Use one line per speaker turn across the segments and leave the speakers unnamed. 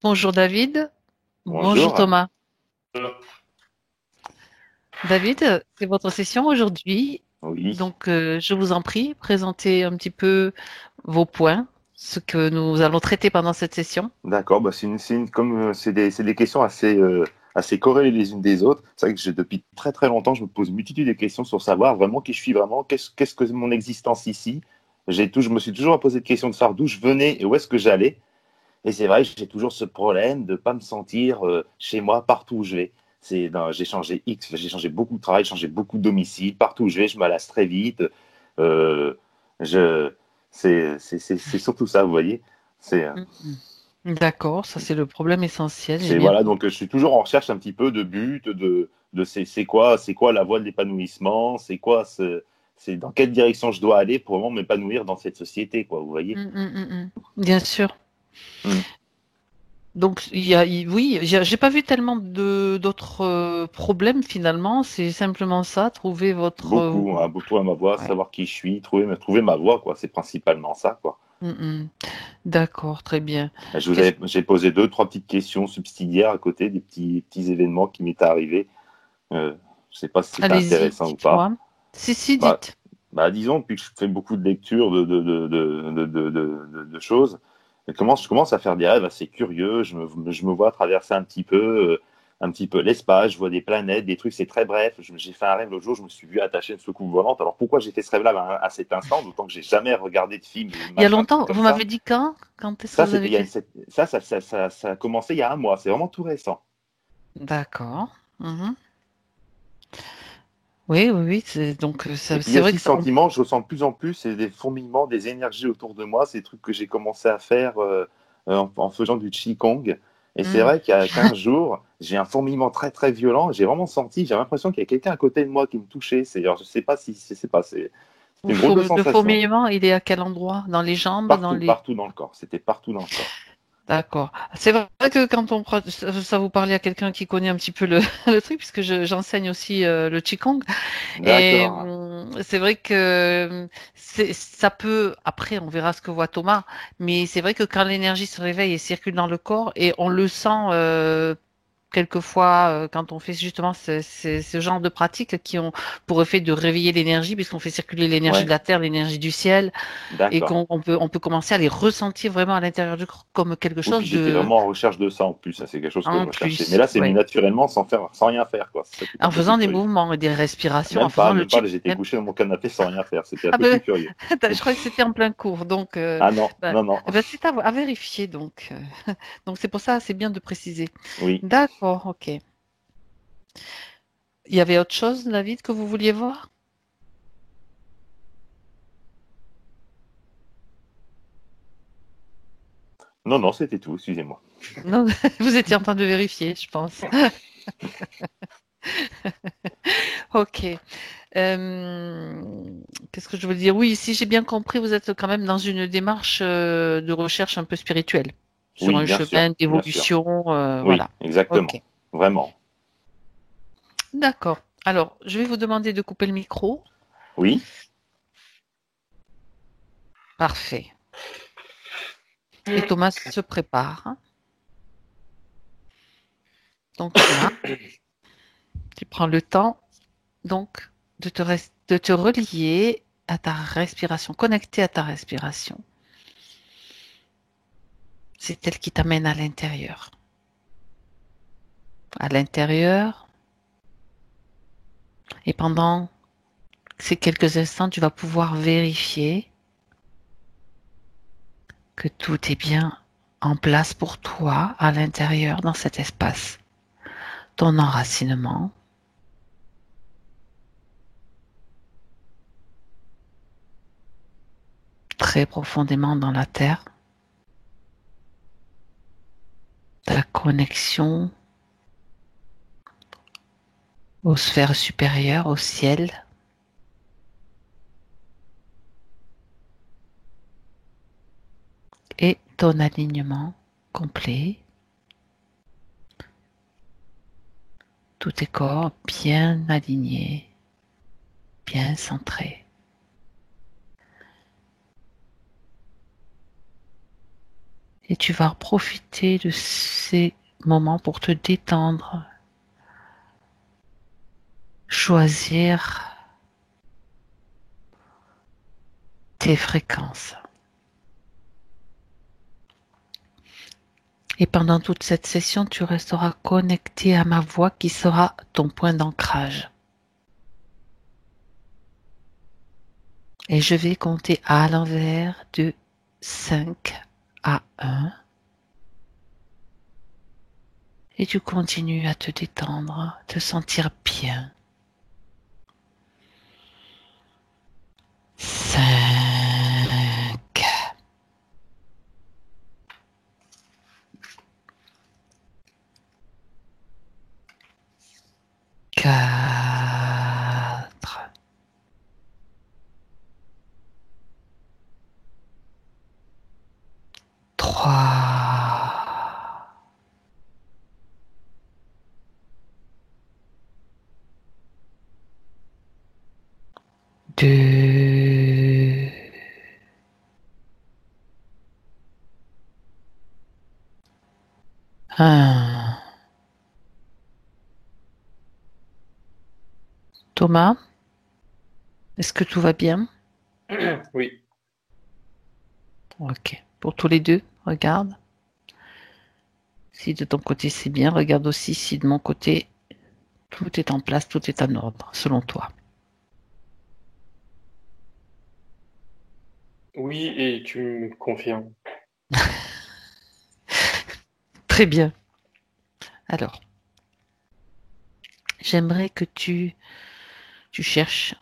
Bonjour David, bonjour
Bonjour.
Thomas. David, c'est votre session aujourd'hui,
Oui,
donc je vous en prie, présentez un petit peu vos points, ce que nous allons traiter pendant cette session.
d'accord. Bah, comme c'est des questions assez corrélées les unes des autres. C'est vrai que depuis très très longtemps, je me pose une multitude de questions sur savoir vraiment qui je suis vraiment, qu'est-ce que mon existence ici. Je me suis toujours posé de questions de savoir d'où je venais et où est-ce que j'allais. Et c'est vrai que j'ai toujours ce problème de pas me sentir chez moi partout où je vais. J'ai changé beaucoup de travail, j'ai changé beaucoup de domicile. Partout où je vais, je me lasse très vite. Euh, je, c'est surtout ça, vous voyez. C'est, euh,
Mhm. D'accord, ça c'est le problème essentiel, j'ai bien
voilà, donc
compris.
je suis toujours en recherche un petit peu de but, de c'est quoi la voie de l'épanouissement, c'est dans quelle direction je dois aller pour vraiment m'épanouir dans cette société, quoi, vous voyez.
Bien sûr.
Mm.
Donc oui, j'ai pas vu tellement de d'autres problèmes finalement, c'est simplement ça, trouver votre
Beaucoup, hein, trouver ma voie,
ouais.
savoir qui je suis, trouver ma voie, quoi. C'est principalement ça, quoi.
Mm, mm. D'accord, très bien. Qu'est-ce
J'ai posé deux, trois petites questions subsidiaires à côté des petits événements qui m'étaient arrivés. Je sais pas si c'était
Allez-y,
intéressant ou pas.
dites-moi. Si,
Bah,
dites.
disons, puis que je fais beaucoup de lectures de choses, je commence à faire des rêves assez curieux. Je me vois traverser un petit peu l'espace. Je vois des planètes, des trucs. C'est très bref. J'ai fait un rêve l'autre jour. Je me suis vu attaché à une soucoupe volante. Alors pourquoi j'ai fait ce rêve-là à cet instant, d'autant que j'ai jamais regardé de film ou de
Il y a
machin, truc
longtemps,
comme
vous
ça.
m'avez dit quand? Quand est-ce que
Ça,
vous
c'était
avez
il y a
fait
une,
ça?
ça a commencé il y a un mois. C'est vraiment tout récent.
D'accord. Mhm. Oui, oui, oui. Donc,
Et puis il y
c'est
a
vrai
aussi
que
le
ça.
sentiment, je ressens de plus en plus, c'est des fourmillements, des énergies autour de moi, ces trucs que j'ai commencé à faire en faisant du Qigong. Et c'est
Hmm.
vrai qu'il y a 15 jours, j'ai un fourmillement très très violent. J'ai vraiment senti, j'ai l'impression qu'il y a quelqu'un à côté de moi qui me touchait. Alors, je sais pas si, c'est pas, c'est une drôle de
Le
sensation.
fourmillement, il est à quel endroit? Dans les jambes, dans
Partout,
les.
partout dans le corps. C'était partout dans le corps.
D'accord. C'est vrai que quand ça vous parlait à quelqu'un qui connaît un petit peu le, le truc, puisque j'enseigne aussi le Qigong. Et
D'accord.
c'est vrai que ça peut, après on verra ce que voit Thomas, mais c'est vrai que quand l'énergie se réveille et circule dans le corps, et on le sent quelquefois quand on fait justement ce genre de pratiques qui ont pour effet de réveiller l'énergie, puisqu'on fait circuler l'énergie de
Ouais,
la terre, l'énergie du ciel, et
d'accord.
on peut commencer à les ressentir vraiment à l'intérieur du corps comme quelque
Oui, puis
chose
j'étais
de
vraiment en recherche de ça en plus. Ça, c'est quelque chose que je
en
recherchais. Mais
plus,
là, c'est venu
ouais.
naturellement sans rien faire, quoi. C'est ça qui est un
En
peu plus
faisant des
curieux.
mouvements et des respirations, en faisant le
Même pas,
Qigong.
j'étais couché dans mon canapé sans rien faire. C'était un
Ah
peu plus
ben,
curieux.
je crois que c'était en plein cours, donc
Ah non,
ben,
non, non.
eh ben, c'est à vérifier, donc donc c'est pour ça, c'est bien de préciser.
Oui.
D'accord, ok. Il y avait autre chose, David, que vous vouliez voir?
Non, non, c'était tout, excusez-moi.
Non, vous étiez en train de vérifier, je pense. Ok. Qu'est-ce que je veux dire? Oui, si j'ai bien compris, vous êtes quand même dans une démarche de recherche un peu spirituelle, sur
Oui,
un
bien sûr,
chemin
bien sûr.
d'évolution,
Oui,
voilà. Ok.
exactement. Vraiment.
D'accord. Alors, je vais vous demander de couper le micro.
Oui,
Parfait. Et Thomas se prépare. Donc Thomas, tu prends le temps donc de te relier à ta respiration, connecter à ta respiration. C'est elle qui t'amène à l'intérieur. À l'intérieur, et pendant ces quelques instants, tu vas pouvoir vérifier que tout est bien en place pour toi à l'intérieur dans cet espace. Ton enracinement, très profondément dans la terre, ta connexion aux sphères supérieures, au ciel, et ton alignement complet, tous tes corps bien alignés, bien centrés. Et tu vas profiter de ces moments pour te détendre, choisir tes fréquences. Et pendant toute cette session, tu resteras connecté à ma voix qui sera ton point d'ancrage. Et je vais compter à l'envers de 5 à 1. Et tu continues à te détendre, te sentir bien. 5, 4, 3, 2, 1. Thomas, est-ce que tout va bien?
Oui.
Ok. Pour tous les deux, regarde. Si de ton côté c'est bien, regarde aussi si de mon côté tout est en place, tout est en ordre, selon toi.
Oui, et tu me confirmes.
Très bien. Alors, j'aimerais que tu cherches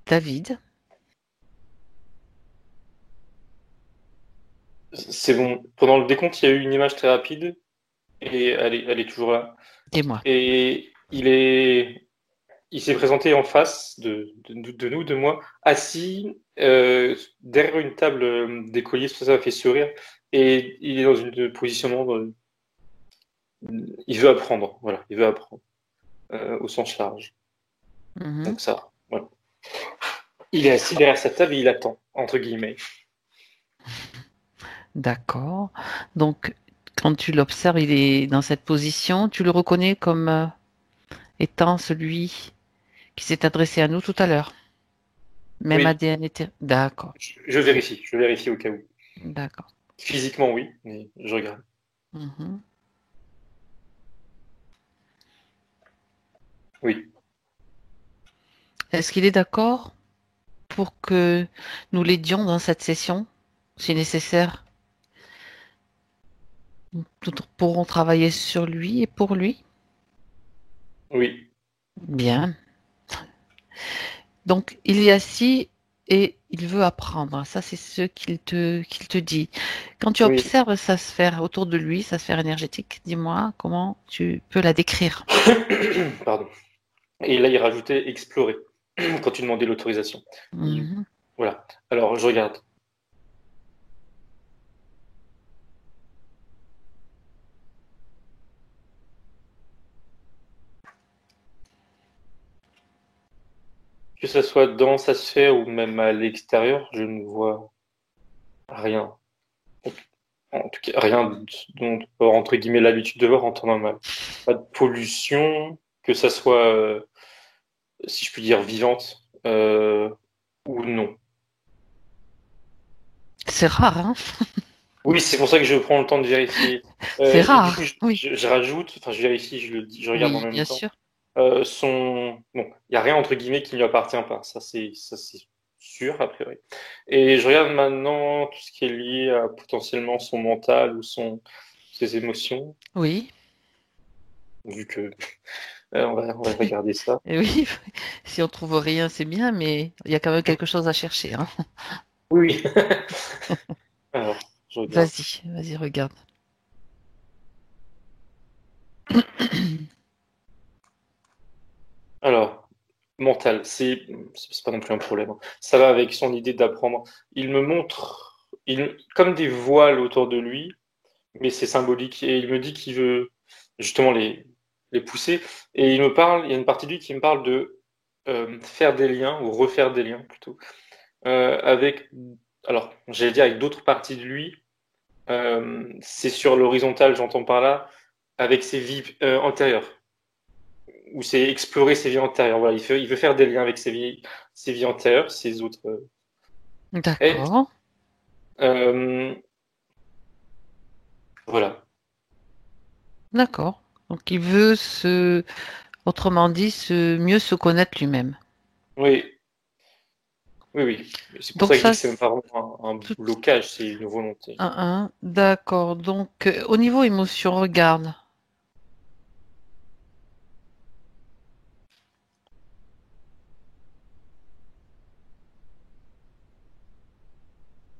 David.
C'est bon. Pendant le décompte, il y a eu une image très rapide et elle est toujours là.
Dis-moi.
Et il s'est présenté en face de nous, de moi, assis derrière une table d'écoliers, ça m'a fait sourire. Et il est dans une positionnement, il veut apprendre, voilà, il veut apprendre au sens large.
Mhm.
Donc ça, voilà. Il est assis derrière sa table et il attend, entre guillemets.
D'accord. Donc, quand tu l'observes, il est dans cette position. Tu le reconnais comme étant celui qui s'est adressé à nous tout à l'heure. Même
Oui,
ADN était. D'accord.
je vérifie au cas où.
D'accord.
Physiquement, oui, mais je regarde.
Mhm.
Oui,
Est-ce qu'il est d'accord pour que nous l'aidions dans cette session, si nécessaire? Nous pourrons travailler sur lui et pour lui.
oui,
Bien. Donc, il est assis et il veut apprendre. Ça, c'est ce qu'il te dit. Quand tu
oui.
observes sa sphère autour de lui, sa sphère énergétique, dis-moi comment tu peux la décrire.
Pardon. Et là, il rajoutait explorer quand tu demandais l'autorisation.
Mhm.
Voilà. Alors, je regarde. Que ce soit dans sa sphère ou même à l'extérieur, je ne vois rien. En tout cas, rien dont on aurait, entre guillemets, l'habitude de voir en temps normal. Pas de pollution, que ça soit, si je puis dire, vivante ou non.
C'est rare, hein?
Oui, c'est pour ça que je prends le temps de vérifier.
C'est
Et du coup,
rare, oui.
je rajoute, enfin, je vérifie, je le dis, je regarde en
Oui,
même
bien
temps.
sûr.
Bon, il y a rien entre guillemets qui ne lui appartient pas. Ça c'est sûr a priori. Et je regarde maintenant tout ce qui est lié à potentiellement son mental ou ses émotions,
Oui.
vu que on va regarder ça.
Et oui, si on trouve rien, c'est bien, mais il y a quand même quelque chose à chercher, hein.
Oui. Alors, je regarde.
Vas-y, regarde.
Alors, mental, c'est pas non plus un problème, hein. Ça va avec son idée d'apprendre. Il me montre comme des voiles autour de lui, mais c'est symbolique. Et il me dit qu'il veut justement les pousser. Et il y a une partie de lui qui me parle de faire des liens, ou refaire des liens plutôt, avec, alors, j'allais dire avec d'autres parties de lui, c'est sur l'horizontale, j'entends par là, avec ses vies antérieures, ou c'est explorer ses vies antérieures. Voilà, il veut faire des liens avec ses vies antérieures, ses autres êtres.
D'accord.
Euh, voilà.
D'accord. Donc il veut autrement dit, mieux se connaître lui-même.
Oui, oui, oui. C'est pour
Donc
ça que je dis
ça,
que c'est même pas vraiment un
tout
blocage, c'est une volonté.
d'accord. Donc au niveau émotion, regarde.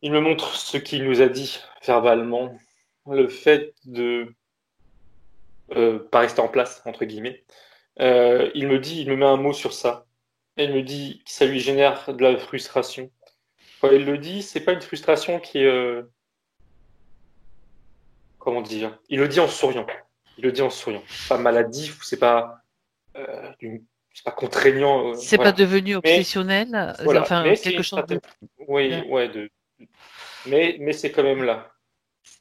Il me montre ce qu'il nous a dit verbalement, le fait de pas rester en place, entre guillemets. Il me met un mot sur ça. Et il me dit que ça lui génère de la frustration. Quand il le dit, c'est pas une frustration qui est, comment dire, il le dit en souriant. Il le dit en souriant. C'est pas maladif, c'est pas contraignant,
C'est pas
voilà.
devenu
Mais
obsessionnel,
voilà,
enfin
mais c'est
quelque
une
chose de.
certaine, oui, ouais, mais c'est quand même là.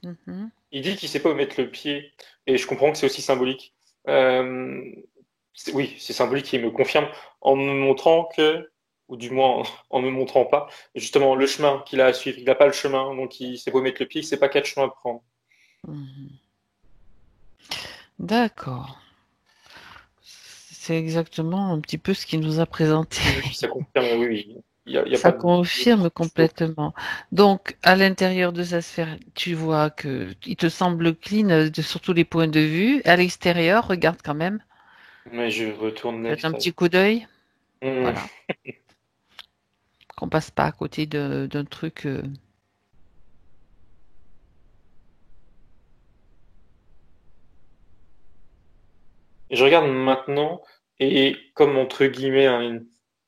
Mhm.
Il dit qu'il sait pas où mettre le pied, et je comprends que c'est aussi symbolique. Euh, oui, c'est symbolique, il me confirme en me montrant que, ou du moins en me montrant pas, justement le chemin qu'il a à suivre. Il n'a pas le chemin, donc il sait pas où mettre le pied, il sait pas quel chemin prendre.
Mhm. D'accord. C'est exactement un petit peu ce qu'il nous a présenté.
Oui, ça confirme, oui, oui. Il y a
Ça
pas
confirme
d'autre chose.
complètement. Donc, à l'intérieur de sa sphère, tu vois que il te semble clean sur tous les points de vue. À l'extérieur, regarde quand même.
Mais je retourne
Faites un
l'extérieur.
petit coup d'œil.
Hmm.
Voilà. Qu'on passe pas à côté d'un truc.
Je regarde maintenant, et comme entre guillemets un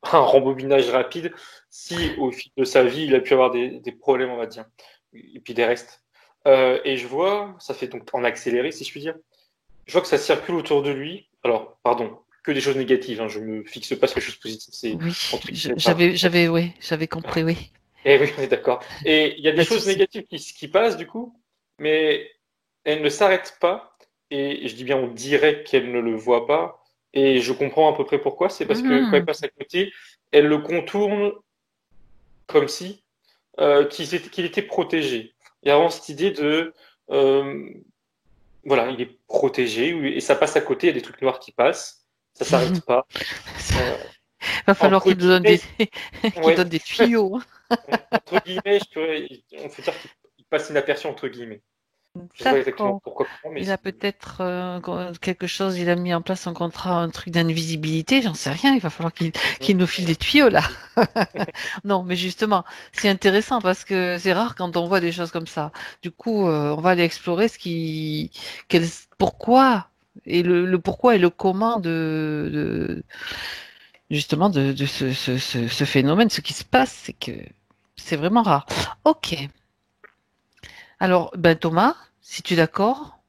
rembobinage rapide, si au fil de sa vie il a pu avoir des problèmes, on va dire, et puis des restes. Et je vois, ça fait donc en accéléré si je puis dire, je vois que ça circule autour de lui. Alors, pardon, que des choses négatives, hein, je me fixe pas sur les choses positives, c'est
Oui,
entre guillemets pas.
oui, j'avais compris, oui.
Et oui, on est d'accord. Et il y a des
Pas de
choses
souci.
négatives qui passent du coup, mais elles ne s'arrêtent pas. Et je dis bien, on dirait qu'elle ne le voit pas. Et je comprends à peu près pourquoi. C'est parce que quand elle
Mhm.
passe à côté, elle le contourne comme si qu'il était protégé. Il y a vraiment cette idée de euh, voilà, il est protégé oui, et ça passe à côté. Il y a des trucs noirs qui passent, ça s'arrête pas. Euh,
Va falloir
entre
qu'il nous donne
guillemets,
qu'il
ouais,
donne des tuyaux.
entre guillemets, on peut dire qu'il passe inaperçu entre guillemets. Je sais pas exactement
D'accord.
pourquoi, comment, mais
Il a peut-être quelque chose, il a mis en place un contrat, un truc d'invisibilité, j'en sais rien. Il va falloir qu'il nous file des tuyaux là. Non, mais justement, c'est intéressant parce que c'est rare quand on voit des choses comme ça. Du coup, on va aller explorer quel, pourquoi et le pourquoi et le comment justement de ce phénomène. Ce qui se passe, c'est que c'est vraiment rare. Ok. Alors, ben Thomas, si tu es d'accord,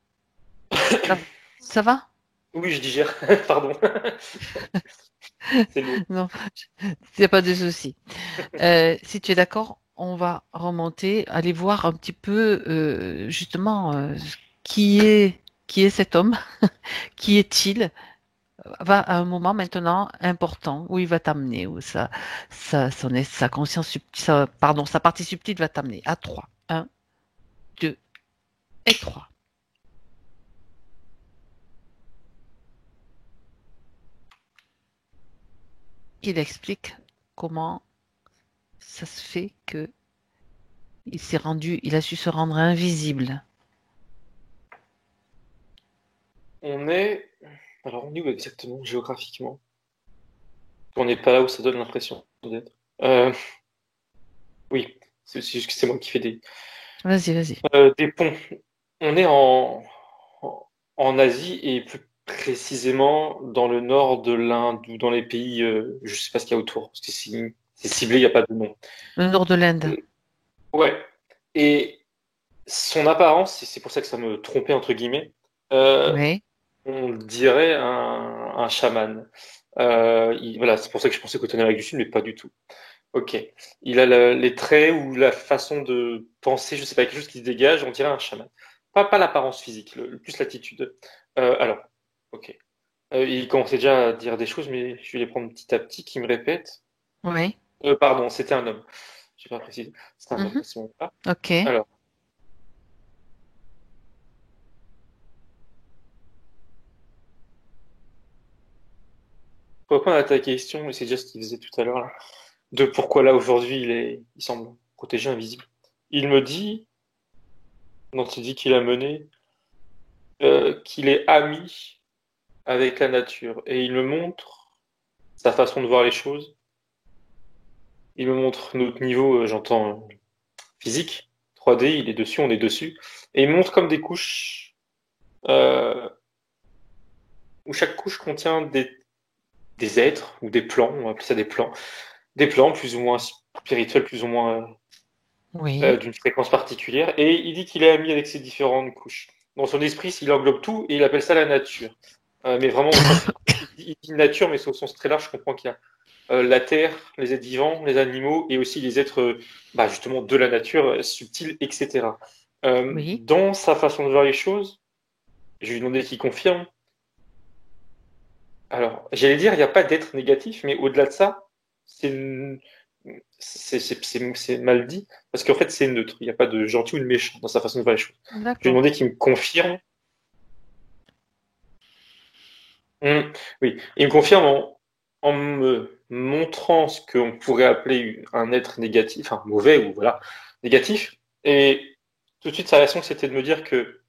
ça, ça va?
oui, je digère, pardon. C'est lourd.
Non, il n'y a pas de souci. Si tu es d'accord, on va remonter, aller voir un petit peu justement qui est qui est cet homme, qui est-il, va à un moment maintenant important où il va t'amener, où sa conscience subtile, pardon, sa partie subtile va t'amener à 3. Un, 2 et 3. Il explique comment ça se fait que il a su se rendre invisible.
On est, alors on est où exactement géographiquement? On n'est pas là où ça donne l'impression d'être. Euh, oui, c'est juste que c'est moi qui fais
Vas-y, vas-y.
des ponts. On est en, en Asie et plus précisément dans le nord de l'Inde ou dans les pays, je sais pas ce qu'il y a autour, parce que c'est ciblé, il n'y a pas de nom.
Le nord de l'Inde.
Ouais. Et son apparence, et c'est pour ça que ça me trompait entre guillemets, euh,
Oui.
on dirait un chaman. Voilà, c'est pour ça que je pensais qu'au Amérique du Sud, mais pas du tout. Ok. Il a les traits ou la façon de penser, je sais pas, quelque chose qui se dégage, on dirait un chaman. Pas l'apparence physique, plus l'attitude. Alors, ok. Il commençait déjà à dire des choses, mais je vais les prendre petit à petit, qui me répète.
Oui.
Pardon, c'était un homme. Je pas précisé. C'était un homme
Mhm.
à ce moment-là.
Ok.
Alors, pour répondre à ta question, et c'est déjà ce qu'il faisait tout à l'heure, là, de pourquoi là aujourd'hui il semble protégé, invisible. Il me dit, dans il dit qu'il a mené, qu'il est ami avec la nature, et il me montre sa façon de voir les choses. Il me montre notre niveau, j'entends physique, 3D, il est dessus, on est dessus, et il montre comme des couches euh, où chaque couche contient des êtres ou des plans, on va appeler ça des plans plus ou moins spirituels, plus ou moins
Oui.
d'une fréquence particulière, et il dit qu'il est ami avec ces différentes couches. Dans son esprit, il englobe tout et il appelle ça la nature. Mais vraiment au sens, il dit nature, mais c'est au sens très large, je comprends qu'il y a la terre, les êtres vivants, les animaux et aussi les êtres justement de la nature, subtils, etc.
Oui.
Dans sa façon de voir les choses, je lui ai demandé qu'il confirme. Alors, j'allais dire, il n'y a pas d'être négatif, mais au-delà de ça, c'est une- c'est mal dit, parce qu'en fait, c'est neutre. Il n'y a pas de gentil ou de méchant dans sa façon de voir les choses. Je lui ai
D'accord.
demandé qu'il me confirme. Oui, il me confirme en me montrant ce qu'on pourrait appeler un être négatif, enfin mauvais ou voilà, négatif. Et tout de suite, sa réaction, c'était de me dire que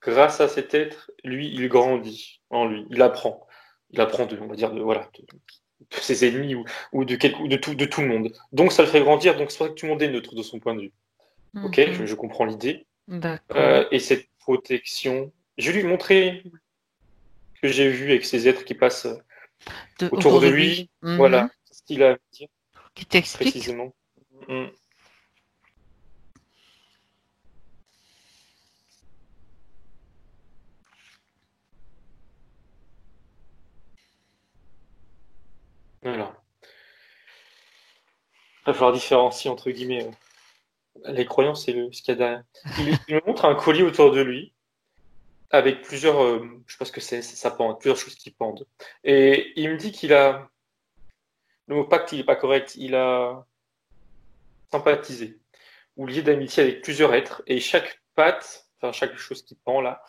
grâce à cet être, lui, il grandit en lui, il apprend. Il apprend on va dire, voilà, de ses ennemis ou de tout le monde. Donc ça le fait grandir, donc c'est pour ça que tout le monde est neutre de son point de vue. Ok,
Mhm.
je comprends l'idée.
D'accord.
Et cette protection, je vais lui montrer que j'ai vu avec ces êtres qui passent autour
Autour
de
de lui.
lui.
Mhm.
Voilà, c'est ce qu'il a à me dire
Qui t'explique?
précisément. Mm. Voilà. Il va falloir différencier entre guillemets les croyances et ce qu'il y a derrière. Il me montre un collier autour de lui avec plusieurs, je sais pas ce que c'est, ça pend, plusieurs choses qui pendent. Et il me dit qu'il a, le mot pacte, il est pas correct, il a sympathisé ou lié d'amitié avec plusieurs êtres, et chaque patte, enfin chaque chose qui pend là,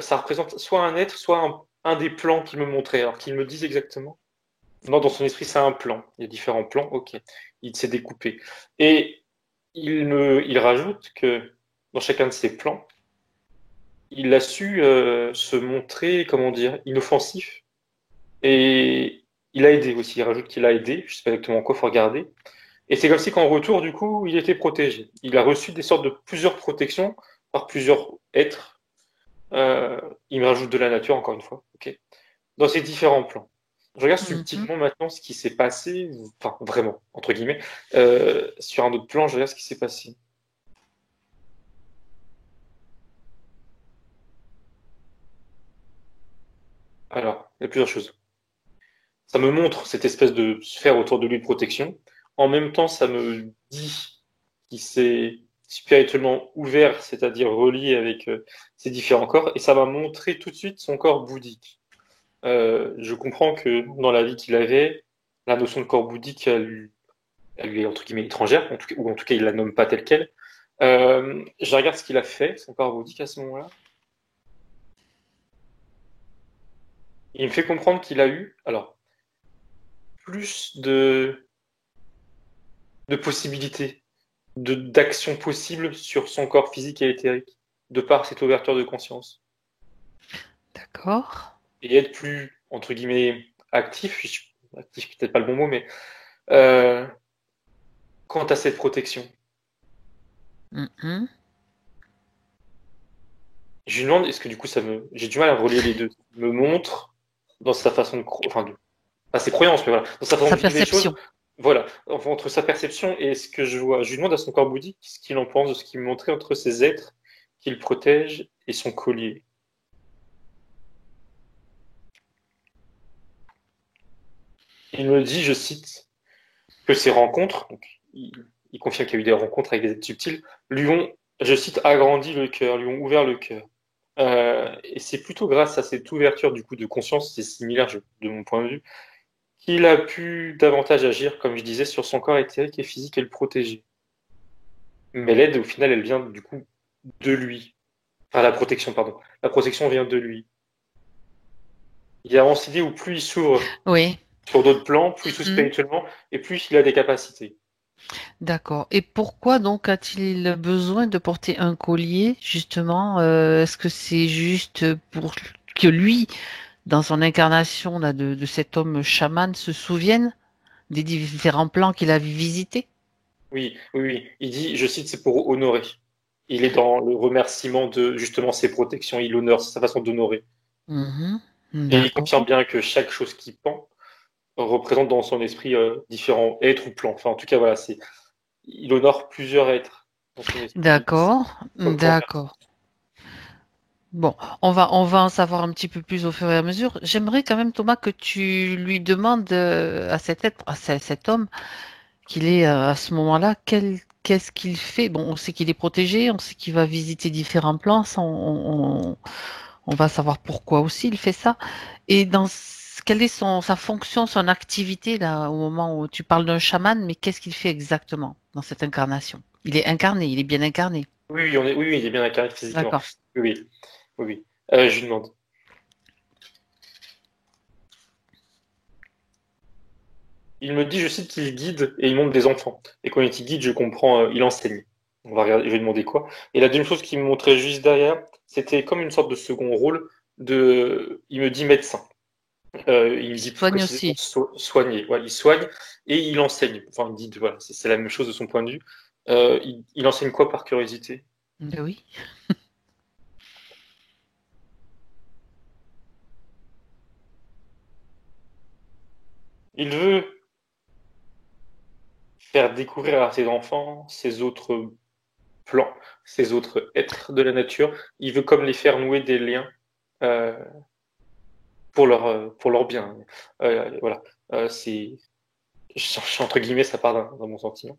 ça représente soit un être, soit un des plans qu'il me montrait, alors qu'il me dise exactement. Non, dans son esprit, c'est un plan. Il y a différents plans, ok. Il s'est découpé. Et il rajoute que dans chacun de ces plans, il a su se montrer, comment dire, inoffensif. Et il a aidé aussi. Il rajoute qu'il a aidé. Je sais pas exactement quoi, faut regarder. Et c'est comme si qu'en retour, du coup, il était protégé. Il a reçu des sortes de plusieurs protections par plusieurs êtres. Il me rajoute de la nature, encore une fois. Ok. Dans ces différents plans. Je regarde
Mhm.
subtilement maintenant ce qui s'est passé, enfin vraiment, entre guillemets, sur un autre plan, je regarde ce qui s'est passé. Alors, il y a plusieurs choses. Ça me montre cette espèce de sphère autour de lui de protection. En même temps, ça me dit qu'il s'est spirituellement ouvert, c'est-à-dire relié avec ses différents corps, et ça m'a montré tout de suite son corps bouddhique. Je comprends que dans la vie qu'il avait, la notion de corps bouddhique, elle lui est entre guillemets étrangère, ou en tout cas il la nomme pas telle quelle. Je regarde ce qu'il a fait, son corps bouddhique à ce moment-là. Il me fait comprendre qu'il a eu, alors, plus de possibilités, d'actions possibles sur son corps physique et éthérique, de par cette ouverture de conscience.
D'accord.
Et être plus, entre guillemets, actif peut-être pas le bon mot, mais euh, quant à cette protection.
Mhm.
Je lui demande, est-ce que du coup j'ai du mal à relier les deux. Il me montre dans sa façon de, pas ses croyances, mais voilà, dans sa façon
Sa
de vivre les choses,
perception.
voilà, enfin, entre sa perception et ce que je vois. Je lui demande à son corps bouddhique ce qu'il en pense de ce qu'il me montrait entre ces êtres qu'il protège et son collier. Il me dit, je cite, que ces rencontres, donc, il confirme qu'il y a eu des rencontres avec des êtres subtils, lui ont, je cite, agrandi le cœur, lui ont ouvert le cœur. Et c'est plutôt grâce à cette ouverture du coup de conscience, c'est similaire de mon point de vue, qu'il a pu davantage agir, comme je disais, sur son corps éthérique et physique et le protéger. Mais l'aide, au final, elle vient du coup de lui. Enfin, la protection, pardon. La protection vient de lui. Il y a vraiment cette idée où plus il s'ouvre
Oui,
sur d'autres plans, plus il s'ouvre
mhm,
spirituellement, et plus il a des capacités.
d'accord. Et pourquoi donc a-t-il besoin de porter un collier, justement? Est-ce que c'est juste pour que lui, dans son incarnation là, de cet homme chaman, se souvienne des différents plans qu'il a visités?
Oui, oui, oui. Il dit, je cite, c'est pour honorer. Il est dans le remerciement de justement ses protections. Il honore, c'est sa façon d'honorer.
Mhm,
Et il confirme
d'accord.
bien que chaque chose qu'il pend représente dans son esprit différents êtres ou plans. Enfin, en tout cas, voilà, il honore plusieurs êtres dans son esprit
D'accord,
comme pour remercier.
d'accord. Bon, on va en savoir un petit peu plus au fur et à mesure. J'aimerais quand même, Thomas, que tu lui demandes à cet être, cet homme, qu'il est à ce moment-là, qu'est-ce qu'il fait? Bon, on sait qu'il est protégé, on sait qu'il va visiter différents plans, ça, on va savoir pourquoi aussi il fait ça. Et quelle est sa fonction, son activité là, au moment où tu parles d'un chaman, mais qu'est-ce qu'il fait exactement dans cette incarnation? Il est incarné, il est bien incarné.
Oui, oui, oui, oui, il est bien incarné physiquement.
D'accord.
Oui, oui, oui, oui. Je lui demande. Il me dit, je cite, qu'il guide et il montre des enfants. Et quand il dit guide, je comprends, il enseigne. On va regarder, je vais demander quoi. Et la deuxième chose qu'il me montrait juste derrière, c'était comme une sorte de second rôle il me dit médecin. Il me dit plus
Soigne
précisément
aussi.
soigner. Ouais, il soigne et il enseigne. Enfin, il dit, voilà, c'est la même chose de son point de vue. Il enseigne quoi par curiosité?
Ben oui.
Il veut faire découvrir à ses enfants ses autres plans, ces autres êtres de la nature. Il veut comme les faire nouer des liens euh, pour leur bien. Voilà. C'est, entre guillemets, ça part d'un bon sentiment.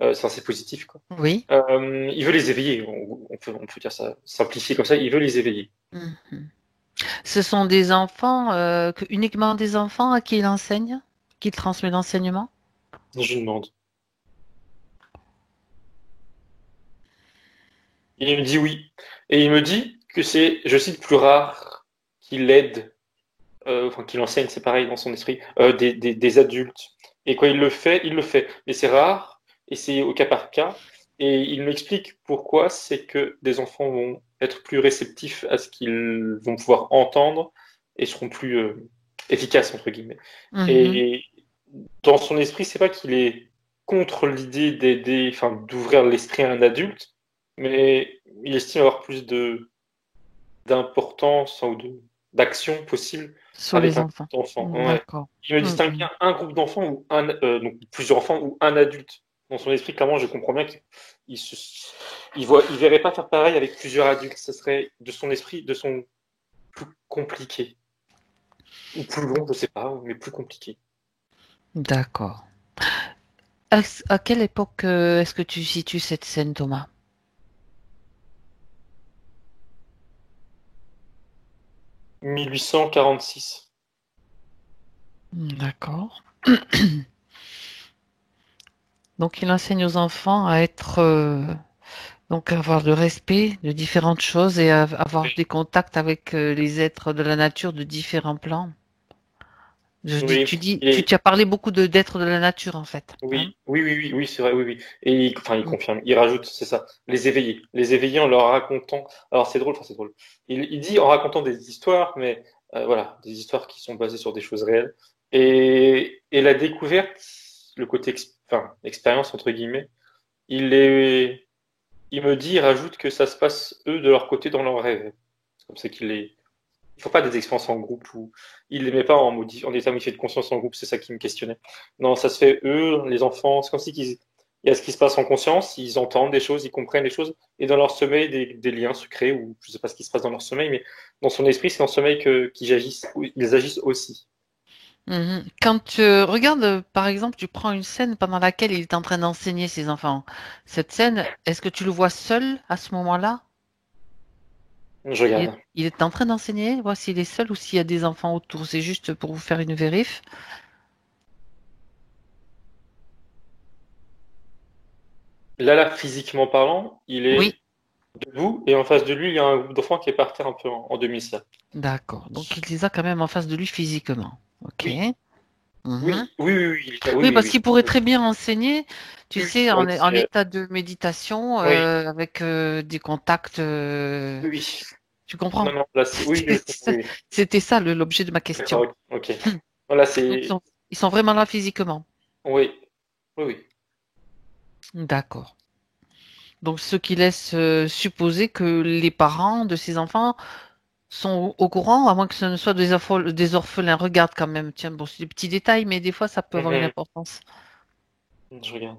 C'est assez positif, quoi.
Oui.
Il veut les éveiller. On peut dire ça simplifié comme ça. Il veut les éveiller.
Mhm. Ce sont des enfants, uniquement des enfants à qui il enseigne, qui transmet l'enseignement?
Je lui demande. Il me dit oui. Et il me dit que c'est, je cite, plus rare qu'il aide, enfin qu'il enseigne, c'est pareil dans son esprit, des adultes. Et quand il le fait, il le fait. Mais c'est rare et c'est au cas par cas. Et il m'explique pourquoi, c'est que des enfants vont être plus réceptifs à ce qu'ils vont pouvoir entendre et seront plus efficaces, entre guillemets.
Mhm.
Et dans son esprit, c'est pas qu'il est contre l'idée d'aider, enfin, d'ouvrir l'esprit à un adulte, mais il estime avoir plus d'importance ou d'action possible
Sur
avec
les
un
enfants.
groupe d'enfants. Ouais.
D'accord.
Il me distingue
Mhm.
bien un groupe d'enfants ou donc plusieurs enfants ou un adulte. Dans son esprit, clairement, je comprends bien il verrait pas faire pareil avec plusieurs adultes. Ce serait de son esprit, de son plus compliqué. Ou plus long, je sais pas, mais plus compliqué.
D'accord. À quelle époque est-ce que tu situes cette scène, Thomas?
1846.
D'accord. Donc, il enseigne aux enfants à être, donc avoir le respect de différentes choses et avoir des contacts avec les êtres de la nature de différents plans.
Oui,
Tu as parlé beaucoup d'êtres de la nature en fait, hein?
oui, c'est vrai, oui, oui. Et enfin, il
Mm.
confirme, il rajoute, c'est ça, les éveiller en leur racontant. Alors c'est drôle, enfin c'est drôle. Il dit en racontant des histoires, mais voilà, des histoires qui sont basées sur des choses réelles. Et la découverte, le côté, enfin, expérience entre guillemets, il est, il me dit, il rajoute que ça se passe eux de leur côté dans leurs rêves. C'est comme ça qu'il est. Il faut pas des expériences en groupe où ils les met pas en état modifié de conscience en groupe, c'est ça qui me questionnait. Non, ça se fait eux, les enfants, c'est comme si il y a ce qui se passe en conscience, ils entendent des choses, ils comprennent des choses, et dans leur sommeil, des liens se créent, ou je sais pas ce qui se passe dans leur sommeil, mais dans son esprit, c'est dans le sommeil qu'ils agissent, ils agissent aussi.
Mhm. Quand tu regardes, par exemple, tu prends une scène pendant laquelle il est en train d'enseigner ses enfants. Cette scène, est-ce que tu le vois seul à ce moment-là?
Je regarde.
Il est en train d'enseigner, voir s'il est seul ou s'il y a des enfants autour. C'est juste pour vous faire une vérif.
Là, physiquement parlant, il
Oui,
est debout et en face de lui, il y a un groupe d'enfants qui est par terre un peu en demi-cercle.
d'accord. Donc il les a quand même en face de lui physiquement. Ok.
Oui,
Mhm.
oui, il est là.
Oui,
Oui,
parce
oui,
qu'il pourrait
oui.
très bien enseigner, tu
Oui,
sais,
oui,
en état de méditation,
oui,
avec des contacts.
oui, oui.
Tu
Non,
comprends?
non, là, oui, oui, oui.
C'était ça l'objet de ma question.
D'accord, ok. Voilà,
Donc
c'est.
ils sont vraiment là physiquement.
Oui, oui, oui.
D'accord. Donc ce qui laisse supposer que les parents de ces enfants sont au courant, à moins que ce ne soit des orphelins. Regarde quand même, tiens, bon, c'est des petits détails, mais des fois ça peut avoir une
Mhm.
importance.
Je regarde.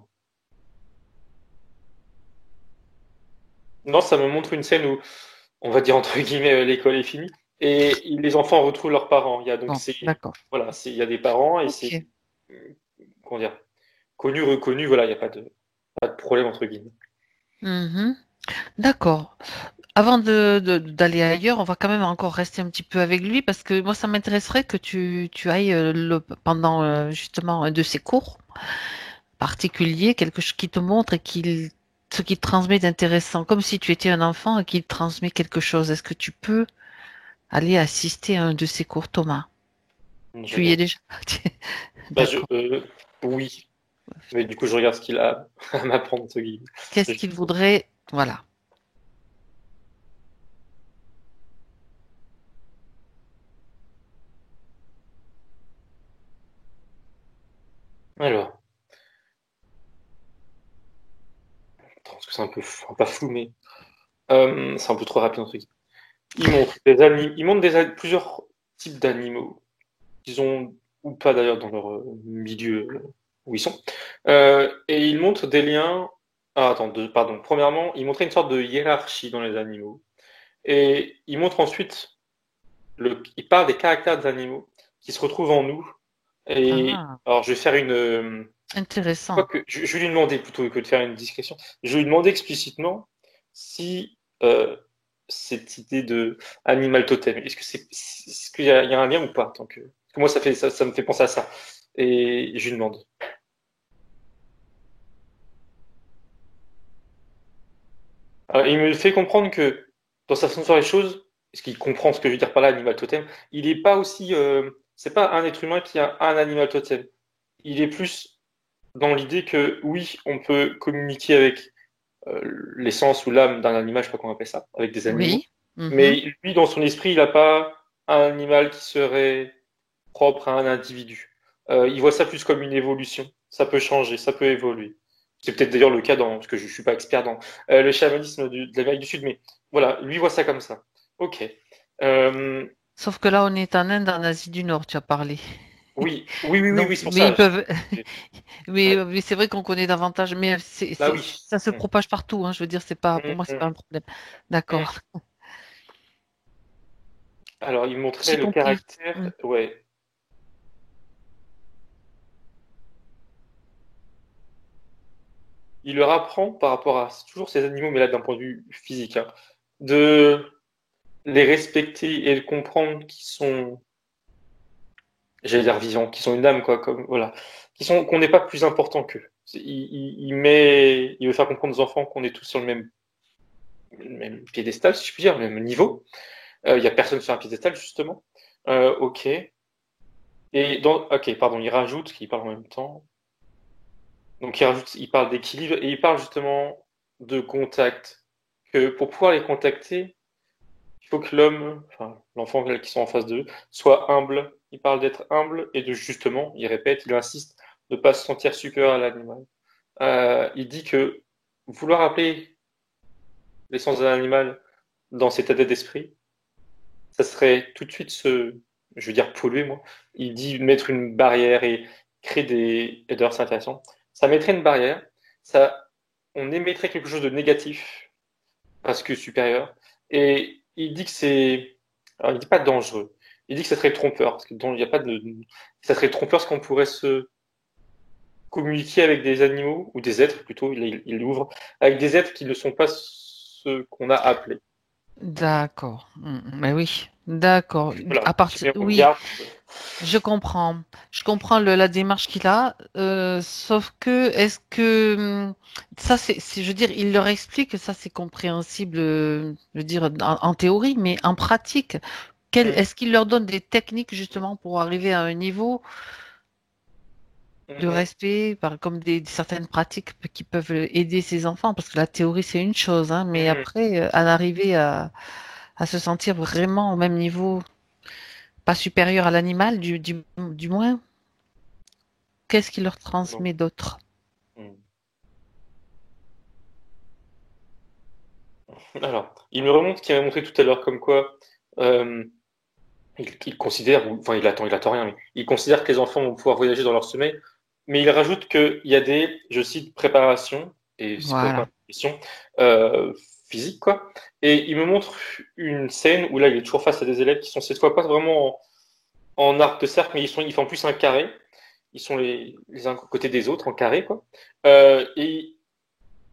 Non, ça me montre une scène où, on va dire entre guillemets, l'école est finie et les enfants retrouvent leurs parents. Il y a donc
Bon, d'accord.
voilà, il y a des parents et c'est
Ok.
comment dire, connu, reconnu. Voilà, il n'y a pas de problème entre guillemets.
Mhm. D'accord. Avant d'aller ailleurs, on va quand même encore rester un petit peu avec lui parce que moi, ça m'intéresserait que tu ailles pendant justement un de ces cours particuliers, quelque chose qui te montre et ce qui te transmet d'intéressant, comme si tu étais un enfant et qu'il te transmet quelque chose. Est-ce que tu peux aller assister à un de ces cours, Thomas?
Je
Tu y es
regarde.
déjà?
Bah,
D'accord.
oui, mais du coup, je regarde ce qu'il a à m'apprendre entre guillemets.
Qu'est-ce
Je-
qu'il voudrait? Voilà.
Alors, attends, parce que c'est un peu pas flou, mais c'est un peu trop rapide entre guillemets. Il montre plusieurs types d'animaux qu'ils ont ou pas d'ailleurs dans leur milieu où ils sont. Et il montre des liens. Ah, attends, pardon. Premièrement, il montrait une sorte de hiérarchie dans les animaux. Et il montre ensuite, il parle des caractères des animaux qui se retrouvent en nous. Et
Ah,
alors, je vais faire
intéressant.
je vais lui demander plutôt que de faire une discrétion. Je vais lui demander explicitement si cette idée de animal totem, est-ce il y a un lien ou pas, parce que moi ça me fait penser à ça. Et je lui demande. Alors, il me fait comprendre que dans sa façon de faire les choses, est-ce qu'il comprend ce que je veux dire par là, animal totem, il est pas aussi, c'est pas un être humain qui a un animal totem. Il est plus dans l'idée que oui, on peut communiquer avec l'essence ou l'âme d'un animal, je sais pas comment on appelle ça, avec des animaux.
Oui. Mhm.
Mais lui, dans son esprit, il n'a pas un animal qui serait propre à un individu. Il voit ça plus comme une évolution. Ça peut changer, ça peut évoluer. C'est peut-être d'ailleurs le cas parce que je suis pas expert dans le chamanisme de l'Amérique du Sud, mais voilà, lui voit ça comme ça. Ok. Euh,
Sauf que là, on est en Inde, en Asie du Nord, tu as parlé. Donc,
oui, c'est pour
mais ils
ça.
peuvent,
Ouais.
mais c'est vrai qu'on connaît davantage, mais
Bah oui.
ça se
Mm,
propage partout, hein. Je veux dire, c'est pas, pour
mm,
moi, c'est pas
mm,
un problème.
mm.
D'accord.
Alors, il montrait
J'ai
le
compris.
caractère.
Mm.
Ouais. Il leur apprend par rapport à c'est toujours ces animaux, mais là d'un point de vue physique, hein, de les respecter et de comprendre qu'ils sont, j'allais dire vivants, qu'ils sont une âme, quoi, comme voilà, qu'on n'est pas plus important qu'eux. Il veut faire comprendre aux enfants qu'on est tous sur le même piédestal, si je puis dire, le même niveau. Il y a personne sur un piédestal justement. Ok. Ok, pardon, il rajoute, qu'il parle en même temps. Donc il parle d'équilibre et il parle justement de contact. Que pour pouvoir les contacter, il faut que l'homme, enfin l'enfant qui sont en face d'eux, soit humble. Il parle d'être humble et de justement, il répète, il insiste, de ne pas se sentir supérieur à l'animal. Il dit que vouloir appeler l'essence d'un animal dans cet état d'esprit, ça serait tout de suite je veux dire polluer moi. Il dit mettre une barrière et créer et d'ailleurs c'est intéressant, ça mettrait une barrière, ça, on émettrait quelque chose de négatif parce que supérieur. Et il dit que alors il dit pas dangereux. Il dit que ça serait trompeur, parce que il y a pas de, ça serait trompeur parce qu'on pourrait se communiquer avec des animaux, ou des êtres plutôt, il ouvre, avec des êtres qui ne sont pas ceux qu'on a appelés.
D'accord. Mais oui, d'accord.
Voilà,
À
je
partir,
mets en
oui,
garde.
je comprends. Je comprends la démarche qu'il a. Sauf que, est-ce que ça, je veux dire, il leur explique que ça, c'est compréhensible, je veux dire, en théorie, mais en pratique, est-ce qu'il leur donne des techniques justement pour arriver à un niveau de respect, comme certaines pratiques qui peuvent aider ces enfants? Parce que la théorie, c'est une chose, hein, mais après, en arriver à se sentir vraiment au même niveau, pas supérieur à l'animal, du moins, qu'est-ce qu'il leur
Non.
transmet d'autre?
Alors, il me remonte ce qu'il m'a montré tout à l'heure, comme quoi euh, il considère, enfin il attend rien, mais il considère que les enfants vont pouvoir voyager dans leur sommeil, mais il rajoute qu'il y a des, je cite, préparations, et c'est pour répondre à
Voilà.
la question, euh, physique, quoi. Et il me montre une scène où là, il est toujours face à des élèves qui sont cette fois pas vraiment en arc de cercle, mais ils font plus un carré. Ils sont les uns à côté des autres, en carré, quoi. Et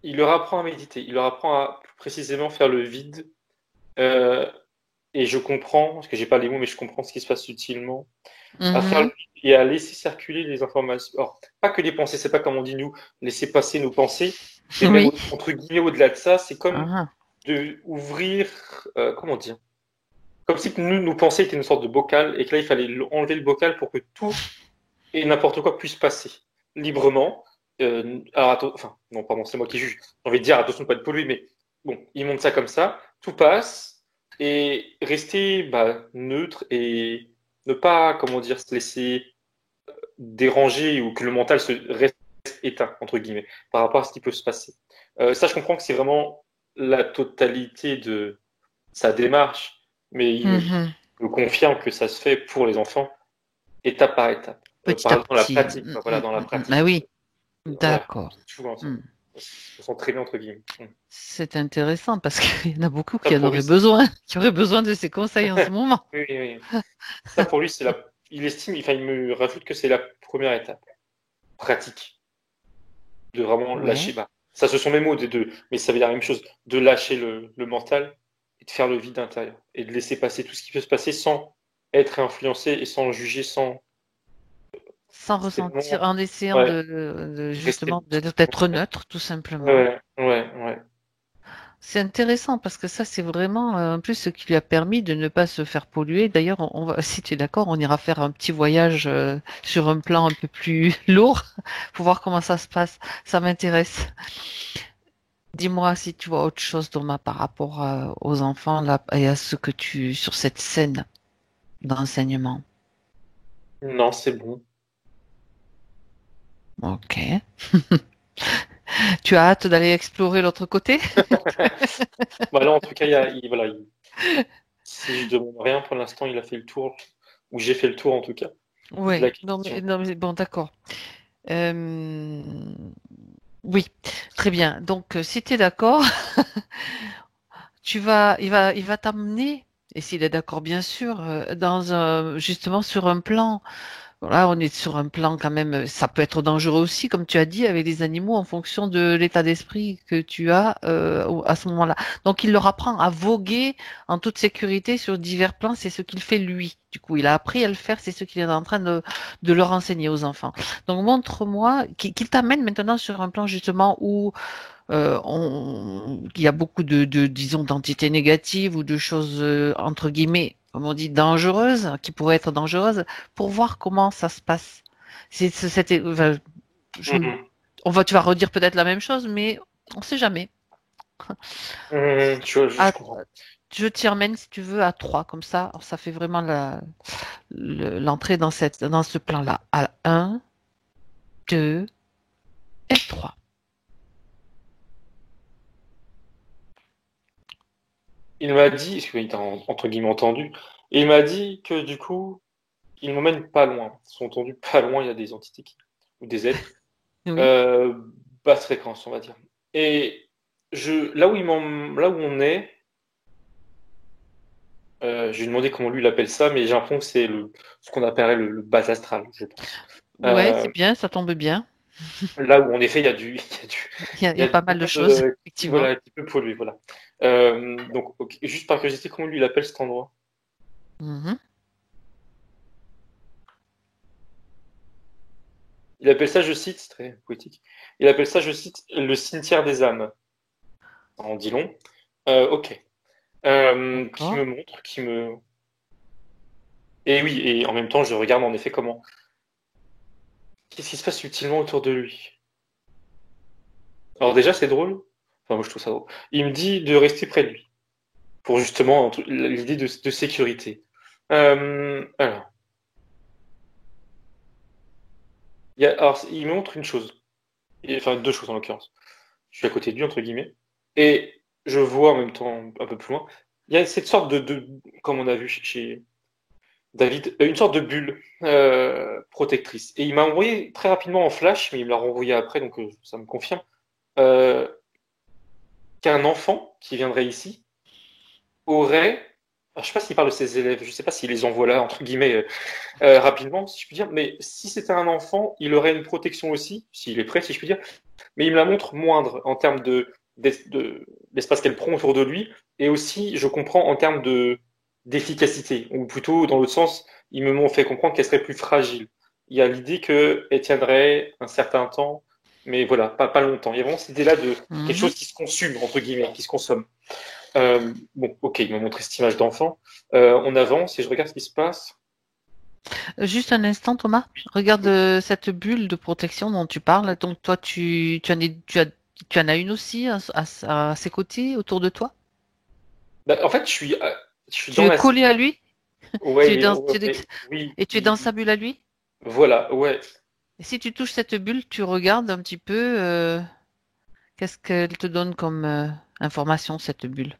il leur apprend à méditer, il leur apprend à plus précisément faire le vide. Euh, et je comprends, parce que j'ai pas les mots, mais je comprends ce qui se passe subtilement, à faire le
Mhm.
vide et à laisser circuler les informations. Alors, pas que les pensées, c'est pas comme on dit nous, laisser passer nos pensées, mais même
Oui.
entre guillemets au-delà de ça, c'est comme
Ah,
de ouvrir, comment dire, comme si nous, nos pensées étaient une sorte de bocal et que là, il fallait enlever le bocal pour que tout et n'importe quoi puisse passer librement. Alors, enfin, non, pardon, c'est moi qui juge. J'ai envie de dire, attention de pas être pollué, mais bon, il montre ça comme ça, tout passe, et rester neutre et ne pas, comment dire, se laisser déranger ou que le mental se reste éteint, entre guillemets, par rapport à ce qui peut se passer. Ça, je comprends que c'est vraiment la totalité de sa démarche, mais
mhm.
me confirme que ça se fait pour les enfants étape par étape.
Petit à
Dans la
petit.
pratique, quoi. Voilà, dans la
Ah
pratique.
oui,
Voilà,
d'accord.
tout
Mm.
ensemble. Se s'entraîner entre guillemets.
C'est intéressant parce qu'il y en a beaucoup
Ça
qui en
pour lui,
auraient besoin, qui auraient besoin de ces conseils en ce moment.
oui, oui, oui. Ça pour lui, c'est la. Il estime, enfin, il me rajoute que c'est la première étape pratique de vraiment lâcher.
Ouais.
Ça, ce sont mes mots des deux, mais ça veut dire la même chose, de lâcher le mental et de faire le vide intérieur et de laisser passer tout ce qui peut se passer sans être influencé et sans juger, sans.
Sans
C'est
ressentir,
vraiment,
en essayant
ouais, rester
justement
neutre.
d'être neutre, tout simplement.
Ouais, ouais, ouais.
C'est intéressant parce que ça, c'est vraiment en plus ce qui lui a permis de ne pas se faire polluer. D'ailleurs, si tu es d'accord, on ira faire un petit voyage sur un plan un peu plus lourd pour voir comment ça se passe. Ça m'intéresse. Dis-moi si tu vois autre chose, Thomas, par rapport aux enfants là et à ce que sur cette scène d'enseignement.
Non, c'est bon.
Ok. Tu as hâte d'aller explorer l'autre côté?
Là, en tout cas, voilà, si je demande rien pour l'instant, il a fait le tour, ou j'ai fait le tour en tout cas, de
Oui.
la question.
Non, mais bon, d'accord. Euh, Oui, très bien. Donc, si tu es d'accord, il va t'amener, et s'il est d'accord, bien sûr, justement sur un plan. Là, on est sur un plan quand même, ça peut être dangereux aussi, comme tu as dit, avec les animaux en fonction de l'état d'esprit que tu as à ce moment-là. Donc, il leur apprend à voguer en toute sécurité sur divers plans. C'est ce qu'il fait lui. Du coup, il a appris à le faire. C'est ce qu'il est en train de leur enseigner aux enfants. Donc, montre-moi qu'il t'amène maintenant sur un plan justement où il y a beaucoup disons, d'entités négatives ou de choses, entre guillemets, comme on dit, dangereuses, qui pourraient être dangereuses, pour voir comment ça se passe. Enfin, je-
Mhm.
tu vas redire peut-être la même chose, mais on ne sait jamais.
Je
À-
comprends.
je t'y emmène, si tu veux, à 3, comme ça. Alors, ça fait vraiment l'entrée dans ce plan-là. À un, 2 et 3.
Il m'a dit, parce qu'il t'a entre guillemets entendu, et il m'a dit que du coup, il m'emmène pas loin. Sous-entendu, pas loin, il y a des entités ou des êtres,
Oui.
euh, basse fréquence, on va dire. Et là où on est, Je lui ai demandé comment lui il appelle ça, mais j'ai l'impression que c'est ce qu'on appellerait le bas astral, je pense.
Ouais,
Euh,
c'est bien, ça tombe bien.
Là où en effet il y a du,
Il
il
y
y
a
a
pas
du
mal de
monde
choses, effectivement.
voilà, qui peut polluer, voilà. Donc, ok, juste par curiosité, comment lui il appelle cet endroit?
Mhm.
Il appelle ça, je cite, c'est très poétique, il appelle ça, je cite, le cimetière des âmes. En dit long. Ok. Qui
D'accord.
me montre, qui me. Et oui, et en même temps, je regarde en effet comment. Qu'est-ce qui se passe subtilement autour de lui? Alors déjà, c'est drôle. Enfin, moi, je trouve ça drôle. Il me dit de rester près de lui, pour justement l'idée de sécurité. Alors, alors, il me montre une chose. Enfin, deux choses en l'occurrence. Je suis à côté de lui, entre guillemets. Et je vois en même temps, un peu plus loin, il y a cette sorte comme on a vu chez David, une sorte de bulle protectrice. Et il m'a envoyé très rapidement en flash, mais il me l'a renvoyé après, donc ça me confirme, euh, qu'un enfant qui viendrait ici aurait, alors, je sais pas s'il parle de ses élèves, je sais pas s'il les envoie là, entre guillemets, rapidement, si je puis dire, mais si c'était un enfant, il aurait une protection aussi, s'il est prêt, si je puis dire, mais il me la montre moindre en termes d'espace qu'elle prend autour de lui, et aussi, je comprends, en termes d'efficacité, ou plutôt, dans l'autre sens, ils me m'ont fait comprendre qu'elle serait plus fragile. Il y a l'idée qu'elle tiendrait un certain temps, mais voilà, pas longtemps. Il y a vraiment cette idée-là de quelque
Mhm.
chose qui se consume, entre guillemets, qui se consomme. Bon, ok, ils m'ont montré cette image d'enfant. On avance et je regarde ce qui se passe.
Juste un instant, Thomas. Regarde cette bulle de protection dont tu parles. Donc toi, tu en as une aussi à ses côtés, autour de toi?
Bah, en fait, je suis
Tu
dans
es
la
collé à
cible.
lui?
Ouais,
Tu es
oui,
et tu es dans sa bulle à lui?
voilà, ouais.
Et si tu touches cette bulle, tu regardes un petit peu, qu'est-ce qu'elle te donne comme information, cette bulle?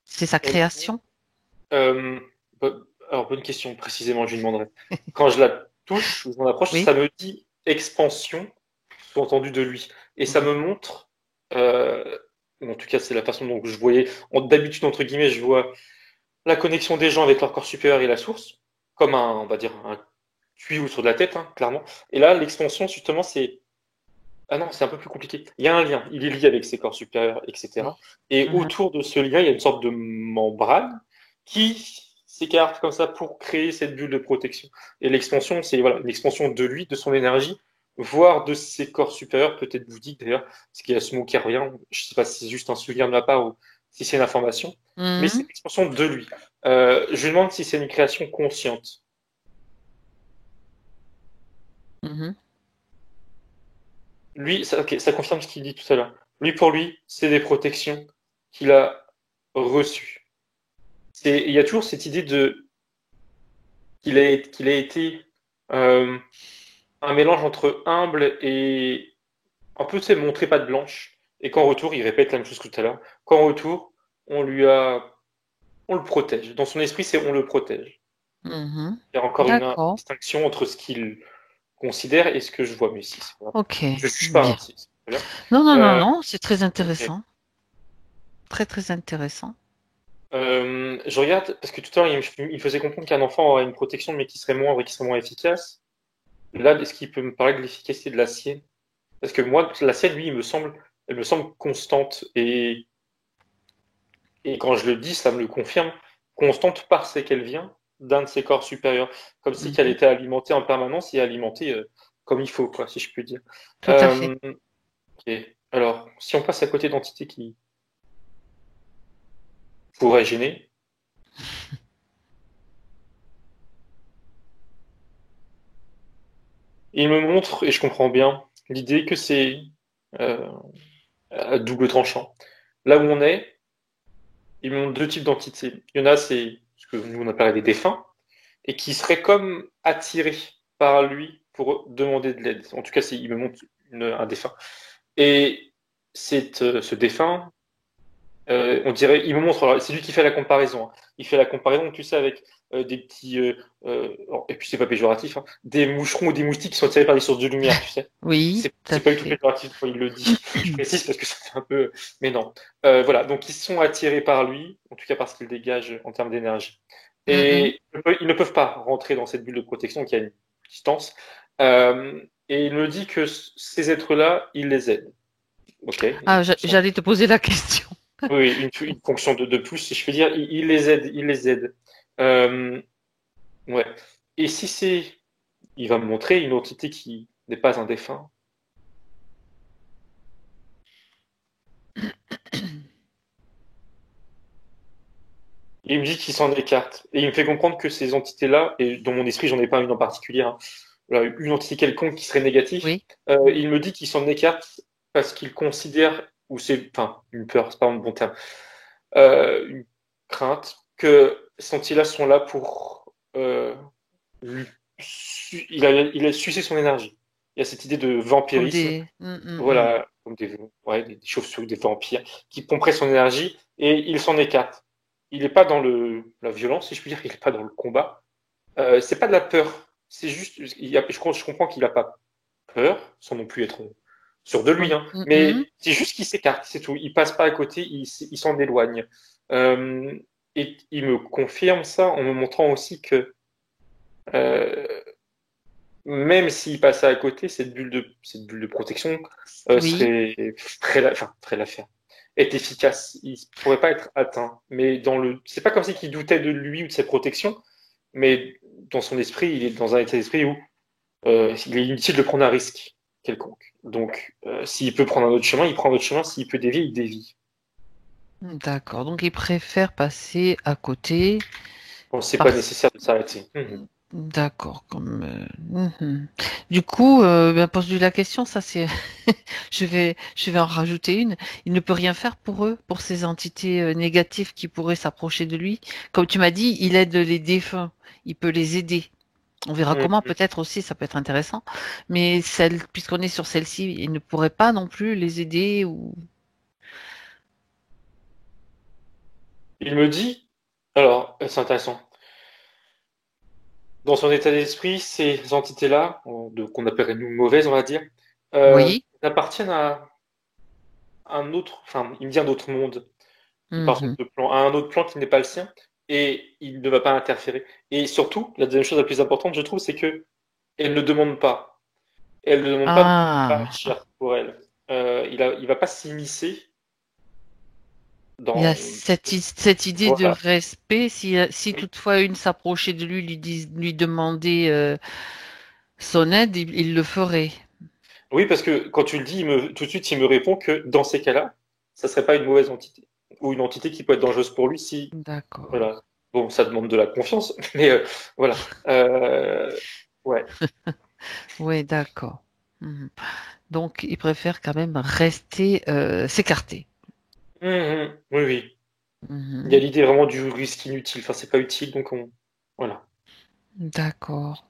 C'est sa
Honnêtement,
création?
euh, alors, bonne question, précisément, je lui demanderai. Quand je la touche, ou je m'en approche,
Oui?
ça me dit expansion, sous-entendu de lui. Et ça me
Mhm.
montre, en tout cas, c'est la façon dont je voyais, d'habitude, entre guillemets, je vois la connexion des gens avec leur corps supérieur et la source, comme on va dire, un tuyau sur de la tête, hein, clairement. Et là, l'expansion, justement, c'est. Ah non, c'est un peu plus compliqué. Il y a un lien, il est lié avec ses corps supérieurs, etc. Et
Mhm.
autour de ce lien, il y a une sorte de membrane qui s'écarte comme ça pour créer cette bulle de protection. Et l'expansion, c'est voilà, une expansion de lui, de son énergie, voire de ses corps supérieurs, peut-être bouddhique d'ailleurs, parce qu'il y a ce mot qui revient. Je ne sais pas si c'est juste un souvenir de ma part ou si c'est une information, mais c'est
Mhm.
une expansion de lui. Je lui demande si c'est une création consciente.
Mhm.
Lui, ok, ça confirme ce qu'il dit tout à l'heure. Lui, pour lui, c'est des protections qu'il a reçues. Il y a toujours cette idée de qu'il a été euh, un mélange entre humble et un peu, tu sais, montrer patte blanche. Et qu'en retour, il répète la même chose que tout à l'heure. Qu'en retour, on le protège. Dans son esprit, c'est on le protège.
Mhm.
Il y a encore une
D'accord.
distinction entre ce qu'il considère et ce que je vois. Mais si, c'est pas grave.
Ok.
Je ne juge pas, hein,
Bien.
c'est très bien.
Non, non, non,
Euh,
non, c'est très
ok.
intéressant. Très, très intéressant.
Je regarde, parce que tout à l'heure, il me faisait comprendre qu'un enfant aurait une protection, mais qui serait moindre et qui serait moins efficace. Là, est-ce qu'il peut me parler de l'efficacité de la sienne? Parce que moi, la sienne, lui, elle me semble constante. Et quand je le dis, ça me le confirme. Constante parce qu'elle vient d'un de ses corps supérieurs. Comme si qu'elle
Mhm.
était alimentée en permanence et alimentée comme il faut, quoi, si je puis dire.
Tout à fait.
Euh, ok. Alors, si on passe à côté d'entités qui pourraient gêner, il me montre, et je comprends bien, l'idée que c'est euh, à double tranchant. Là où on est, ils me montrent deux types d'entités. Il y en a, c'est ce que nous on appelle des défunts, et qui seraient comme attirés par lui pour demander de l'aide. En tout cas, il me montre un défunt. Et ce défunt, On dirait, il me montre, alors, c'est lui qui fait la comparaison, hein. Il fait la comparaison, tu sais, avec des petits, et puis c'est pas péjoratif, hein, des moucherons ou des moustiques qui sont attirés par des sources de lumière, tu sais.
Oui, tout à
C'est pas du tout
fait.
péjoratif quand il le dit. Je précise parce que ça fait un peu, mais non. Voilà, donc ils sont attirés par lui, en tout cas parce qu'il dégage en termes d'énergie.
Mhm.
Et ils ne peuvent pas rentrer dans cette bulle de protection qui a une distance. Et il me dit que ces êtres-là, il les aide. Ok,
Ah,
ils sont
j'allais te poser la question.
oui, une fonction de plus, si je peux dire, il les aide, il les aide. Euh, ouais. Et si c'est, il va me montrer une entité qui n'est pas un défunt. Il me dit qu'il s'en écarte. Et il me fait comprendre que ces entités-là, et dans mon esprit, j'en ai pas une en particulier, hein, voilà, une entité quelconque qui serait négative,
Oui.
il me dit qu'il s'en écarte parce qu'il considère, ou c'est, enfin, une peur, c'est pas un bon terme, une crainte, que ces entités-là sont là pour lui- il a sucé son énergie. Il y a cette idée de
Comme
vampirisme,
des.
voilà, comme des chauves-souris, des vampires, qui pomperaient son énergie et il s'en écarte. Il n'est pas dans la violence, si je puis dire, il n'est pas dans le combat. C'est pas de la peur, c'est juste, je comprends qu'il n'a pas peur, sans non plus être sûr de lui,
Oui.
hein, mais c'est juste qu'il s'écarte, c'est tout. Il passe pas à côté, il s'en éloigne. Euh, et il me confirme ça en me montrant aussi que euh, même s'il passait à côté, cette bulle de protection
Oui.
ferait l'affaire, est efficace. Il ne pourrait pas être atteint. Mais c'est pas comme si qu'il doutait de lui ou de ses protections, mais dans son esprit, il est dans un état d'esprit où il est inutile de prendre un risque quelconque. Donc, s'il peut prendre un autre chemin, il prend un autre chemin. S'il peut dévier, il dévie.
D'accord. Donc, il préfère passer à côté
Bon, c'est pas
parce.
nécessaire de s'arrêter.
D'accord. Du coup, ben, pose-lui la question. Ça, c'est. Je vais en rajouter une. Il ne peut rien faire pour eux, pour ces entités négatives qui pourraient s'approcher de lui. Comme tu m'as dit, il aide les défunts. Il peut les aider. On verra comment,
Mhm.
peut-être aussi, ça peut être intéressant. Mais puisqu'on est sur celle-ci, il ne pourrait pas non plus les aider ou.
Il me dit, alors, c'est intéressant. Dans son état d'esprit, ces entités-là, qu'on appellerait nous mauvaises, on va dire,
Oui.
appartiennent à un autre, enfin, il me dit un autre monde. Il part sur
Mhm.
ce plan, à un autre plan qui n'est pas le sien, et il ne va pas interférer. Et surtout, la deuxième chose la plus importante, je trouve, c'est que elle ne demande pas. Elle ne demande pas de
Ah,
agir pour elle. Il va pas s'immiscer
il y a
dans.
cette idée de
Voilà.
respect. Si
Oui,
toutefois une s'approchait de lui, lui demandait son aide, il le ferait.
oui, parce que quand tu le dis, tout de suite, il me répond que dans ces cas-là, ça serait pas une mauvaise entité. Ou une entité qui peut être dangereuse pour lui si.
D'accord.
Voilà. Bon, ça demande de la confiance, mais voilà. Ouais.
Oui, d'accord. Mhm. Donc, il préfère quand même rester, s'écarter.
Oui, oui. Il y a
Mhm.
l'idée vraiment du risque inutile. Enfin, c'est pas utile, donc on. Voilà.
D'accord.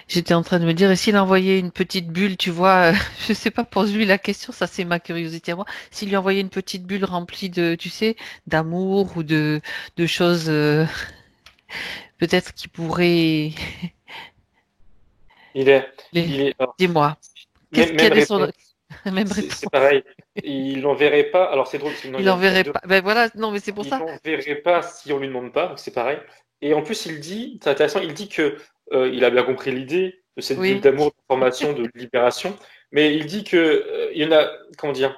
J'étais en train de me dire, et s'il envoyait une petite bulle, tu vois, je sais pas, pose-lui la question, ça c'est ma curiosité à moi. S'il lui envoyait une petite bulle remplie de, tu sais, d'amour ou de choses, peut-être qui pourraient,
Il est.
les,
Il est. Alors,
dis-moi,
même
quelle est son,
réponse.
même
C'est
réponse?
pareil. Il l'enverrait pas. Alors, c'est drôle, parce que non,
Il
il y a
enverrait
deux.
pas. Ben voilà, non, mais c'est pour
Il
ça.
l'enverrait pas si on lui demande pas, donc c'est pareil. Et en plus, il dit, c'est intéressant, il dit que il a bien compris l'idée de cette bulle
Oui,
d'amour, d'information, de libération, mais il dit que il y en a, comment dire,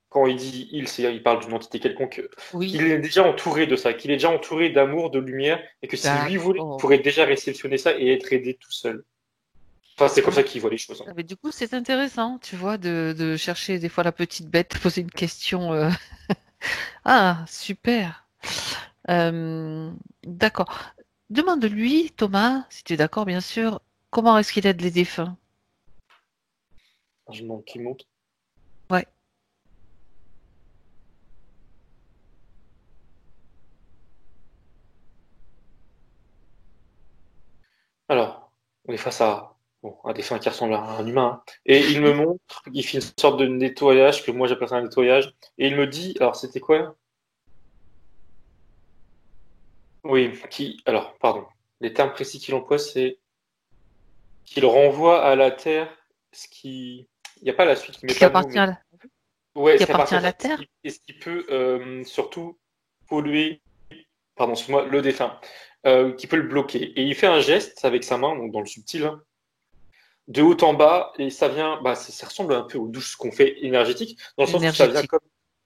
quand il dit il, c'est-à-dire il parle d'une entité quelconque, qu'il
oui,
est déjà entouré de ça, qu'il est déjà entouré d'amour, de lumière, et que si lui voulait, il
d'accord.
pourrait déjà réceptionner ça et être aidé tout seul. Enfin, c'est
Ah,
comme ça qu'il voit les choses, hein.
ah, mais du coup, c'est intéressant, tu vois, de chercher des fois la petite bête, poser une question. Ah, super. Euh, d'accord. Demande-lui, Thomas, si tu es d'accord, bien sûr, comment est-ce qu'il aide les défunts?
Je me demande qui monte.
Ouais.
Alors, on est face à bon, un défunt qui ressemble à un humain, hein. Et il me montre, il fait une sorte de nettoyage, que moi j'appelle ça un nettoyage, et il me dit, alors c'était quoi? Oui, alors, pardon, les termes précis qu'il emploie, c'est qu'il renvoie à la Terre ce qui, il n'y a pas la suite, il met
Qui
pas de mots,
appartient
mais ouais,
qui
ce qui
appartient
appartient à
à
la
la
Terre,
Terre?
et ce qui peut surtout polluer, pardon, excuse-moi, le défunt, qui peut le bloquer. Et il fait un geste avec sa main, donc dans le subtil, hein, de haut en bas, et ça vient, bah, ça ressemble un peu aux douches qu'on fait énergétiques, dans le sens où ça vient
Énergétique.
comme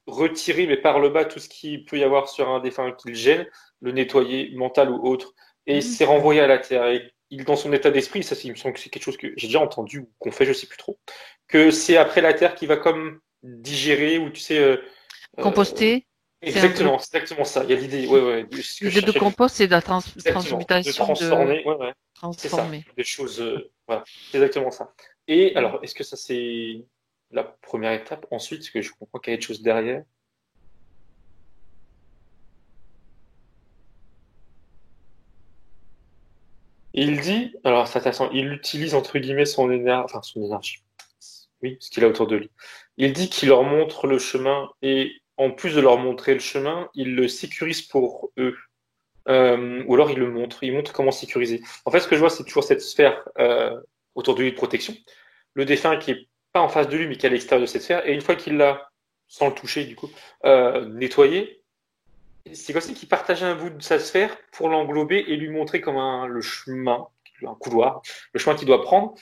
retirer, mais par le bas, tout ce qui peut y avoir sur un défunt qui le gêne, le nettoyer, mental ou autre, et
Mhm.
c'est renvoyé à la terre. Et il, dans son état d'esprit, ça, il me semble que c'est quelque chose que j'ai déjà entendu ou qu'on fait, je sais plus trop, que c'est après la terre qui va comme digérer, ou tu sais, euh,
Composter,
c'est exactement ça. Il y a l'idée, ouais, ouais, ce que je
l'idée de
cherchais le
compost, c'est de la
exactement, de
transmutation de
transformer, ouais, ouais, c'est ça,
transformer.
des choses, voilà, c'est exactement ça. Et
Mhm.
alors, est-ce que ça c'est la première étape? Ensuite, parce que je comprends qu'il y a des choses derrière. Et il dit, alors c'est intéressant, il utilise entre guillemets son énergie, enfin son énergie, oui, ce qu'il a autour de lui. Il dit qu'il leur montre le chemin et en plus de leur montrer le chemin, il le sécurise pour eux. Ou alors il montre comment sécuriser. En fait, ce que je vois, c'est toujours cette sphère autour de lui de protection. Le défunt qui est pas en face de lui, mais qui est à l'extérieur de cette sphère. Et une fois qu'il l'a, sans le toucher du coup, nettoyé, c'est comme si qu'il partageait un bout de sa sphère pour l'englober et lui montrer comme le chemin, un couloir, le chemin qu'il doit prendre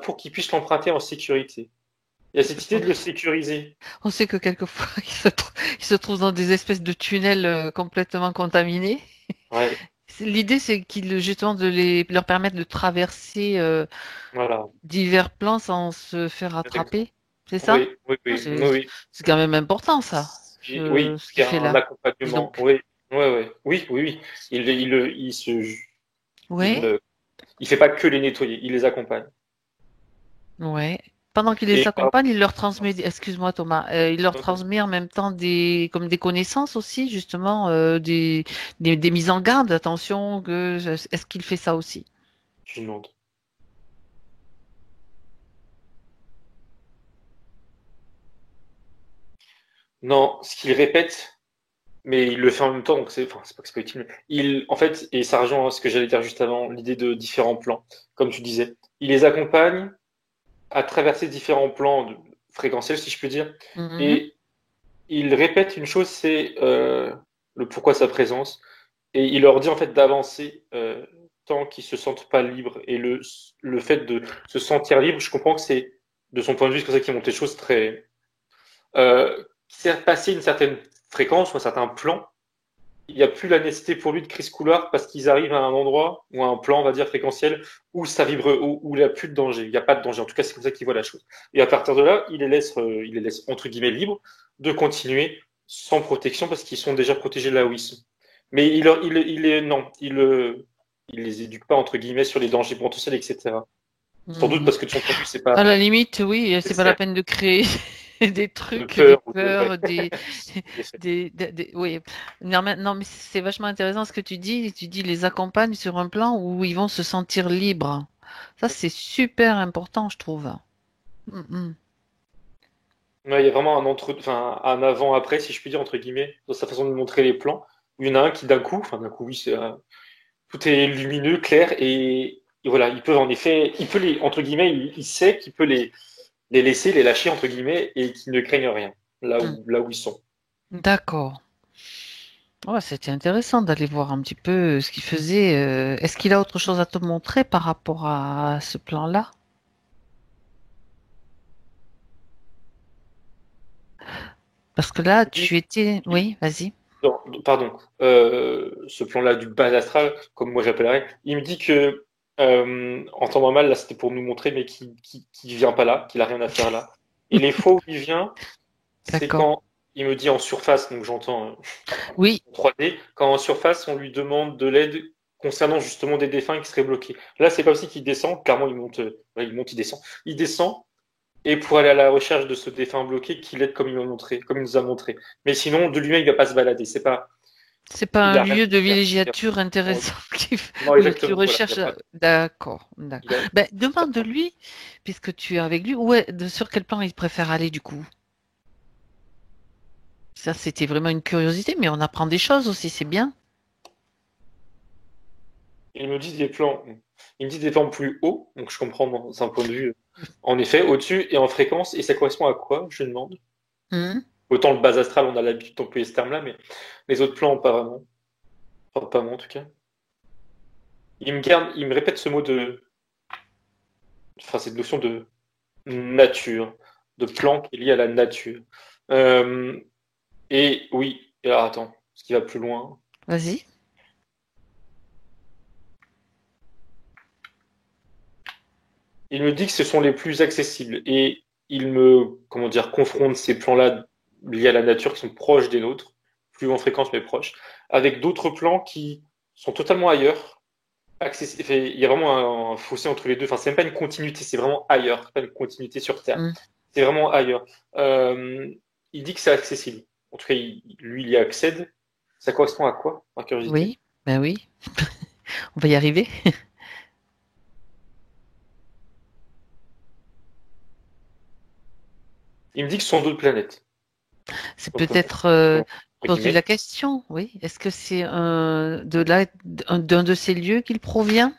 pour qu'il puisse l'emprunter en sécurité. Il y a cette idée de le sécuriser.
On sait que quelquefois, ils se trouvent dans des espèces de tunnels complètement contaminés.
Ouais,
L'idée, c'est qu'ils, justement, leur permettre de traverser
voilà,
divers plans sans se faire
exactement.
attraper. C'est ça?
Oui, oui,
Ah,
oui, oui, oui.
c'est quand même important, ça,
Oui,
ce
il y
qu'il
a
fait
un
là. Dis
accompagnement.
donc.
Oui, ouais, ouais. Oui, oui, oui. Il se,
Ouais,
il fait pas que les nettoyer, il les accompagne.
ouais. Pendant qu'il les
Et
accompagne, il leur transmet, excuse-moi Thomas, il leur transmet en même temps comme des connaissances aussi, justement, des mises en garde. Attention, est-ce qu'il fait ça aussi?
je lui demande. Non, ce qu'il répète, mais il le fait en même temps, donc c'est pas que c'est pas utile. Mais en fait, et ça rejoint ce que j'allais dire juste avant, l'idée de différents plans, comme tu disais. Il les accompagne à traverser différents plans fréquentiels, si je peux dire,
Mhm.
et il répète une chose, c'est le pourquoi de sa présence. Et il leur dit en fait d'avancer tant qu'ils se sentent pas libres. Et le fait de se sentir libre, je comprends que c'est, de son point de vue, c'est comme ça qu'il monte les choses très... passer une certaine fréquence ou un certain plan, il n'y a plus la nécessité pour lui de crise couloir parce qu'ils arrivent à un endroit ou à un plan, on va dire, fréquentiel où ça vibre, où il n'y a plus de danger. Il n'y a pas de danger. En tout cas, c'est comme ça qu'il voit la chose. Et à partir de là, il les laisse entre guillemets libres de continuer sans protection parce qu'ils sont déjà protégés là où ils sont. Mais non, il les éduque pas entre guillemets sur les dangers potentiels, etc. Sans doute
Mhm.
parce que de son point de vue, c'est pas
À la limite, oui, c'est pas la
nécessaire
peine de créer des
de
trucs, des
peur ou de, ouais.
peurs,
En effet.
oui. Non, mais c'est vachement intéressant ce que tu dis. Tu dis les accompagne sur un plan où ils vont se sentir libres. Ça, c'est super important, je trouve. Mhm.
Ouais, il y a vraiment enfin, un avant-après, si je puis dire, entre guillemets, dans sa façon de montrer les plans. Il y en a un qui, d'un coup, oui, tout est lumineux, clair, et voilà, il peut en effet, il peut entre guillemets, il sait qu'il peut les laisser, les lâcher, entre guillemets, et qu'ils ne craignent rien,
Mm.
là où ils sont.
D'accord. Ouais, c'était intéressant d'aller voir un petit peu ce qu'il faisait. Est-ce qu'il a autre chose à te montrer par rapport à ce plan-là? Parce que là, tu
Oui,
étais... Oui, vas-y.
pardon, ce plan-là du bas astral, comme moi j'appellerais, il me dit que, en temps normal, là, c'était pour nous montrer, mais qui vient pas là, qu'il a rien à faire là. Et les fois où il vient, c'est
D'accord.
quand il me dit en surface, donc j'entends
Oui,
en 3D, quand en surface on lui demande de l'aide concernant justement des défunts qui seraient bloqués. Là, c'est pas aussi qu'il descend, clairement il monte, ouais, il monte, il descend et pour aller à la recherche de ce défunt bloqué, qu'il aide comme il nous a montré. Mais sinon, de lui-même, il va pas se balader. C'est pas.
C'est pas
Il
un
a rien
lieu de
à faire.
villégiature intéressant
Non,
où tu
exactement. Voilà.
recherches. D'accord, d'accord.
Il a-
Ben, demande-lui, puisque tu es avec lui, sur quel plan il préfère aller du coup. Ça, c'était vraiment une curiosité, mais on apprend des choses aussi, c'est bien.
Il me dit des plans. Il me dit des plans plus hauts, donc je comprends dans un point de vue. En effet, au-dessus et en fréquence, et ça correspond à quoi, je demande?
Hmm.
Autant le bas astral, on a l'habitude d'employer ce terme-là, mais les autres plans, pas vraiment. Enfin, pas moi en tout cas. Il me répète ce mot enfin, cette notion de nature, de plan qui est lié à la nature. Euh, et oui, et alors attends, ce qui va plus loin.
Vas-y.
Il me dit que ce sont les plus accessibles et il me, comment dire, confronte ces plans-là liés à la nature qui sont proches des nôtres, plus en fréquence mais proches, avec d'autres plans qui sont totalement ailleurs. Enfin, il y a vraiment un fossé entre les deux. Enfin, c'est même pas une continuité, c'est vraiment ailleurs, pas une continuité sur Terre.
Hmm.
C'est vraiment ailleurs. Il dit que c'est accessible. En tout cas, lui, il y accède. Ça correspond à quoi, par curiosité?
Oui, ben oui, on va y arriver.
Il me dit que ce sont d'autres planètes.
C'est
Donc,
peut-être
entre
poser
guillemets.
la question, oui. Est-ce que c'est d'un de ces lieux qu'il provient?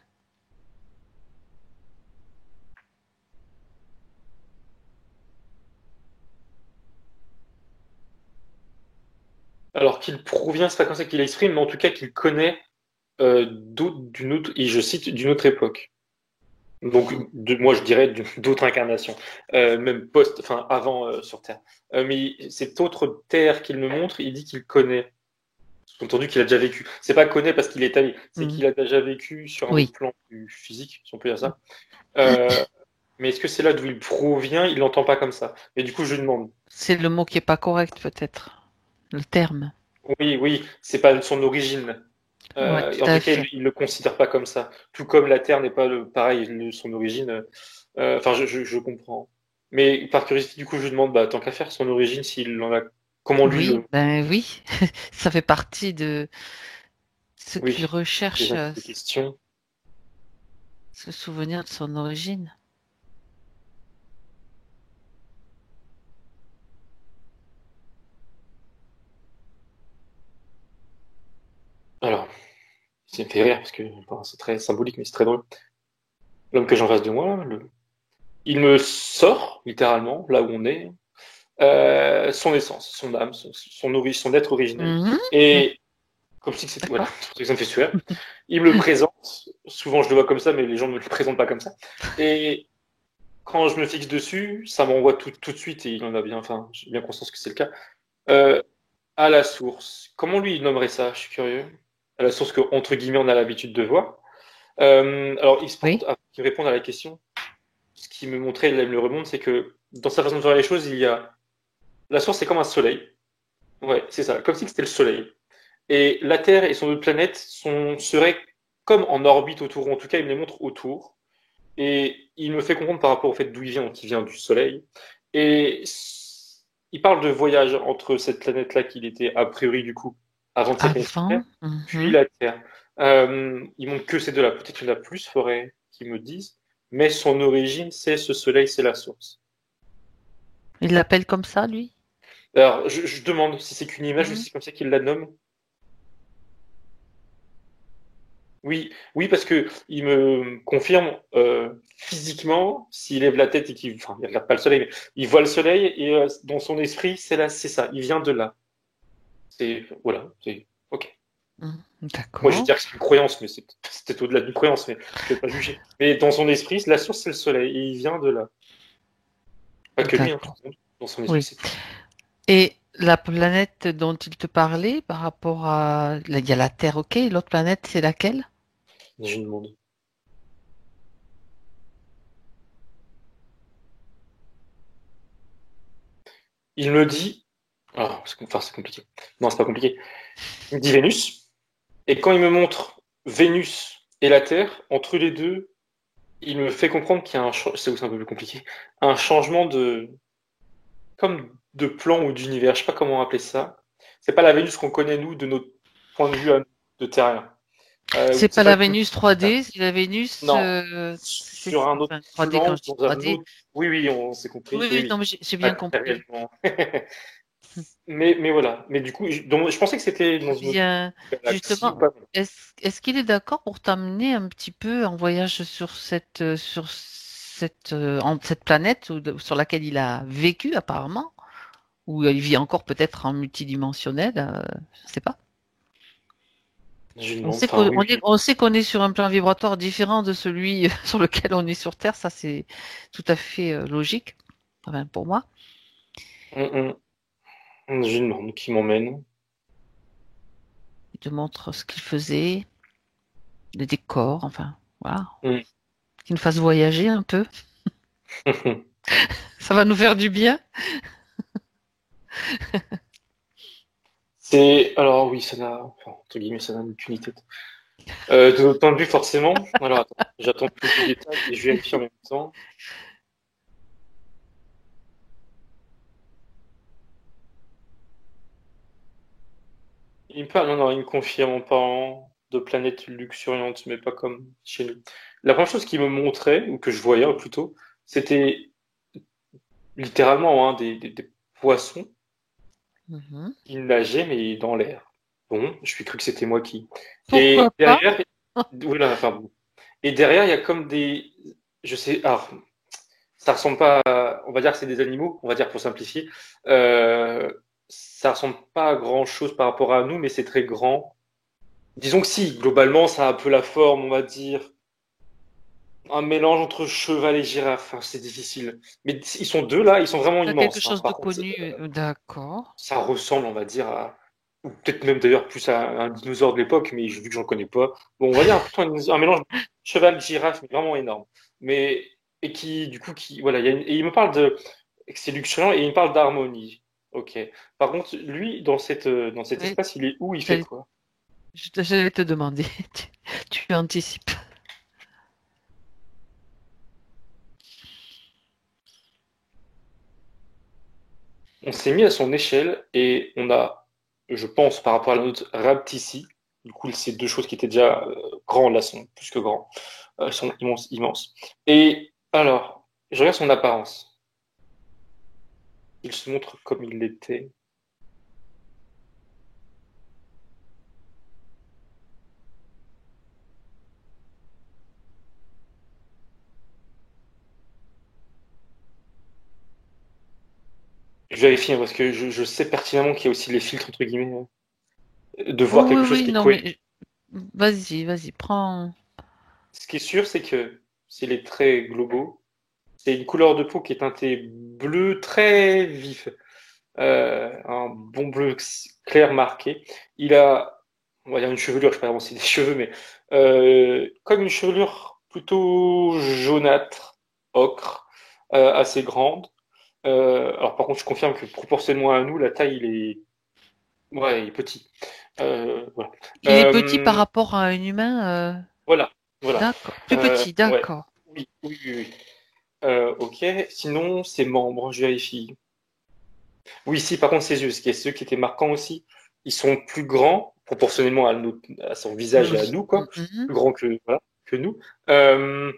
Alors qu'il provient, c'est pas comme ça qu'il exprime, mais en tout cas qu'il connaît d'une autre, et je cite, d'une autre époque. Donc, moi, je dirais d'autres incarnations, même enfin, avant sur Terre. Mais cette autre Terre qu'il me montre, il dit qu'il connaît. Entendu qu'il a déjà vécu. C'est pas connaît parce qu'il est allé, c'est
Hmm.
qu'il a déjà vécu sur un autre
Oui,
plan plus physique, si on peut dire ça. Euh, mais est-ce que c'est là d'où il provient? Il l'entend pas comme ça. Et du coup, je lui demande.
c'est le mot qui est pas correct peut-être, le terme.
Oui, oui, c'est pas son origine.
Ouais, tout
Et en
à
tout cas,
fait.
il le considère pas comme ça. Tout comme la Terre n'est pas pareil, son origine. Enfin, je comprends. Mais par curiosité, du coup, je lui demande, bah, tant qu'à faire, son origine, s'il en a, comment lui
Oui,
le,
ben oui, ça fait partie de ce qu'il
oui,
recherche,
déjà des questions.
se souvenir de son origine.
Alors, ça me fait rire parce que enfin, c'est très symbolique, mais c'est très drôle. L'homme que j'en face de moi, il me sort littéralement là où on est, son essence, son âme, son être originel.
Mhm. Mm.
Et comme si c'était voilà,
D'accord.
c'est pour ça que ça me fait sourire. Il me le présente. Souvent, je le vois comme ça, mais les gens ne me le présentent pas comme ça. Et quand je me fixe dessus, ça m'envoie tout de suite, et il en a bien, enfin, j'ai bien conscience que c'est le cas, euh, à la source. Comment lui, il nommerait ça? Je suis curieux. À la source que, entre guillemets, on a l'habitude de voir. Alors, par
Oui.
contre, avant qu'il réponde à la question, ce qui me montrait, là, il me le remonte, c'est que dans sa façon de voir les choses, il y a la source, c'est comme un soleil. Ouais, c'est ça, comme si c'était le soleil. Et la Terre et son autre planète seraient comme en orbite autour, ou en tout cas, il me les montre autour. Et il me fait comprendre par rapport au fait d'où il vient, donc il vient du Soleil. Et il parle de voyage entre cette planète-là qu'il était a priori du coup avant de sa planète Terre,
Avant.
puis
Mhm.
la Terre. Il montre que ces deux-là. Peut-être qu'il y en a plus, faudrait qu'ils me disent. Mais son origine, c'est ce Soleil, c'est la source.
Il l'appelle comme ça, lui?
Alors, je demande si c'est qu'une image ou si
Mhm.
c'est comme ça qu'il la nomme. Oui, oui, parce que il me confirme physiquement, s'il lève la tête et qu'il, enfin, il regarde pas le soleil, mais il voit le soleil et dans son esprit, c'est là, c'est ça, il vient de là. C'est voilà, c'est ok.
Mhm.
Moi, je vais
D'accord.
dire que c'est une croyance, mais c'est peut-être au-delà d'une croyance, mais je vais pas juger. Mais dans son esprit, la source c'est le soleil et il vient de là. Pas que lui, hein, tout
D'accord.
le monde. Dans son esprit,
Oui.
c'est tout.
Et la planète dont il te parlait par rapport à... Il y a la Terre, ok. L'autre planète, c'est laquelle?
Je me demande. Il me dit, ah, enfin c'est compliqué. Non, c'est pas compliqué. Il me dit Vénus et quand il me montre Vénus et la Terre, entre les deux il me fait comprendre qu'il y a c'est où c'est un peu plus compliqué, un changement comme de plan ou d'univers, je sais pas comment appeler ça. C'est pas la Vénus qu'on connaît nous de notre point de vue de terrien.
C'est pas
C'est
la
pas que
Vénus 3D, c'est la Vénus.
non,
C'est
sur un autre
enfin, 3D
plan,
quand je dis
dans un
3D.
autre. Oui, oui, on s'est compris.
Oui,
Oui,
oui,
oui,
non, mais j'ai bien compris.
matériellement. Mais voilà. Mais du coup, je pensais que c'était dans une autre
Bien,
galaxie ou
justement,
pas.
est-ce qu'il est d'accord pour t'amener un petit peu en voyage sur cette planète sur laquelle il a vécu apparemment, ou il vit encore peut-être en multidimensionnel, je sais pas.
Je lui
On
demande.
sait
Enfin,
qu'on
oui,
on est, on sait qu'on est sur un plan vibratoire différent de celui sur lequel on est sur Terre, ça c'est tout à fait logique, enfin, pour moi.
oui. Je lui demande qui m'emmène.
Il te montre ce qu'il faisait, le décor, enfin, voilà.
Mm.
Qu'il nous fasse voyager un peu, ça va nous faire du bien.
Alors oui, ça n'a, enfin, entre guillemets, ça n'a aucune utilité. De notre point de vue, forcément. Alors attends, j'attends plus de détails et je vérifie en même temps. Il me parle, non, non, il me confirme en parlant de planètes luxuriantes, mais pas comme chez nous. La première chose qu'il me montrait, ou que je voyais plutôt, c'était littéralement des poissons
Mhm.
qui nageaient, mais dans l'air. Bon, je suis cru que c'était moi qui.
Pourquoi
Et
pas?
derrière, voilà, enfin bon. Et derrière, il y a comme des, je sais, alors, ça ressemble pas on va dire que c'est des animaux, on va dire pour simplifier. Ça ressemble pas à grand chose par rapport à nous, mais c'est très grand. Disons que si, globalement, ça a un peu la forme, on va dire, un mélange entre cheval et girafe. Enfin, c'est difficile. Mais ils sont deux là, ils sont vraiment
T'as quelque
immenses, hein.
chose de
Par contre,
connu, d'accord.
ça ressemble, on va dire, ou peut-être même d'ailleurs plus à un dinosaure de l'époque, mais vu que j'en connais pas. Bon, on va dire plutôt un mélange cheval-girafe, mais vraiment énorme. Mais, et qui, du coup, voilà, et il me parle que c'est luxuriant et il me parle d'harmonie. Ok. Par contre, lui, dans cet
Oui,
espace, il est où? Il fait
j'allais
quoi?
j'allais te demander. Tu anticipes.
On s'est mis à son échelle et on a, je pense, par rapport à la nôtre, rapetissé. Du coup, ces deux choses qui étaient déjà grands, là, sont plus que grands. Sont immenses, immenses. Et alors, je regarde son apparence. Il se montre comme il l'était. Je vérifie hein, parce que je sais pertinemment qu'il y a aussi les filtres, entre guillemets, de
Oui,
voir
oui,
quelque chose
oui,
qui est
non,
cohérent.
mais vas-y, prends.
Ce qui est sûr, c'est que c'est les traits globaux. C'est une couleur de peau qui est teintée bleu très vif. Un bon bleu clair marqué. Il a, on va dire une chevelure, je sais pas vraiment si c'est des cheveux, mais comme une chevelure plutôt jaunâtre, ocre, assez grande. Alors par contre, je confirme que proportionnellement à nous, la taille, ouais, il est petit. Voilà.
Il est petit par
Euh,
rapport à un humain,
voilà, voilà.
d'accord. Plus petit,
Ouais,
d'accord.
oui, oui, oui, oui. Ok. Sinon, ses membres, je vérifie. Oui, si, par contre, ses yeux, ce qui est ceux qui étaient marquants aussi, ils sont plus grands, proportionnellement à son visage et à nous, quoi.
Mhm.
Plus grands que, voilà, que nous. Euh,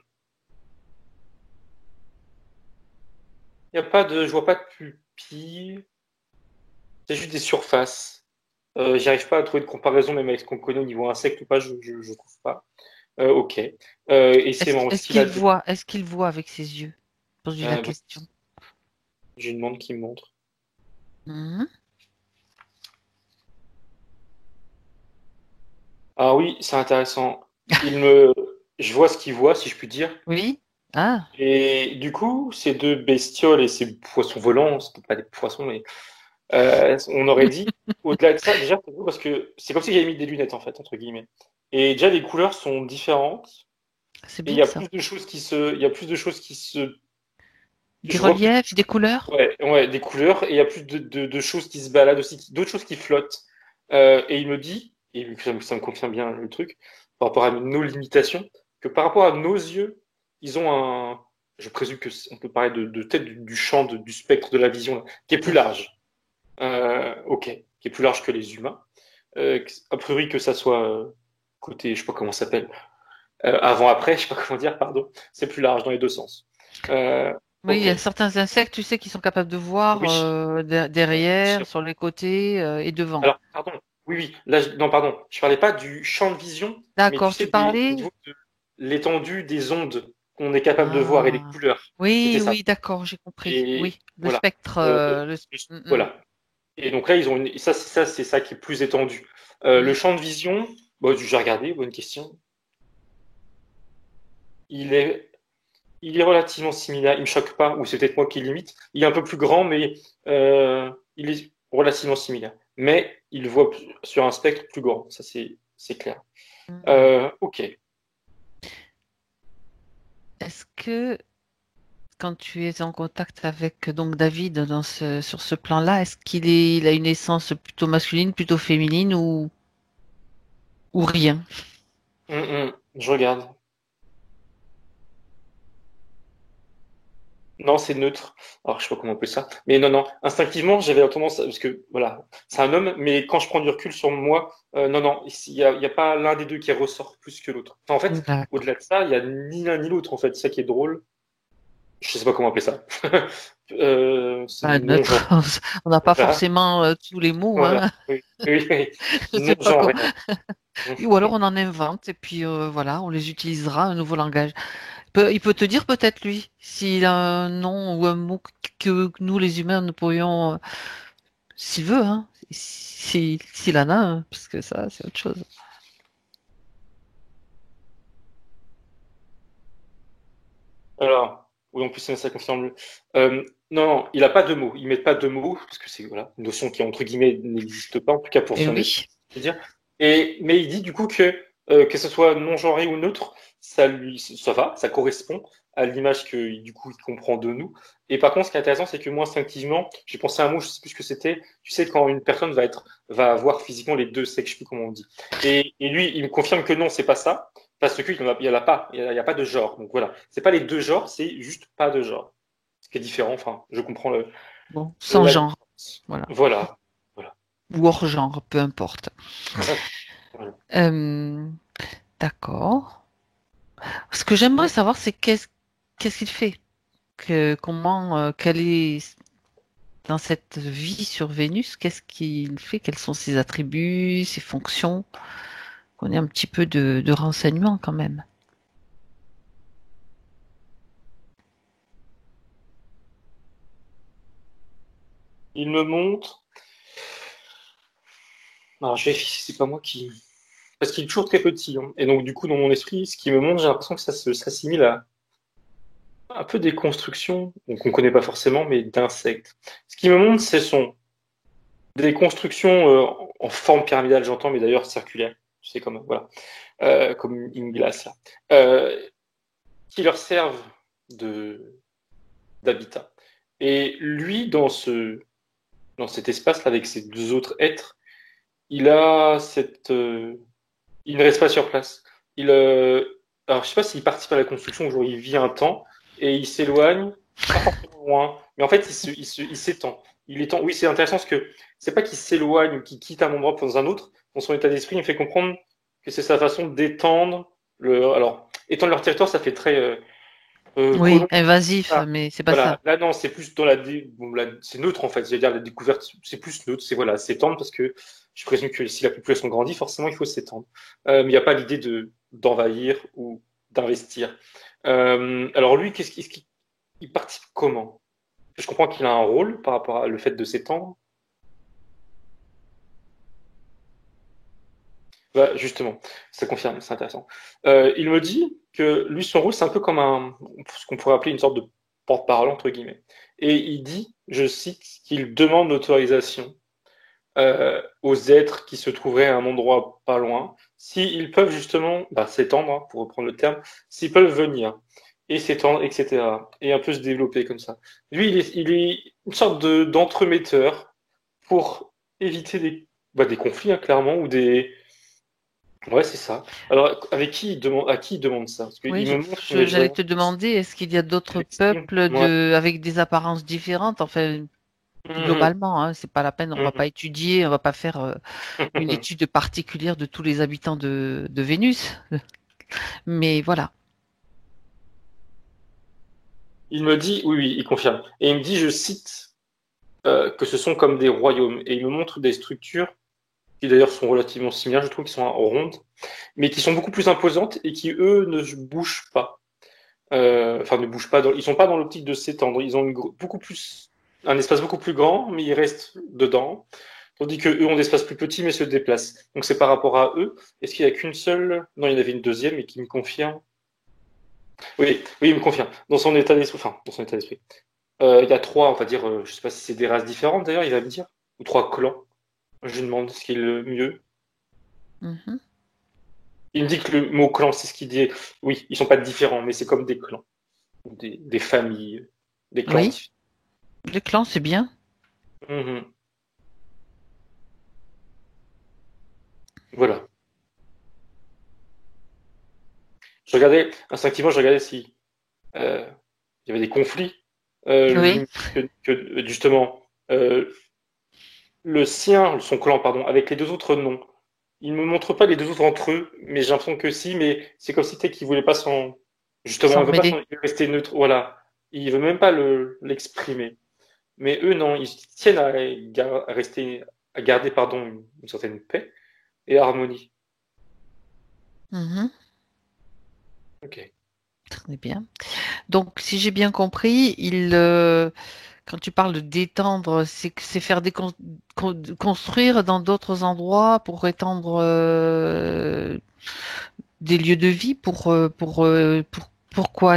je vois pas de pupilles. C'est juste des surfaces. J'arrive pas à trouver de comparaison, même avec ce qu'on connaît au niveau insecte ou pas, je trouve pas. Ok. Et c'est
Est-ce
marrant. Est-ce
est-ce
qu'il a
qu'il
des,
voit, est-ce qu'il voit avec ses yeux? Pose-lui la
oui,
question.
j'ai une demande qui me montre.
Mhm.
Ah oui, c'est intéressant. Il me, je vois ce qu'il voit, si je puis dire.
Oui? Ah,
Et du coup, ces deux bestioles et ces poissons volants, c'est pas des poissons, mais on aurait dit, au-delà de ça, déjà, c'est beau parce que c'est comme si j'avais mis des lunettes, en fait, entre guillemets. Et déjà, les couleurs sont différentes.
c'est
Et il
bien
y a
ça.
plus de choses il y a plus de choses qui se,
Des
je vois plus,
reliefs, des couleurs?
ouais, ouais, des couleurs, et il y a plus de choses qui se baladent aussi, d'autres choses qui flottent. Et il me dit, et ça me confirme bien le truc, par rapport à nos limitations, que par rapport à nos yeux, ils ont je présume que on peut parler de peut-être du champ, du spectre de la vision, là, qui est plus
Oui.
large. Ok, qui est plus large que les humains. a priori que ça soit côté, je sais pas comment ça s'appelle, avant-après, je sais pas comment dire, pardon, c'est plus large dans les deux sens.
Oui, il
Ok,
y a certains insectes, tu sais, qui sont capables de voir
oui, bien
derrière,
sûr.
sur les côtés et devant.
Alors, pardon, oui, oui, là, non, pardon, je parlais pas du champ de vision, mais tu
D'accord,
sais,
tu parlais?
l'étendue des ondes qu'on est capable de voir et les
Ah,
couleurs. C'était
oui,
ça.
oui, d'accord, j'ai compris.
Et
Oui, le
voilà.
spectre.
Euh,
Mm,
voilà. Et donc là, ils ont c'est ça qui est plus étendu. Le
mm.
champ de vision, bon, j'ai regardé, bonne question. Il est, il est relativement similaire. Il me choque pas, ou c'est peut-être moi qui limite. Il est un peu plus grand, mais il est relativement similaire. Mais il voit sur un spectre plus grand. Ça, c'est clair.
Mm.
Ok.
Est-ce que quand tu es en contact avec donc David sur ce plan-là, est-ce il a une essence plutôt masculine, plutôt féminine ou rien?
Je regarde. Non, c'est neutre. Alors, je sais pas comment on peut ça. Mais non, non. Instinctivement, j'avais tendance, parce que, voilà, c'est un homme, mais quand je prends du recul sur moi, non, non, il y a pas l'un des deux qui ressort plus que l'autre. Enfin, en fait,
D'accord.
au-delà de ça, il y a ni l'un ni l'autre, en fait. C'est ça qui est drôle. Je sais pas comment appeler ça. C'est
Bah,
non
neutre.
genre.
On n'a pas
Voilà.
forcément tous les mots,
Voilà.
hein.
Oui, oui, oui.
Je
Non
sais pas
genre
quoi.
rien.
Ou alors on en invente et puis voilà, on les utilisera, un nouveau langage. Il peut te dire peut-être lui, s'il a un nom ou un mot que nous les humains nous pourrions, s'il veut, hein, s'il en a un, parce que ça c'est autre chose.
Alors, oui, en plus, ça confirme. Non, non, il a pas de mots. Ils mettent pas de mots, parce que c'est voilà, une notion qui, entre guillemets, n'existe pas, en tout cas pour
Et
son esprit,
oui.
je veux dire. Mais il dit du coup que ce soit non-genré ou neutre, ça va, ça correspond à l'image que du coup il comprend de nous. Et par contre, ce qui est intéressant, c'est que moi, instinctivement, j'ai pensé à un mot, je sais plus ce que c'était. Tu sais, quand une personne va avoir physiquement les deux sexes, je sais plus comment on dit. Et lui, il me confirme que non, c'est pas ça. Parce qu'il n'y en a pas, il y a pas de genre. Donc voilà, c'est pas les deux genres, c'est juste pas de genre. Ce qui est différent, enfin, je comprends
Bon, sans
la
genre,
différence.
voilà,
Voilà, voilà,
ou hors genre, peu importe.
voilà.
Euh, d'accord. Ce que j'aimerais savoir, c'est qu'est-ce qu'il fait, quel est dans cette vie sur Vénus, qu'est-ce qu'il fait, quels sont ses attributs, ses fonctions, qu'on ait un petit peu de renseignements quand même.
Il me montre. Alors, je vérifie, c'est pas moi qui. Parce qu'il est toujours très petit, hein. Et donc, du coup, dans mon esprit, ce qui me montre, j'ai l'impression que s'assimile à un peu des constructions, donc on connaît pas forcément, mais d'insectes. Ce qui me montre, ce sont des constructions en forme pyramidale, j'entends, mais d'ailleurs circulaire. Tu sais, comme, voilà, comme une glace, là. Qui leur servent de d'habitat. Et lui, dans cet espace-là, avec ces deux autres êtres, il a il ne reste pas sur place. Il, alors, je sais pas s'il participe à la construction, genre il vit un temps et il s'éloigne, pas forcément loin, mais en fait, il s'étend. Il étend. Oui, c'est intéressant parce que c'est pas qu'il s'éloigne ou qu'il quitte un endroit pour dans un autre. Dans son état d'esprit, il me fait comprendre que c'est sa façon d'étendre alors, étendre leur territoire, ça fait très
Oui,
colon.
invasif,
Ah,
mais c'est pas ça.
voilà, là non, c'est plus dans bon, c'est neutre en fait. J'allais dire la découverte, c'est plus neutre, c'est voilà, s'étendre parce que je présume que si la population grandit, forcément il faut s'étendre. Mais il n'y a pas l'idée de d'envahir ou d'investir. Alors lui, il participe comment? Je comprends qu'il a un rôle par rapport à le fait de s'étendre. Bah, justement, ça confirme, c'est intéressant. Il me dit que lui, son rôle, c'est un peu comme ce qu'on pourrait appeler une sorte de porte-parole, entre guillemets. Et il dit, je cite, qu'il demande l'autorisation aux êtres qui se trouveraient à un endroit pas loin, s'ils peuvent justement s'étendre, hein, pour reprendre le terme, s'ils peuvent venir et s'étendre, etc. Et un peu se développer comme ça. Lui, il est une sorte d'entremetteur pour éviter des conflits, hein, clairement, ou des. Ouais, c'est ça. Alors, à qui il demande ça? Parce
Oui,
qu'il me montre, mais je
j'allais
regarde
te demander, est-ce qu'il y a d'autres
l'exprime.
peuples
Ouais.
avec des apparences différentes, enfin,
Mhm.
Globalement, hein, c'est pas la peine, on va pas faire une
Mhm.
étude particulière de tous les habitants de Vénus. Mais voilà.
Il me dit, oui, oui, il confirme. Et il me dit, je cite, que ce sont comme des royaumes. Et il me montre des structures qui d'ailleurs sont relativement similaires, je trouve, qui sont rondes, mais qui sont beaucoup plus imposantes et qui, eux, ne bougent pas. Enfin, ne bougent pas. Ils sont pas dans l'optique de s'étendre. Ils ont beaucoup plus, un espace beaucoup plus grand, mais ils restent dedans. Tandis que eux ont des espaces plus petits, mais se déplacent. Donc c'est par rapport à eux. Est-ce qu'il n'y a qu'une seule? Non, il y en avait une deuxième et qui me confirme. Oui, oui, il me confirme. Dans son état d'esprit, enfin, dans son état d'esprit. Il y a trois, on va dire, je sais pas si c'est des races différentes d'ailleurs, il va me dire, ou trois clans. Je lui demande ce qui est le mieux.
Mhm.
Il me dit que le mot clan, c'est ce qu'il dit. Oui, ils sont pas différents, mais c'est comme des clans, des familles, des clans.
Oui, le clan, c'est bien.
Mhm. Voilà. Instinctivement, je regardais si euh, il y avait des conflits. Lui
Oui.
me dit que, justement, euh, le sien, son clan, pardon, avec les deux autres noms. Il me montre pas les deux autres entre eux, mais j'ai l'impression que si, mais c'est comme si c'était qu'il voulait pas s'en, justement,
Sans
il veut pas
mêler.
il veut rester neutre, voilà. Il veut même pas l'exprimer. Mais eux, non, ils tiennent à rester, à garder, pardon, une certaine paix et harmonie.
Mhm.
Ok.
Très bien. Donc, si j'ai bien compris, quand tu parles de d'étendre, c'est faire construire dans d'autres endroits pour étendre des lieux de vie pourquoi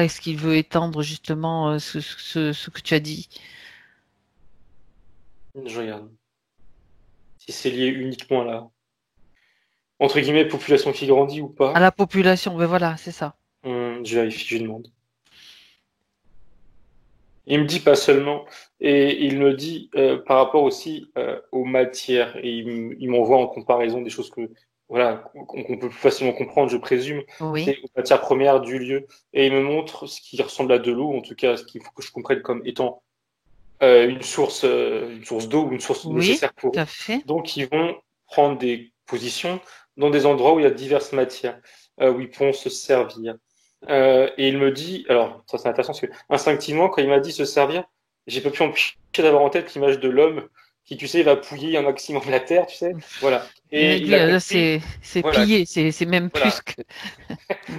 est-ce qu'il veut étendre justement ce que tu as dit
Je regarde. Si c'est lié uniquement à la, entre guillemets, population qui grandit ou
à
pas.
la population? Ben voilà, c'est ça.
Je vérifie, je demande. Il me dit pas seulement, et il me dit par rapport aussi aux matières, et il m'envoie en comparaison des choses que voilà qu'on peut plus facilement comprendre, je présume,
Oui,
c'est aux matières premières du lieu, et il me montre ce qui ressemble à de l'eau, en tout cas ce qu'il faut que je comprenne comme étant une source d'eau ou une source
oui,
nécessaire pour
tout
eux.
à fait.
Donc ils vont prendre des positions dans des endroits où il y a diverses matières, où ils pourront se servir. Et il me dit, alors ça c'est intéressant parce que instinctivement quand il m'a dit se servir, j'ai pas pu empêcher d'avoir en tête l'image de l'homme qui, tu sais, va pouiller un maximum la terre, tu sais, voilà. Et il
Lui,
a
là,
compris,
c'est
voilà,
pillé, c'est même plus
voilà,
que.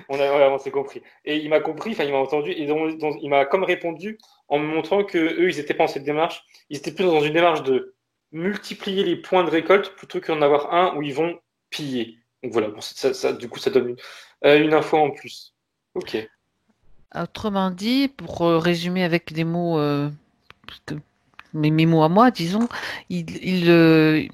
voilà, on s'est compris. Et il m'a compris, enfin il m'a entendu, et il m'a comme répondu en me montrant que eux, ils étaient pas dans cette démarche, ils étaient plus dans une démarche de multiplier les points de récolte plutôt qu'en avoir un où ils vont piller. Donc voilà, bon, du coup, ça donne une info en plus. Ok.
Autrement dit, pour résumer avec des mots, mes mots à moi, disons, il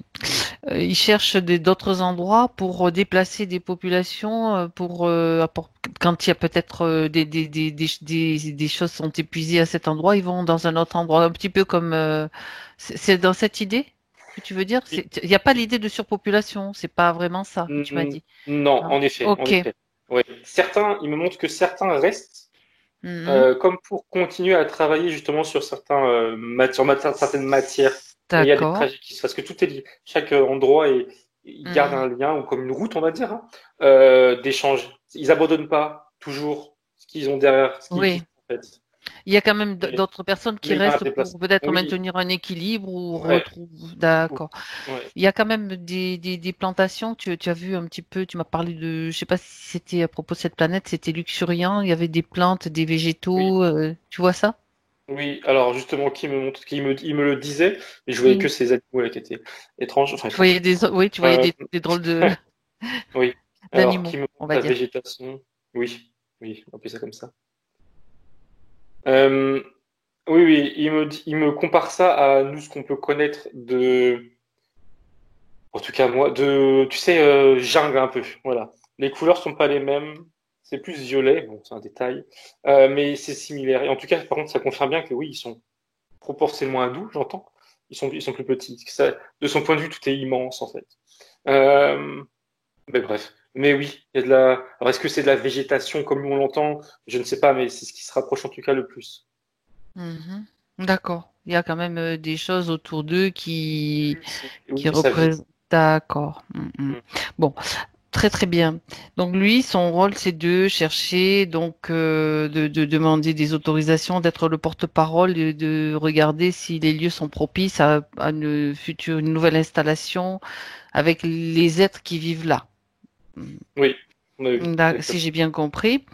cherche d'autres endroits pour déplacer des populations, quand il y a peut-être des choses sont épuisées à cet endroit, ils vont dans un autre endroit, un petit peu comme c'est dans cette idée que tu veux dire? Il n'y a pas l'idée de surpopulation, c'est pas vraiment ça que tu m'as dit.
Non,
Non.
en effet, en
Ok.
effet. Ouais. Certains, il me montre que certains restent,
Mhm.
comme pour continuer à travailler justement sur certaines matières. Et il y a des
D'accord.
trajets qui se parce que tout est lié. Chaque endroit il garde
Mhm.
un lien ou comme une route, on va dire, hein, d'échange. Ils abandonnent pas toujours ce qu'ils ont derrière, ce qui
Oui.
existe en fait.
Il y a quand même
Mais,
d'autres personnes qui
mais il y a un
restent pour
déplacement.
peut-être
Oui,
maintenir un équilibre ou
ouais,
retrouver. D'accord.
ouais.
Il y a quand même des plantations. Tu as vu un petit peu, tu m'as parlé de, je sais pas si c'était à propos de cette planète, c'était luxuriant. Il y avait des plantes, des
Oui,
végétaux. Tu vois ça?
oui. Alors justement, qui me montre, il me le disait, mais je voyais que
Oui.
ces animaux là qui étaient étranges, enfin
Tu voyais
étranges.
oui, tu voyais
Euh,
des drôles de
oui. Alors,
d'animaux,
qui me
on
montre
va
la
dire.
végétation. Oui, oui, on peut ça comme ça. Euh, oui, oui, il me compare ça à nous, ce qu'on peut connaître en tout cas moi, tu sais, jungle un peu. Voilà. Les couleurs sont pas les mêmes. C'est plus violet, bon, c'est un détail, mais c'est similaire. Et en tout cas, par contre, ça confirme bien que oui, ils sont proportionnellement à nous, j'entends. Ils sont plus petits. De son point de vue, tout est immense en fait. Euh, mais bref. Mais oui, il y a de la. Alors, est-ce que c'est de la végétation comme nous on l'entend? Je ne sais pas, mais c'est ce qui se rapproche en tout cas le plus.
Mhm. D'accord. Il y a quand même des choses autour d'eux
Oui,
qui
que ça vit.
représentent. D'accord.
Mm.
Bon, très très bien. Donc lui, son rôle, c'est de chercher, donc de demander des autorisations, d'être le porte-parole, de regarder si les lieux sont propices à une nouvelle installation avec les êtres qui vivent là.
Oui, oui,
Si
exactement.
j'ai bien compris.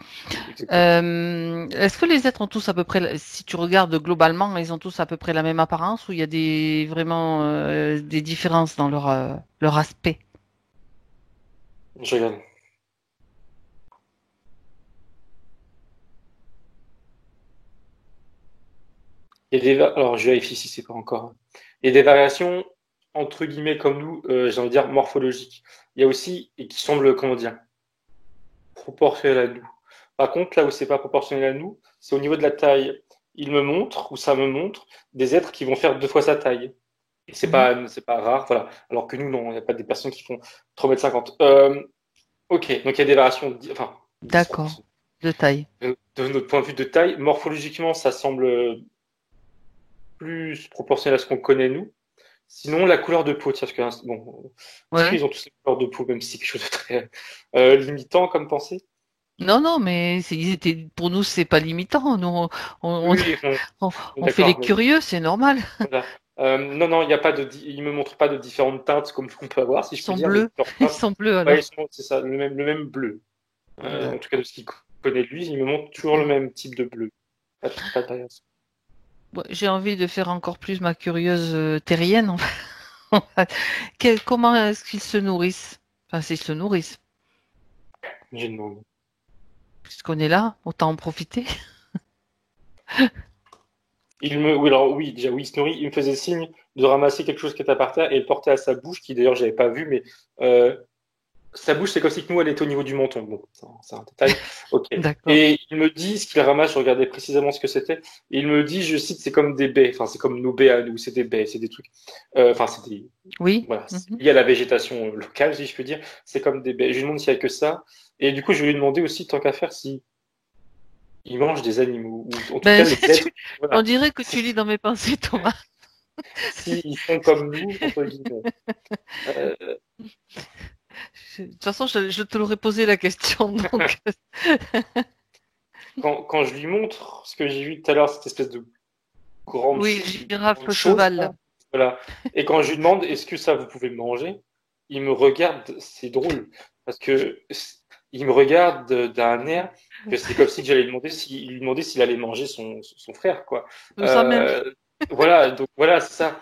Exactement.
Est-ce que les êtres ont tous à peu près, si tu regardes globalement, ils ont tous à peu près la même apparence ou il y a vraiment des différences dans leur aspect?
Je regarde. Alors, je vérifie si c'est pas encore. Il y a des variations, entre guillemets, comme nous, j'ai envie de dire morphologiques. Il y a aussi, et qui semblent, comment dire, proportionnelles à nous. Par contre, là où c'est pas proportionnel à nous, c'est au niveau de la taille. Il me montre, ou ça me montre, des êtres qui vont faire 2 fois sa taille. Et
Mhm.
c'est pas rare, voilà. Alors que nous, non, il n'y a pas des personnes qui font 3,50 m. Ok, donc il y a des variations, enfin,
D'accord,
distantes.
de taille.
De notre point de vue de taille, morphologiquement, ça semble plus proportionnel à ce qu'on connaît nous. Sinon, la couleur de peau, tiens, parce que, bon, est-ce
Ouais.
qu'ils ont tous la couleur de peau, même si c'est quelque chose de très limitant comme pensée?
Non, non, mais pour nous, c'est pas limitant. Nous, on,
Oui,
on fait les
d'accord, mais
curieux, c'est normal.
voilà. Non, non, il y a pas il me montre pas de différentes teintes comme on peut avoir, si
Ils
je peux
sont
dire, de
bleus.
différentes
Ils
teintes.
sont bleus
Ouais,
alors.
c'est ça, le même bleu. En tout cas,
D'accord.
de ce qu'il connaît de lui, il me montre toujours le même type de bleu. Pas de variation.
Ouais, j'ai envie de faire encore plus ma curieuse terrienne. En fait. Comment est-ce qu'ils se nourrissent? Enfin, s'ils se nourrissent.
J'ai demandé.
Puisqu'on est là, autant en profiter.
Oui, alors oui, déjà, oui, il se nourrit. Il me faisait signe de ramasser quelque chose qui était par terre et le porter à sa bouche, qui d'ailleurs, j'avais pas vu, mais euh, sa bouche, c'est comme si que nous, elle était au niveau du menton. Bon, c'est un détail. Ok.
D'accord.
Et il me dit, ce qu'il ramasse, je regardais précisément ce que c'était. Et il me dit, je cite, c'est comme des baies. Enfin, c'est comme nos baies à nous, c'est des baies, c'est des trucs. Enfin, c'est des,
Oui.
voilà, c'est
Mhm.
lié à la végétation locale, si je peux dire. C'est comme des baies. Je lui demande s'il y a que ça. Et du coup, je vais lui demander aussi, tant qu'à faire, si il mange des animaux. Ou en tout cas,
Ben,
les êtres.
on
Voilà.
dirait que
Si,
tu lis dans mes pensées, Thomas.
si ils sont comme nous, entre guillemets. Euh,
De toute façon, je te l'aurais posé la question, donc.
quand je lui montre ce que j'ai vu tout à l'heure, cette espèce de
Oui,
grande
girafe
chose,
cheval.
là, voilà. Et quand je lui demande, est-ce que ça, vous pouvez le manger? Il me regarde, c'est drôle, parce que il me regarde d'un air que c'est comme si j'allais lui demander lui demander s'il allait manger son frère, quoi.
Ça même.
Voilà, donc voilà, c'est ça.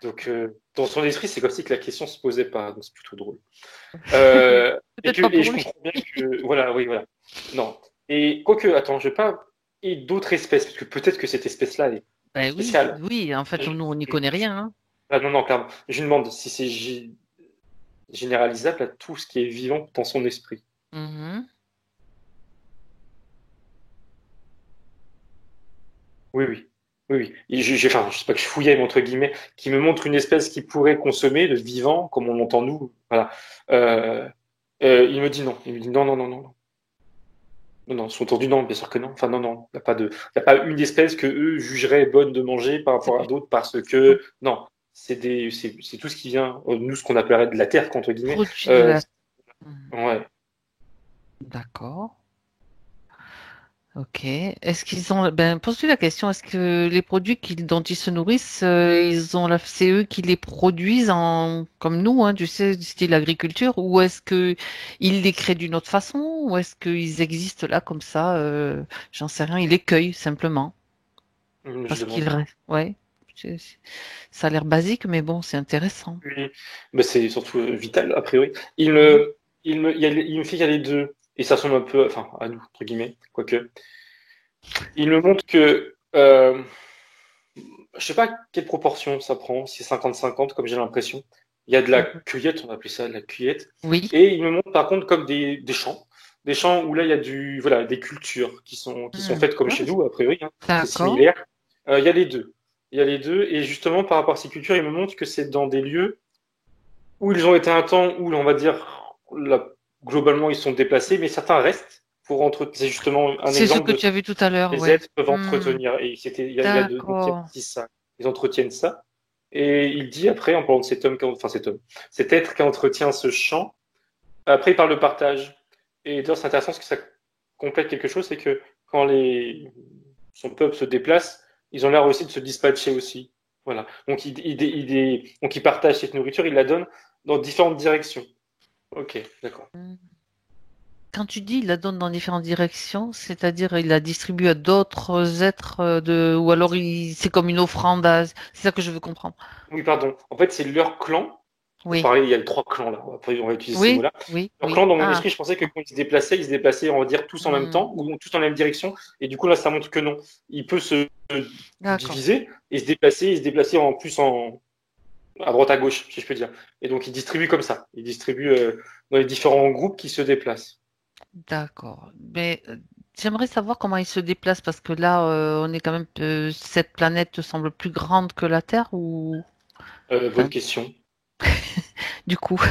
Donc, dans son esprit, c'est comme si que la question se posait pas, donc c'est plutôt drôle.
Peut-être pas
Et
pour
je
lui.
comprends bien que, voilà, oui, voilà. Non. Et quoique, attends, je vais pas, et d'autres espèces, parce que peut-être que cette espèce-là est
Ben oui,
spéciale.
oui. En fait,
Je-
nous, on n'y connaît rien. Hein.
Ah, non, non, clairement. Je lui demande si c'est généralisable à tout ce qui est vivant dans son esprit.
Mhm.
Oui, oui. Oui, oui. Et enfin, je sais pas que je fouillais, mais entre guillemets, qui me montre une espèce qui pourrait consommer de vivant, comme on l'entend nous. Voilà. Euh, il me dit non. Il me dit non, non, non, non. Non, non, non, sous-entendu, non, bien sûr que non. Enfin, non, non. Il n'y a pas une espèce que eux jugeraient bonne de manger par
C'est
rapport à d'autres parce que, non. C'est tout ce qui vient, nous, ce qu'on appellerait de la terre, entre guillemets.
produit de
Euh,
la. Mhm.
ouais.
D'accord. Ok. Est-ce qu'ils ont, ben, pose-lui la question, est-ce que les produits dont ils se nourrissent, c'est eux qui les produisent comme nous, hein, tu sais, du style agriculture, ou est-ce que ils les créent d'une autre façon, ou est-ce qu'ils existent là comme ça, j'en sais rien, ils les cueillent simplement,
Je
parce qu'ils
demande.
restent, ouais. Ça a l'air basique, mais bon, c'est intéressant.
Oui, mais c'est surtout vital, a priori.
Mhm.
Il me fait qu'il y a les deux, et ça ressemble un peu, enfin, à nous, entre guillemets, quoique. Il me montre que, je sais pas quelle proportion ça prend, si c'est 50-50, comme j'ai l'impression. Il y a de la
Mhm.
cueillette, on appelait ça de la cueillette.
Oui,
Et il me montre par contre comme des champs où là il y a voilà, des cultures qui sont
mhm.
faites comme
Ah,
chez nous, a priori, hein. C'est
d'accord.
similaire. Il y a les deux. Il y a les deux, et justement par rapport à ces cultures, il me montre que c'est dans des lieux où ils ont été un temps où, on va dire, globalement, ils sont déplacés, mais certains restent pour entretenir. C'est justement un
C'est ce
exemple
que
de
tu
ça.
as vu tout à l'heure,
Les
ouais.
êtres peuvent
Hmm,
entretenir. Et il y a donc il y a
d'accord.
aussi ça. ils entretiennent ça. Et il dit après, en parlant de cet être qui entretient ce champ, après il parle de partage. Et d'ailleurs, c'est intéressant parce que ça complète quelque chose, c'est que quand son peuple se déplace, ils ont l'air aussi de se dispatcher aussi. Voilà. Donc donc il partage cette nourriture, il la donne dans différentes directions. Ok, d'accord.
Quand tu dis il la donne dans différentes directions, c'est-à-dire il la distribue à d'autres êtres ou alors c'est comme une offrande. C'est ça que je veux comprendre.
Oui, pardon. En fait, c'est leur clan.
Oui,
Pareil, il y a les trois clans là. Après, on va utiliser ces
oui,
mots-là.
oui,
Leur
oui.
clan, dans mon
Ah,
esprit, je pensais que quand ils se déplaçaient, on va dire, tous en même
hmm,
temps, ou tous dans la même direction. Et du coup, là, ça montre que non. Il peut se
d'accord,
diviser et se déplacer à droite à gauche, si je peux dire. Et donc, il distribue comme ça. Il distribue dans les différents groupes qui se déplacent.
d'accord. Mais j'aimerais savoir comment il se déplace parce que là, on est quand même. Cette planète te semble plus grande que la Terre ou.
Bonne
Enfin,
question.
du coup,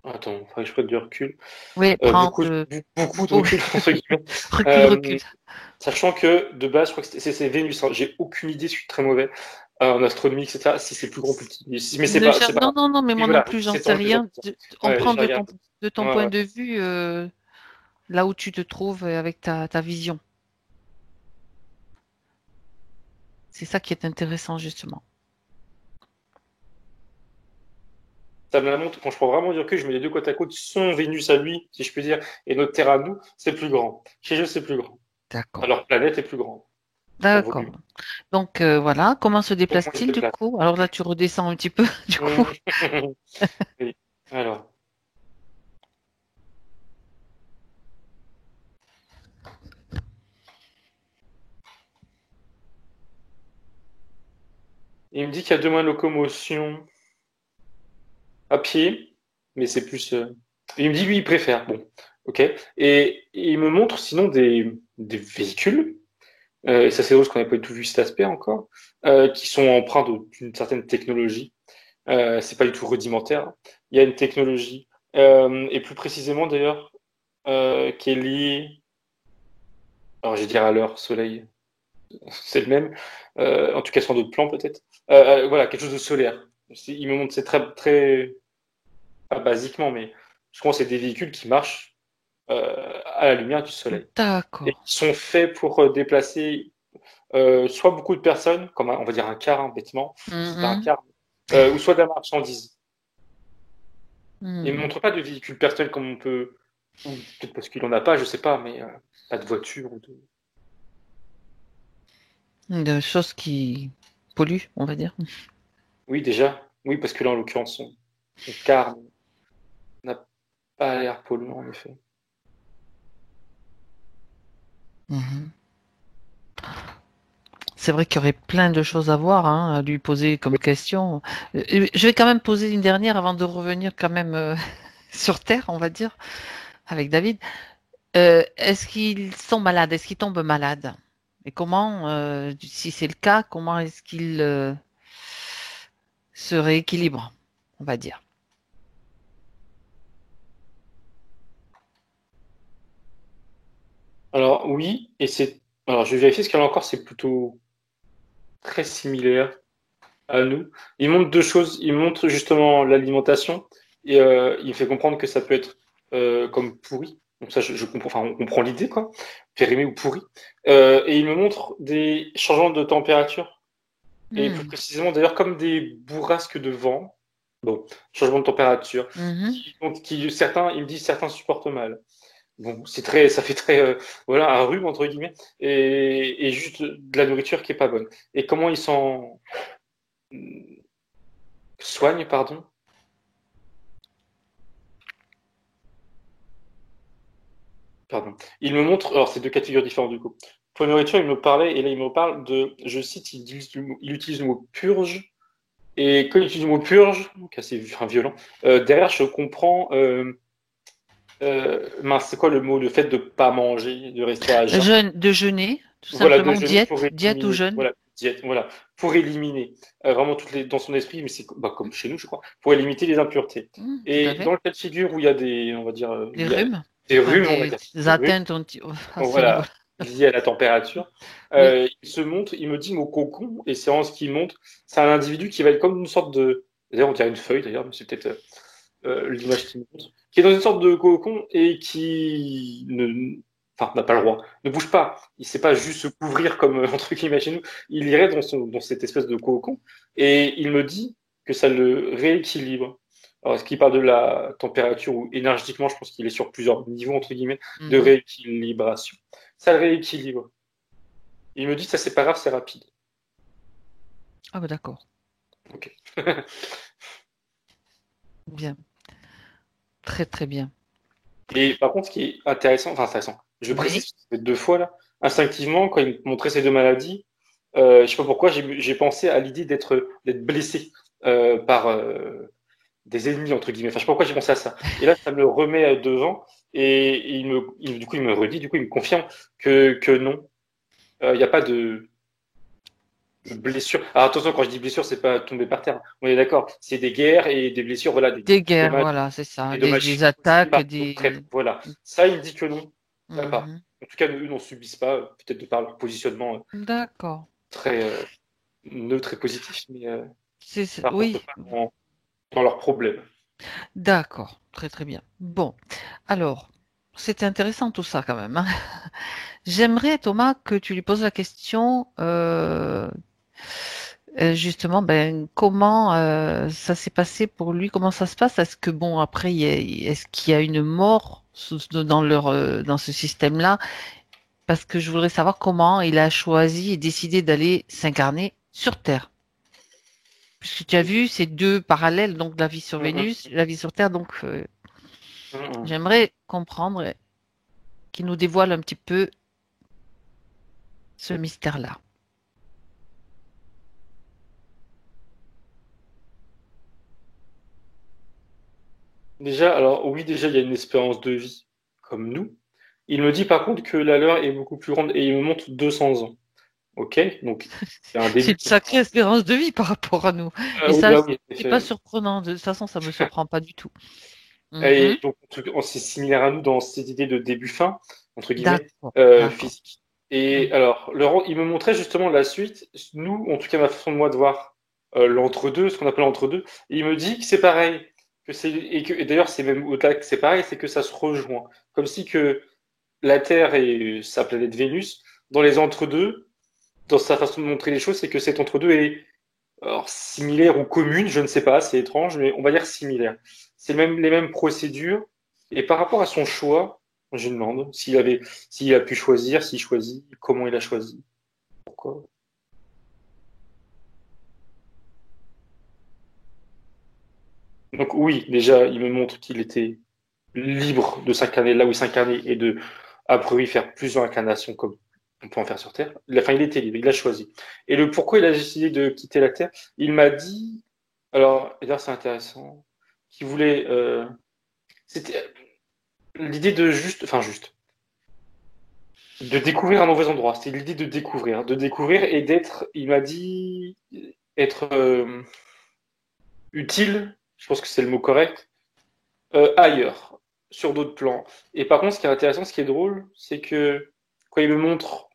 Attends, faudrait que je prenne du recul.
oui, prends.
Beaucoup de
Oh,
recul, entre guillemets.
recule, recule.
Euh, Sachant que de base, je crois que c'est Vénus. Hein. J'ai aucune idée, je suis très mauvais en astronomie, etc. Si c'est plus grand, plus petit. Mais c'est pas
Non,
grave.
non, non, mais
Oui,
moi non
voilà,
plus, j'en
c'est
sais
tant que j'en
rien.
sais.
On
Ouais,
prend
je regarde.
de ton
Ouais,
point
ouais.
de vue là où tu te trouves avec ta vision. C'est ça qui est intéressant, justement.
Ça me la montre, quand je prends vraiment du recul, je mets les deux côte à côte, son Vénus à lui, si je puis dire, et notre Terre à nous, c'est plus grand. Chez eux, c'est plus grand.
D'accord.
Alors, planète est plus grande, en
D'accord.
volume.
Donc voilà, comment se
Donc, moi, il se
déplace-t-il du
déplace.
coup? Alors là, tu redescends un petit peu, du coup.
Oui. Alors, il me dit qu'il y a deux moyens de locomotion à pied, mais c'est plus. Il me dit, lui, il préfère. Bon, ok. Et il me montre sinon des véhicules, et ça c'est drôle parce qu'on n'a pas du tout vu cet aspect encore, qui sont empreints d'une certaine technologie. C'est pas du tout rudimentaire. Il y a une technologie, et plus précisément d'ailleurs, qui est liée, alors je vais dire à l'heure soleil, c'est le même, en tout cas sur d'autres plans peut-être. Voilà, quelque chose de solaire. Il me montre, c'est très, très, pas basiquement, mais je pense que c'est des véhicules qui marchent à la lumière du soleil et
D'accord.
qui sont faits pour déplacer soit beaucoup de personnes, comme on va dire un car, hein, bêtement, c'est pas un
Mhm.
car, ou soit de la marchandise. Il ne
Mhm.
montre pas de véhicule personnel comme on peut, ou peut-être parce qu'il en a pas, je sais pas, mais pas de voiture ou de.
De choses qui polluent, on va dire.
Oui, déjà, oui, parce que là, en l'occurrence, son car n'a pas l'air polluant, en effet.
Mhm. C'est vrai qu'il y aurait plein de choses à voir, hein, à lui poser comme question. Je vais quand même poser une dernière avant de revenir quand même sur Terre, on va dire, avec David. Est-ce qu'ils sont malades? Est-ce qu'ils tombent malades? Et comment, si c'est le cas, comment est-ce qu'ils se rééquilibrent, on va dire?
Alors, oui, alors, je vais vérifier ce qu'il y en a encore, c'est plutôt très similaire à nous. Il montre deux choses. Il montre justement l'alimentation et il fait comprendre que ça peut être comme pourri. Donc ça, je comprends, enfin, on comprend l'idée, quoi. Périmé ou pourri. Et il me montre des changements de température. Et plus
Hmm.
précisément, d'ailleurs, comme des bourrasques de vent. Bon, changement de température.
Mhm.
Certains, il me dit certains supportent mal. Bon, ça fait très, voilà, un rhume, entre guillemets. Et juste de la nourriture qui est pas bonne. Et comment ils s'en soignent, pardon. Pardon. Il me montre, alors c'est deux cas de figure différents du coup. Pour la nourriture, il me parlait, et là il me parle de, je cite, il utilise le mot purge, et quand il utilise le mot purge, donc assez violent, derrière je comprends, mince, c'est quoi le mot, le fait de pas manger, de rester à jeun.
De jeûner, tout
Voilà, de
simplement,
jeûner pour
diète ou
éliminer,
jeûne.
voilà, diète, voilà, pour éliminer vraiment dans son esprit, mais c'est bah, comme chez nous, je crois, pour éliminer les impuretés.
Tout à
Et
fait.
dans le cas de figure où il y a des, on va dire,
Les
il y a
rhumes,
des
enfin
rhumes, on va dire,
des
des rhumes,
atteintes à
bon,
ce
voilà,
niveau-là.
lié à la température.
Oui.
Il se montre, il me dit mon cocon, et c'est en ce qu'il montre, c'est un individu qui va être comme une sorte de, d'ailleurs on dirait une feuille d'ailleurs, mais c'est peut-être l'image qui me montre, qui est dans une sorte de cocon et qui enfin, n'a pas le droit, ne bouge pas. Il sait pas juste se couvrir comme entre guillemets chez nous. Il irait dans cette espèce de cocon et il me dit que ça le rééquilibre. Alors, est-ce qu'il parle de la température ou énergétiquement, je pense qu'il est sur plusieurs niveaux entre guillemets de
Mhm.
rééquilibration. Ça le rééquilibre. Il me dit ça c'est pas grave, c'est rapide.
Ah bah d'accord.
Ok.
Bien. Très très bien.
Et par contre, ce qui est intéressant, enfin intéressant, je précise,
Oui.
parce que ça fait deux fois là, instinctivement, quand il me montrait ces deux maladies, je sais pas pourquoi, j'ai pensé à l'idée d'être blessé par des ennemis entre guillemets. Enfin, je sais pas pourquoi j'ai pensé à ça. Et là, ça me le remet devant et du coup, il me redit, du coup, il me confirme que non, il n'y a pas de blessure. Alors attention, quand je dis blessure, c'est pas tomber par terre. On est d'accord. C'est des guerres et des blessures, voilà,
Des guerres,
dommages,
voilà, c'est ça.
des dommages
Des
physiques aussi,
attaques,
par d'autres traits.
des.
Voilà. Ça, il me dit que non. Ça pas.
Mhm.
En tout cas, eux n'en subissent pas, peut-être de par leur positionnement
D'accord.
très neutre et positif, mais par contre,
Oui,
pas dans leurs problèmes.
d'accord. Très très bien. Bon, alors, c'est intéressant tout ça quand même, hein. J'aimerais, Thomas, que tu lui poses la question, justement, ben, comment ça s'est passé pour lui, comment ça se passe? Est-ce que, bon, après, est-ce qu'il y a une mort dans dans ce système-là? Parce que je voudrais savoir comment il a choisi et décidé d'aller s'incarner sur Terre. Puisque tu as vu ces deux parallèles, donc la vie sur
Mhm,
Vénus, la vie sur Terre, donc
mhm.
j'aimerais comprendre, qu'il nous dévoile un petit peu ce mystère-là.
Déjà, alors oui, déjà, il y a une espérance de vie, comme nous. Il me dit par contre que la leur est beaucoup plus grande et il me montre 200 ans. Ok, donc c'est un
C'est
début.
une sacrée espérance de vie par rapport à nous. Mais
Oui,
ça,
bah oui, en
c'est pas
effet.
surprenant. De toute façon, ça me surprend pas du tout. Mhm.
Et donc, c'est similaire à nous dans cette idée de début-fin, entre guillemets,
D'accord, d'accord.
physique. Et
Mhm.
alors, Laurent, il me montrait justement la suite. Nous, en tout cas, ma façon de moi de voir l'entre-deux, ce qu'on appelle l'entre-deux, et il me dit que c'est pareil. Et d'ailleurs, c'est même au-delà que c'est pareil, c'est que ça se rejoint. Comme si que la Terre et sa planète Vénus, dans les entre-deux, dans sa façon de montrer les choses, c'est que cet entre-deux est alors, similaire ou commune, je ne sais pas, c'est étrange, mais on va dire similaire. C'est les mêmes procédures. Et par rapport à son choix, je me demande s'il a pu choisir, s'il choisit, comment il a choisi, pourquoi. Donc oui, déjà, il me montre qu'il était libre de s'incarner là où il s'incarnait et de, a priori, faire plusieurs incarnations comme on peut en faire sur Terre. Enfin, il était libre, il a choisi. Et le pourquoi il a décidé de quitter la Terre, il m'a dit, alors, et d'ailleurs, c'est intéressant, qu'il voulait, c'était l'idée de juste, de découvrir un nouvel endroit. C'est l'idée de découvrir et d'être, il m'a dit, être utile, je pense que c'est le mot correct, ailleurs, sur d'autres plans. Et par contre, ce qui est intéressant, ce qui est drôle, c'est que quand il me montre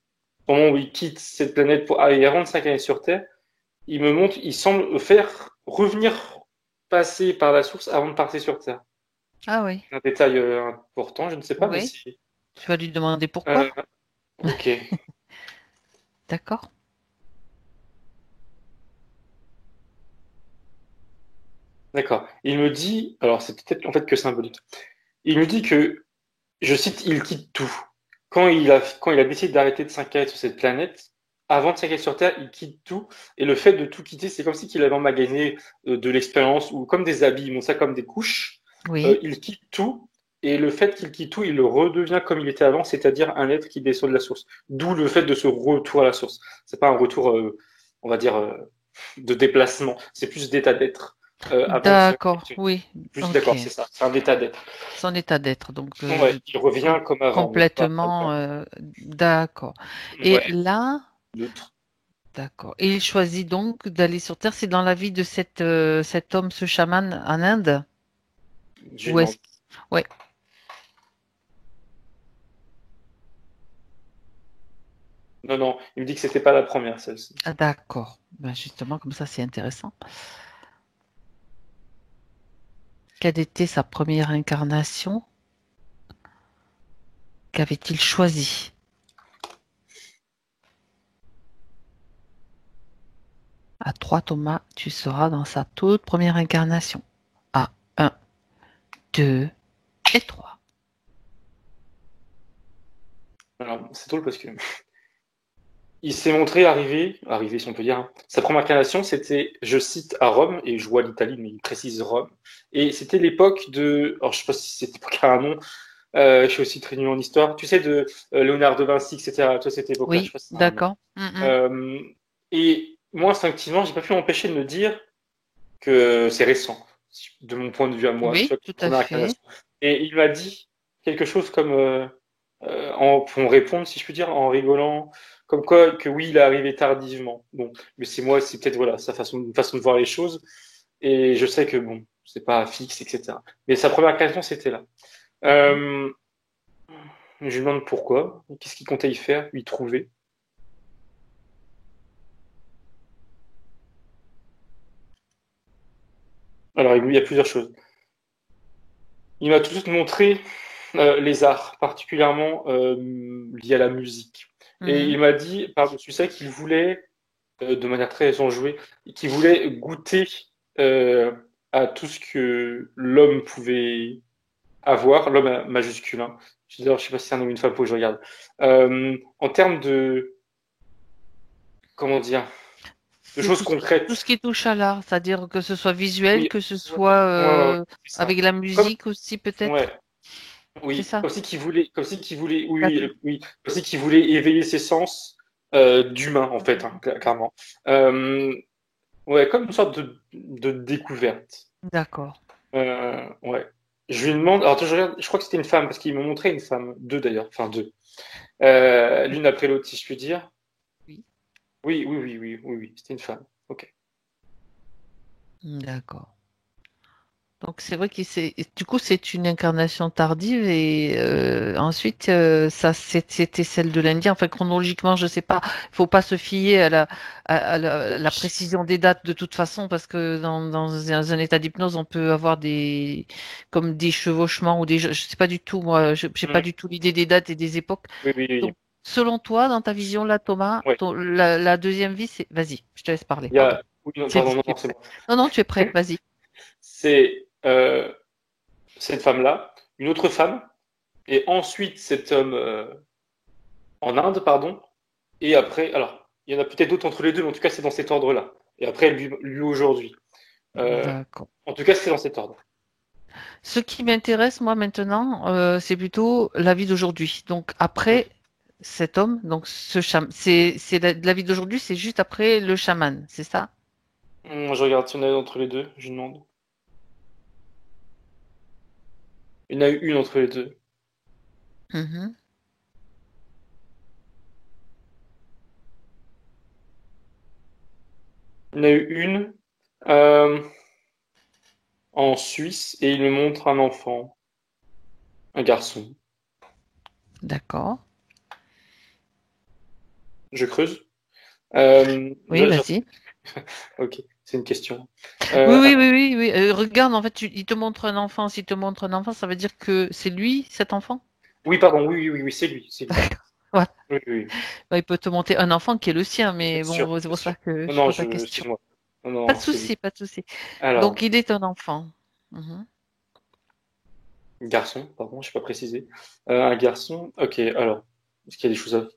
au moment où il quitte cette planète pour aller 45 années sur Terre, il me montre, il semble faire revenir, passer par la source avant de partir sur Terre.
Ah oui,
Un détail important, je ne sais pas, mais
oui.
c'est...
Tu vas lui demander
Euh,
pourquoi?
ok.
D'accord.
D'accord. Il me dit, alors c'est peut-être en fait que symbolique. Il me dit que, je cite, il quitte tout. Quand il a décidé d'arrêter de s'incarner sur cette planète, avant de s'incarner sur Terre, il quitte tout. Et le fait de tout quitter, c'est comme si qu'il avait emmagasiné de l'expérience ou comme des habits, ils montrent ça comme des couches.
Oui.
Il quitte tout. Et le fait qu'il quitte tout, il le redevient comme il était avant, c'est-à-dire un être qui descend de la source. D'où le fait de ce retour à la source. C'est pas un retour, on va dire, de déplacement. C'est plus d'état d'être avant de se
D'accord, oui.
plus
Ok.
d'accord, c'est ça. C'est un état d'être.
Son état d'être. Donc,
Ouais, il revient comme avant, mais pas
complètement
avant.
d'accord. Et
Ouais,
là,
neutre.
d'accord. Et il choisit donc d'aller sur Terre. C'est dans la vie de cet homme, ce chaman en Inde?
J'ai
Ou est-ce...
demandé.
Ouais.
Non, il me dit que c'était pas la première, celle-ci.
Ah, d'accord. Ben justement, comme ça, c'est intéressant. Quelle était sa première incarnation? Qu'avait-il choisi? À 3, Thomas, tu seras dans sa toute première incarnation. À 1, 2 et 3.
Alors, c'est drôle parce que il s'est montré arrivé si on peut dire, hein. Sa première incarnation, c'était, je cite, à Rome, et je vois l'Italie, mais il précise Rome. Et c'était l'époque de, alors je sais pas si cette époque a un nom, je suis aussi très nul en histoire, tu sais, de Léonard de Vinci, etc. Toi, cette époque-là, je sais
Oui,
pas si ça a un nom.
d'accord.
Euh, et moi, instinctivement, j'ai pas pu m'empêcher de me dire que c'est récent, de mon point de vue à moi, tu
Oui,
vois,
tout à
première
fait.
incarnation. Et il m'a dit quelque chose comme, pour me répondre, si je puis dire, en rigolant, comme quoi que oui, il est arrivé tardivement. Bon, mais c'est moi, c'est peut-être voilà une façon de voir les choses. Et je sais que bon, c'est pas fixe, etc. Mais sa première incarnation, c'était là.
Mhm.
Euh, je lui demande pourquoi, qu'est-ce qu'il comptait y faire, y trouver. Alors, il y a plusieurs choses. Il m'a tout de suite montré les arts, particulièrement liés à la musique. Et
Mhm.
il m'a dit, par-dessus ça, qu'il voulait, de manière très enjouée, qu'il voulait goûter euh, à tout ce que l'homme pouvait avoir, l'homme majuscule. Hein. Je ne sais pas si c'est un homme ou une femme, faut que je regarde. En termes de, comment dire, de
C'est
choses
tout ce
concrètes.
qui touche à l'art, c'est-à-dire que ce soit visuel,
Oui,
que ce
ouais,
soit
ouais, c'est ça.
avec la
Comme,
musique aussi peut-être.
ouais,
C'est
oui,
ça. La
oui,
tou-
comme si qu'il voulait éveiller ses sens d'humain en fait, hein, clairement. Euh, ouais, comme une sorte de découverte.
D'accord.
Ouais. Je lui demande, alors attends, je regarde, je crois que c'était une femme parce qu'il m'a montré une femme, deux d'ailleurs, enfin deux, l'une après l'autre si je puis dire.
Oui.
Oui, c'était une femme. Ok.
D'accord. Donc c'est vrai que du coup c'est une incarnation tardive et ensuite c'était celle de l'Indien. Enfin chronologiquement je sais pas. Il faut pas se fier à la précision des dates de toute façon parce que dans un état d'hypnose on peut avoir des comme des chevauchements ou je sais pas du tout moi je j'ai pas
Mm.
du tout l'idée des dates et des époques.
Oui.
Donc selon toi dans ta vision là Thomas
Ouais.
la deuxième vie c'est vas-y je te laisse parler
Il y
pardon.
a, oui, non,
C'est dit
pardon,
tu es
non, c'est
prêt.
bon.
Non non tu es prêt vas-y.
C'est cette femme-là, une autre femme, et ensuite cet homme en Inde, pardon, et après, alors, il y en a peut-être d'autres entre les deux, mais en tout cas, c'est dans cet ordre-là. Et après, lui aujourd'hui. Euh,
D'accord.
en tout cas, c'est dans cet ordre.
Ce qui m'intéresse, moi, maintenant, c'est plutôt la vie d'aujourd'hui. Donc,
Mm.
après cet homme, donc ce chaman, c'est la vie d'aujourd'hui, c'est juste après le chaman, c'est ça?
Je regarde si on a entre les deux, je demande. Il y en a eu une entre les deux.
Mhm.
Il y en a eu une euh, en Suisse, et il me montre un enfant, un garçon.
D'accord.
Je creuse.
Oui, vas-y.
Ok, c'est une question.
Oui, oui,
Attends.
oui, oui, oui. Regarde, en fait, il te montre un enfant. S'il te montre un enfant, ça veut dire que c'est lui, cet enfant?
Oui, pardon, oui, c'est lui, c'est lui.
D'accord. Voilà.
Oui,
Bah, il peut te montrer un enfant qui est le sien,
bien
mais
sûr,
bon, c'est
bien
pour
sûr.
ça que
Non,
je
non,
pose la question.
excuse-moi. Non,
Pas de
non, c'est lui.
souci, pas de souci. Donc,
Alors,
il est un enfant. Mhm.
garçon, pardon, je n'ai pas précisé. Un garçon, ok, alors, est-ce qu'il y a des choses à...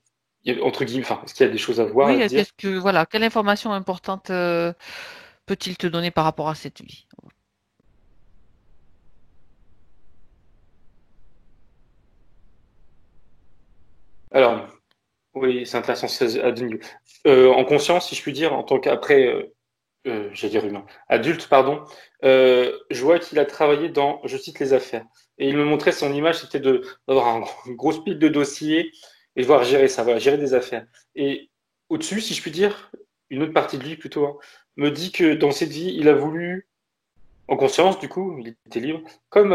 entre guillemets, enfin, est-ce qu'il y a des choses à voir, à
Oui,
dire?
voilà, quelle information importante peut-il te donner par rapport à cette vie?
Alors, oui, c'est intéressant, c'est à deux niveaux. En conscience, si je puis dire, en tant qu'après, j'allais dire humain, adulte, pardon, je vois qu'il a travaillé dans, je cite, les affaires. Et il me montrait son image, c'était d'avoir une grosse pile de dossiers et de voir gérer ça, voilà, gérer des affaires. Et au-dessus, si je puis dire, une autre partie de lui plutôt, hein, me dit que dans cette vie, il a voulu, en conscience, du coup, il était libre, comme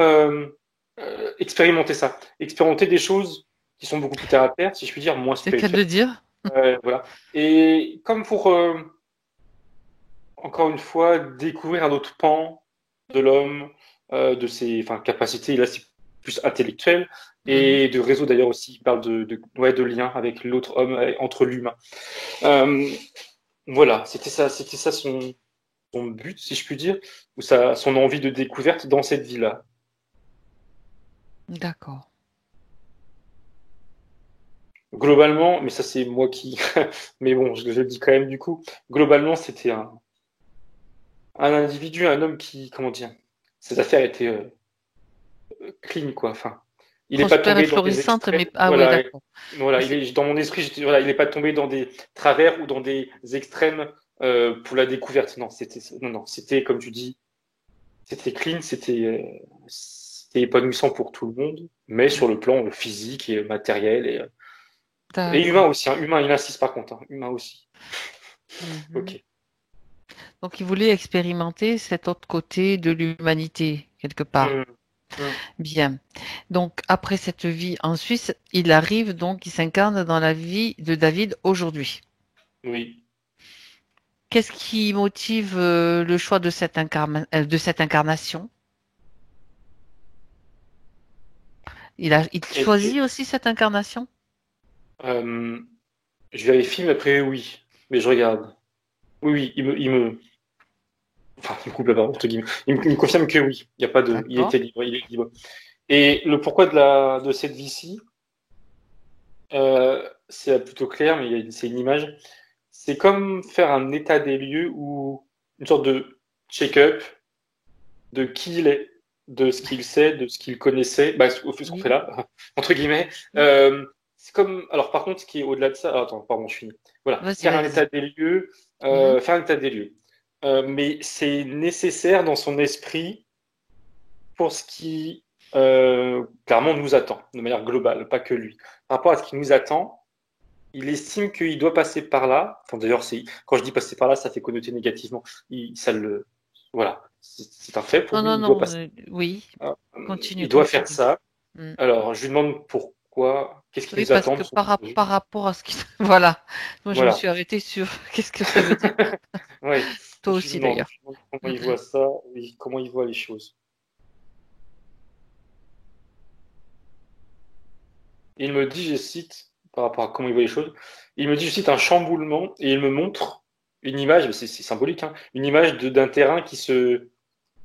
expérimenter ça, expérimenter des choses qui sont beaucoup plus terre à terre, si je puis dire, moins
C'est le cas de
spirituelles.
le dire?
Voilà. Et comme pour, encore une fois, découvrir un autre pan de l'homme, de ses capacités, là c'est plus intellectuel,
Mhm.
et de réseau d'ailleurs aussi, il parle ouais, de lien avec l'autre homme, entre l'humain. Euh, voilà, c'était ça son but, si je puis dire, ou son envie de découverte dans cette vie-là.
D'accord.
Globalement, mais ça c'est moi qui, mais bon, je le dis quand même du coup. Globalement, c'était un individu, un homme qui, comment dire, ses affaires étaient clean quoi. Enfin, il n'est pas
Prospère et
tombé dans des
florissante,
extrêmes.
mais ah oui,
Voilà,
d'accord.
voilà.
Mais c'est-
Dans mon esprit, voilà, il n'est pas tombé dans des travers ou dans des extrêmes pour la découverte. Non, c'était comme tu dis, c'était clean, c'était épanouissant pour tout le monde, mais sur le plan physique et matériel et humain
D'accord.
aussi. Hein, humain, il insiste par contre. Hein, humain aussi.
Mhm.
Ok.
Donc, il voulait expérimenter cet autre côté de l'humanité, quelque part.
Hum, hum.
Bien. Donc, après cette vie en Suisse, il arrive donc, il s'incarne dans la vie de David aujourd'hui.
Oui.
Qu'est-ce qui motive le choix de de cette incarnation? Il
Et,
choisit aussi cette incarnation?
euh, je vérifie, mais après oui. Mais je regarde. Oui, oui, il me coupe la parole, entre guillemets. Il me confirme que oui. Il y a pas de, il
D'accord.
était libre, il est libre. Et le pourquoi de cette vie-ci, c'est plutôt clair, mais c'est une image. C'est comme faire un état des lieux ou une sorte de check-up de qui il est, de ce qu'il sait, de ce qu'il connaissait, bah, au fait ce qu'on fait
Oui.
là, entre guillemets. C'est comme, alors par contre, ce qui est au-delà de ça, attends, pardon, je finis. Voilà,
Vas-y, vas-y. Mhm.
faire un état des lieux. Mais c'est nécessaire dans son esprit pour ce qui clairement nous attend, de manière globale, pas que lui. Par rapport à ce qui nous attend, il estime qu'il doit passer par là. Enfin, d'ailleurs, quand je dis passer par là, ça fait connoter négativement. Voilà, c'est un fait pour
Non,
lui.
non,
Il doit
non.
passer.
Oui.
Euh,
Continue,
il doit faire
continue.
ça.
Mm.
Alors, je lui demande pourquoi, qu'est-ce qui
Oui,
nous
parce
attend
que
dans son projet.
par rapport à ce qui... Voilà. Moi, je me
Voilà.
suis arrêtée sur qu'est-ce que ça veut dire.
Oui.
Toi aussi, d'ailleurs.
Je lui demande comment
Mm,
il
mm.
voit ça, comment il voit les choses. Il me dit, je cite, par rapport à comment il voit les choses, il me dit, je cite, un chamboulement, et il me montre une image, mais c'est symbolique, hein, une image d'un terrain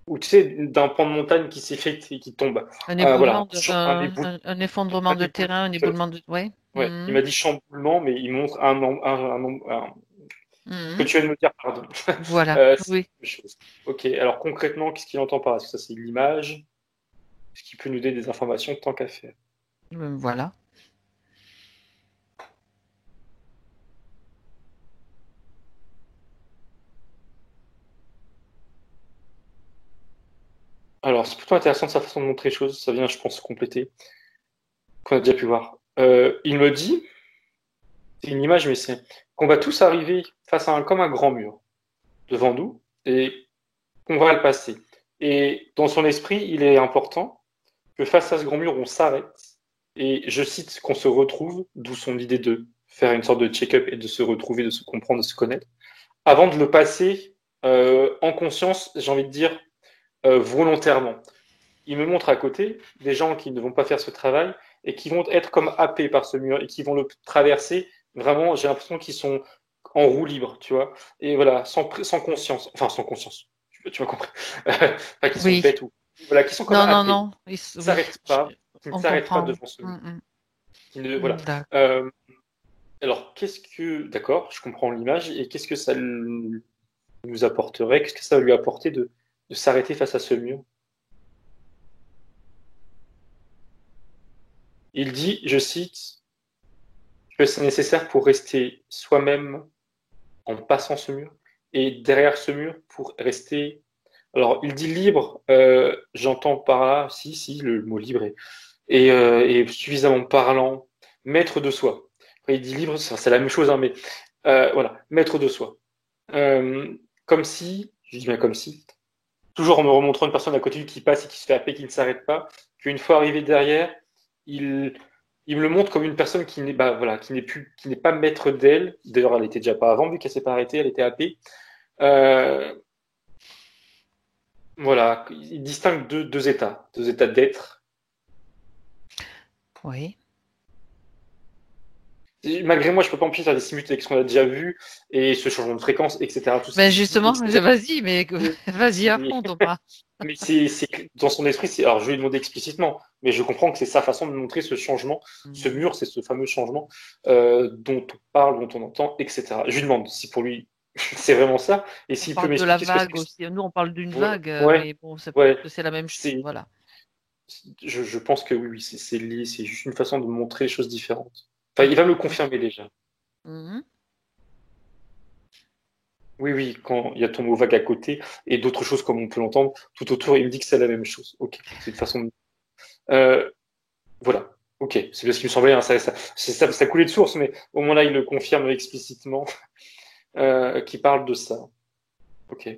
ou tu sais, d'un pan de montagne qui s'effrite et qui tombe.
Un éboulement
Voilà,
de, un
un
effondrement de
éboulement.
terrain, un éboulement de... Ouais.
Ouais, il
Mhm.
m'a dit chamboulement, mais il montre ce que
Mhm.
tu viens de me dire, pardon.
Voilà.
C'est
Oui.
la même chose. Ok, alors concrètement, qu'est-ce qu'il entend par là? Parce que ça, c'est l'image, ce qui peut nous donner des informations tant qu'à faire.
Voilà.
Alors, c'est plutôt intéressant de sa façon de montrer les choses. Ça vient, je pense, compléter, qu'on a déjà pu voir. Il me dit, c'est une image, mais c'est qu'on va tous arriver face à comme un grand mur devant nous et qu'on va le passer. Et dans son esprit, il est important que face à ce grand mur, on s'arrête. Et je cite qu'on se retrouve, d'où son idée de faire une sorte de check-up et de se retrouver, de se comprendre, de se connaître, avant de le passer en conscience, j'ai envie de dire volontairement. Il me montre à côté des gens qui ne vont pas faire ce travail et qui vont être comme happés par ce mur et qui vont le traverser. Vraiment, j'ai l'impression qu'ils sont en roue libre, tu vois. Et voilà, sans conscience. Enfin, sans conscience. Tu m'as compris. Pas qu'ils sont
Oui.
bêtes ou. Voilà, qui sont comme
Non, non,
happés.
non.
Qui ne
Oui.
s'arrêtent pas. Qui ne
On
s'arrêtent pas
comprend.
devant ce mur.
Mm,
Voilà.
d'accord.
Euh, alors, d'accord, je comprends l'image. Et qu'est-ce que ça nous apporterait? Qu'est-ce que ça va lui apporter de s'arrêter face à ce mur? Il dit, je cite, que c'est nécessaire pour rester soi-même en passant ce mur et derrière ce mur pour rester. Alors, il dit libre, j'entends par là, si, le mot libre est suffisamment parlant, maître de soi. Après, il dit libre, c'est la même chose, hein, mais voilà, maître de soi. Comme si, je dis bien comme si, toujours en me remontrant une personne à côté de lui qui passe et qui se fait happer, qui ne s'arrête pas, qu'une fois arrivé derrière, il il me le montre comme une personne qui n'est bah, voilà, qui n'est pas maître d'elle. D'ailleurs, elle était déjà pas avant, vu qu'elle s'est pas arrêtée, elle était happée. Euh, voilà, il distingue deux états d'être.
Oui.
Malgré moi, je peux pas empêcher de faire des similitudes avec ce qu'on a déjà vu et ce changement de fréquence, etc. Tout ce
Ben
qu'il dit,
justement,
etc.
vas-y, mais
Mais,
vas-y à fond, Thomas.
mais dans son esprit, alors je lui ai demandé explicitement, mais je comprends que c'est sa façon de montrer ce changement, ce
Mhm.
mur, c'est ce fameux changement dont on parle, dont on entend, etc. Je lui demande si pour lui c'est vraiment ça et
On
s'il peut
parle de la
m'expliquer ce que c'est
vague
que
aussi. Nous, on parle d'une
ouais,
vague,
ouais,
mais bon, c'est peut-être
ouais,
que c'est la même chose.
c'est,
Voilà.
je pense que oui, c'est lié, c'est juste une façon de montrer les choses différentes. Enfin, il va me le confirmer déjà.
Mhm.
Oui, oui, quand il y a ton mot vague à côté et d'autres choses comme on peut l'entendre tout autour, il me dit que c'est la même chose. Ok, c'est une façon de... Euh, voilà, ok, c'est bien ce qui me semblait, hein, ça coulait de source, mais au moins là, il le confirme explicitement, qu'il parle de ça. Ok.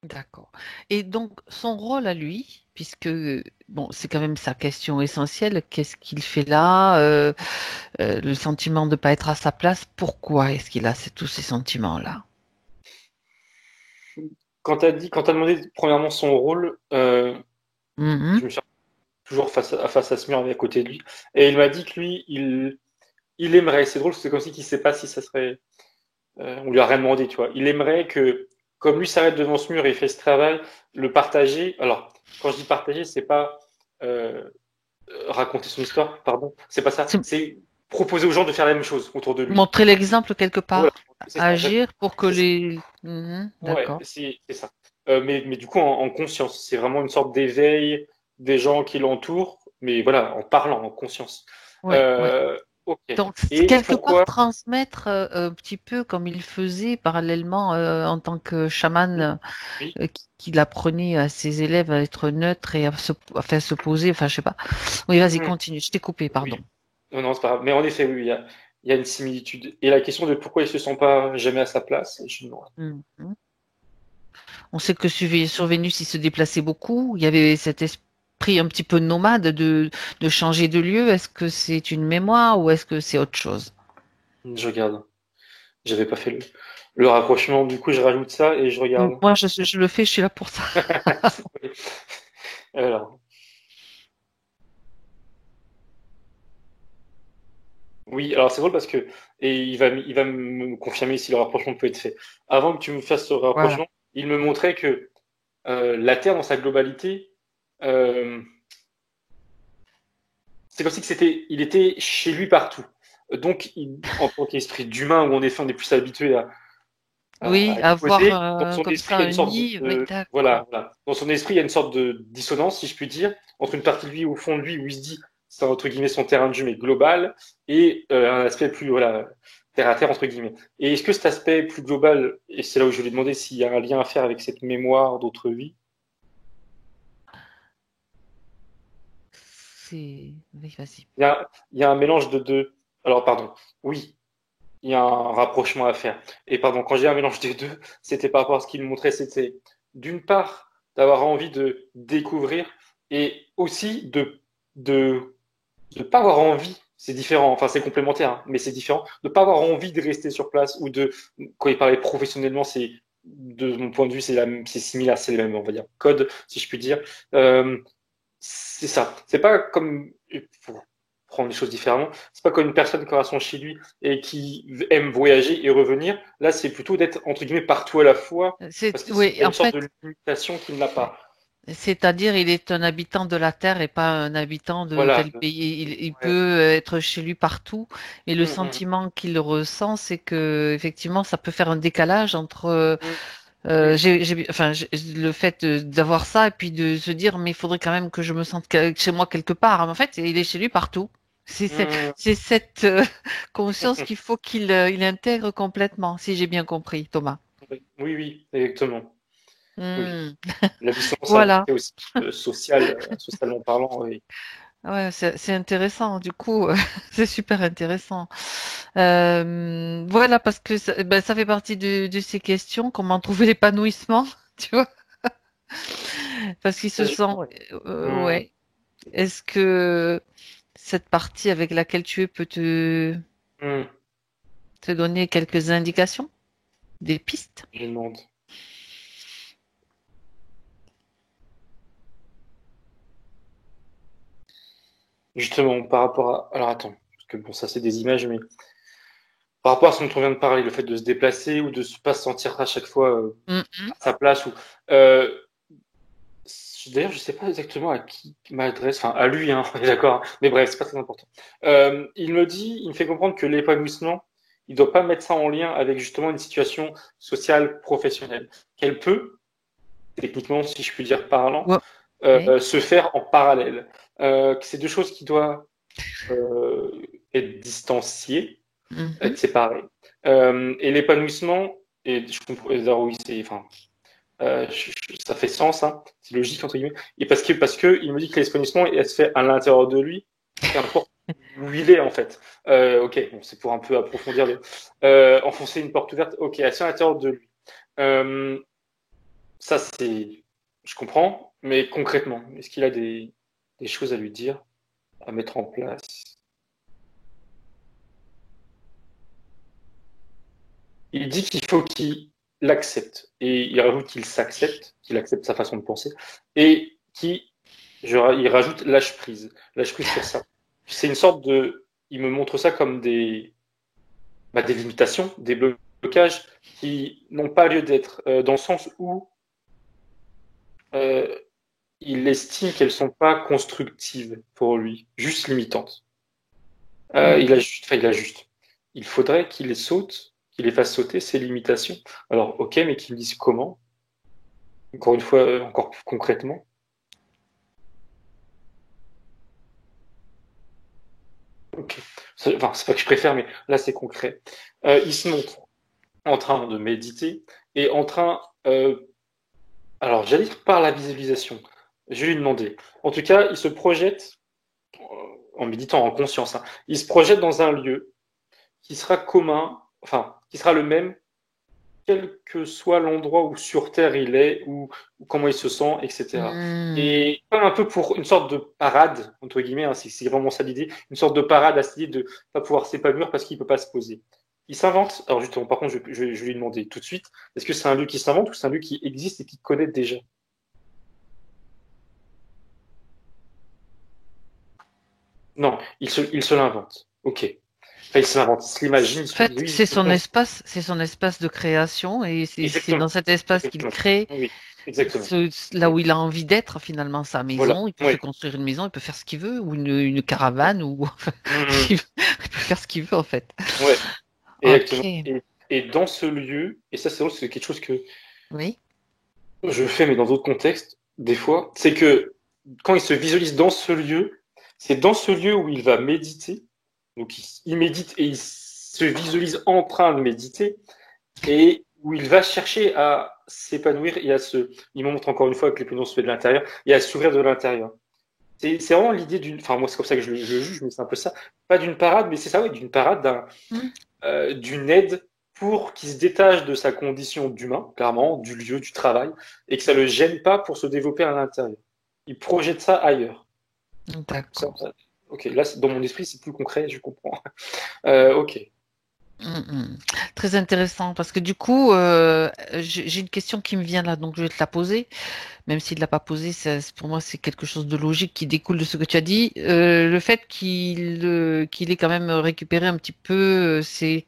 D'accord. Et donc, son rôle à lui, puisque, bon, c'est quand même sa question essentielle, qu'est-ce qu'il fait là? Le sentiment de ne pas être à sa place, pourquoi est-ce qu'il a tous ces sentiments-là?
Quand t'as demandé premièrement son rôle,
Mhm.
je me suis toujours face à ce mur à côté de lui, et il m'a dit que lui, il aimerait, c'est drôle, c'est comme si qu'il sait pas si ça serait, on lui a rien demandé, tu vois. Il aimerait que, comme lui s'arrête devant ce mur et fait ce travail, le partager. Alors, quand je dis partager, c'est pas euh, raconter son histoire, pardon, c'est pas ça.
C'est
C'est proposer aux gens de faire la même chose autour de lui.
montrer l'exemple quelque
Voilà,
part,
c'est ça.
agir pour que
C'est ça.
les... Mhm.
Ouais,
D'accord.
c'est ça. Mais du coup, en conscience, c'est vraiment une sorte d'éveil des gens qui l'entourent, mais voilà, en parlant, en conscience.
Oui, oui.
Euh, ok.
Donc,
Et
quelque part,
pourquoi?
transmettre un petit peu comme il faisait parallèlement en tant que
Oui,
chaman,
oui,
qu'il apprenait à ses élèves à être neutres et à se poser, enfin, je sais pas. Oui, vas-y,
mhm,
continue. Je t'ai coupé, pardon.
oui. Non, non, c'est pas grave. Mais en effet, oui, il y a une similitude. Et la question de pourquoi il se sent pas jamais à sa place, je me
Mhm. On sait que sur Vénus, il se déplaçait beaucoup. Il y avait cet esprit un petit peu nomade de changer de lieu. Est-ce que c'est une mémoire ou est-ce que c'est autre chose?
je regarde. J'avais pas fait le rapprochement, du coup, je rajoute ça et je regarde.
Moi, je le fais, je suis là pour ça.
Alors, oui, alors c'est drôle parce que, et il va me confirmer si le rapprochement peut être fait. Avant que tu me fasses ce
Voilà.
rapprochement, il me montrait que la Terre dans sa globalité, euh, c'est comme si que il était chez lui partout. Donc, en tant qu'esprit d'humain, où en effet on est plus habitué
Oui,
à y
avoir
poser, dans son
comme
esprit,
ça
il y a une
un
sorte
nid. Oui, d'accord.
voilà, voilà. Dans son esprit, il y a une sorte de dissonance, si je puis dire, entre une partie de lui, au fond de lui, où il se dit, c'est entre guillemets son terrain de jeu, mais global, et un aspect plus, voilà, terre à terre, entre guillemets. Et est-ce que cet aspect plus global, et c'est là où je lui ai demandé s'il y a un lien à faire avec cette mémoire d'autre vie,
Oui, vas-y.
il y a un mélange de deux. Alors, pardon. Oui, il y a un rapprochement à faire. Et pardon, quand j'ai un mélange des deux, c'était par rapport à ce qu'il me montrait, c'était d'une part d'avoir envie de découvrir et aussi de pas avoir envie, c'est différent, enfin c'est complémentaire, hein, mais c'est différent, de pas avoir envie de rester sur place ou de, quand il parlait professionnellement, c'est de mon point de vue, c'est similaire, c'est les mêmes, on va dire, code, si je puis dire. Euh, c'est ça. C'est pas comme, pour prendre les choses différemment, c'est pas comme une personne qui aura son chez lui et qui aime voyager et revenir. Là, c'est plutôt d'être, entre guillemets, partout à la fois, parce qu'il y
Oui,
a
en
une sorte
fait,
de limitation qu'il n'a
ouais.
pas.
C'est-à-dire, il est un habitant de la Terre et pas un habitant de
Voilà.
tel pays. Il peut
Ouais.
être chez lui partout, et le
Mm,
sentiment qu'il ressent, c'est que effectivement, ça peut faire un décalage entre
mm. Oui,
enfin, le fait d'avoir ça et puis de se dire, mais il faudrait quand même que je me sente chez moi quelque part. Mais en fait, il est chez lui partout.
mm.
C'est cette conscience qu'il faut il intègre complètement, si j'ai bien compris, Thomas.
Oui, oui, exactement. Oui.
Hmm.
La distance a un
Voilà.
effet aussi social, socialement parlant. Oui.
Ouais, c'est intéressant. Du coup, c'est super intéressant. Voilà, parce que ben, ça fait partie de ces questions. Comment trouver l'épanouissement, tu vois? Parce qu'ils se
Ça, j'ai-
sent,
Mm.
ouais. Est-ce que Cette partie avec laquelle tu es peut
Hmm,
te donner quelques indications, des pistes?
je demande. Justement, par rapport à... Alors attends, parce que bon, ça c'est des images, mais par rapport à ce dont on vient de parler, le fait de se déplacer ou de ne pas se sentir à chaque fois
Mhm.
à sa place, ou... Euh, D'ailleurs, je sais pas exactement à qui il m'adresse, enfin à lui, hein, on est d'accord, hein. Mais bref, c'est pas très important. Il me fait comprendre que l'épanouissement, il doit pas mettre ça en lien avec justement une situation sociale, professionnelle, qu'elle peut, techniquement, si je puis dire parlant,
Ouais. Oui.
se faire en parallèle. Que c'est deux choses qui doivent euh, être distanciées,
Mhm.
être séparées. Et l'épanouissement, et je comprends, et là, oui, c'est, enfin, ça fait sens, hein, c'est logique entre guillemets. Et parce que il me dit que l'épanouissement, elle se fait à l'intérieur de lui, qu'importe où il est en fait. Ok, bon, c'est pour un peu approfondir enfoncer une porte ouverte. Ok, elle se fait à l'intérieur de lui. Euh, Ça c'est, je comprends, mais concrètement, est-ce qu'il a des choses à lui dire, à mettre en place? Il dit qu'il faut qu'il l'accepte et il rajoute qu'il accepte sa façon de penser et il rajoute lâche prise. Lâche prise sur ça. C'est une sorte de. Il me montre ça comme des limitations, des blocages qui n'ont pas lieu d'être, dans le sens où euh, il estime qu'elles sont pas constructives pour lui, juste limitantes.
Mhm.
Il a juste. Il faudrait qu'il les saute, qu'il les fasse sauter ces limitations. Alors, ok, mais qu'il me dise comment. Encore une fois, encore plus concrètement. Ok. Enfin, c'est pas que je préfère, mais là, c'est concret. Il se montre en train de méditer et en train, alors j'allais dire par la visualisation. Je vais lui demander. En tout cas, il se projette en méditant en conscience, hein. Il se projette dans un lieu qui sera commun, enfin, qui sera le même, quel que soit l'endroit où sur Terre il est, ou comment il se sent, etc.
Mhm.
Et comme un peu pour une sorte de parade, entre guillemets, hein, c'est vraiment ça l'idée, une sorte de parade à cette idée de ne pas pouvoir s'épanouir parce qu'il ne peut pas se poser. Il s'invente, alors justement, par contre, je vais lui demander tout de suite, est-ce que c'est un lieu qui s'invente ou c'est un lieu qui existe et qui connaît déjà? Non, il se l'invente. Ok. Enfin, il se l'invente, il se l'imagine,
En fait,
lui, il se
c'est son espace de création et c'est
exactement.
dans cet espace qu'il
Exactement.
crée
Oui, exactement.
là où il a envie d'être, finalement, sa
Voilà.
maison. Il peut se
Oui.
construire une maison, il peut faire ce qu'il veut, ou une caravane, ou enfin,
Mhm.
il peut faire ce qu'il veut, en fait.
Ouais. Exactement.
Ok,
Et dans ce lieu, et ça c'est drôle, c'est quelque chose que
oui.
je fais, mais dans d'autres contextes, des fois, c'est que quand il se visualise dans ce lieu, c'est dans ce lieu où il va méditer. Donc il médite et il se visualise en train de méditer, et où il va chercher à s'épanouir et à se. Il me montre encore une fois que l'épanouissement se fait de l'intérieur et à s'ouvrir de l'intérieur. C'est vraiment l'idée d'une. Enfin, moi, c'est comme ça que je le juge, mais c'est un peu ça. Pas d'une parade, mais c'est ça, oui, d'une parade,
Hmm.
d'une aide pour qu'il se détache de sa condition d'humain, clairement, du lieu, du travail, et que ça ne le gêne pas pour se développer à l'intérieur. Il projette ça ailleurs.
D'accord.
Ok, là, dans mon esprit, c'est plus concret, je comprends. Ok.
Mhm. Très intéressant parce que du coup, j'ai une question qui me vient là, donc je vais te la poser. Même s'il ne l'a pas posée, pour moi, c'est quelque chose de logique qui découle de ce que tu as dit. Le fait qu'il ait quand même récupéré un petit peu ces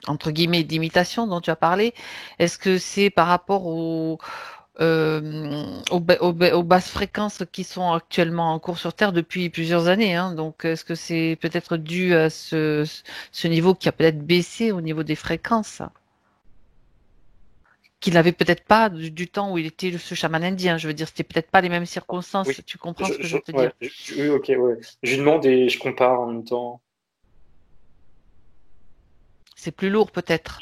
entre guillemets d'imitation dont tu as parlé, est-ce que c'est par rapport aux basses fréquences qui sont actuellement en cours sur Terre depuis plusieurs années, hein. Donc, est-ce que c'est peut-être dû à ce niveau qui a peut-être baissé au niveau des fréquences, qu'il n'avait peut-être pas du temps où il était ce chaman indien. Je veux dire, c'était peut-être pas les mêmes
Oui.
circonstances. Tu comprends ce que je veux te dire?
Ouais, oui, ok, ouais. Je lui demande et je compare en même temps.
C'est plus lourd peut-être.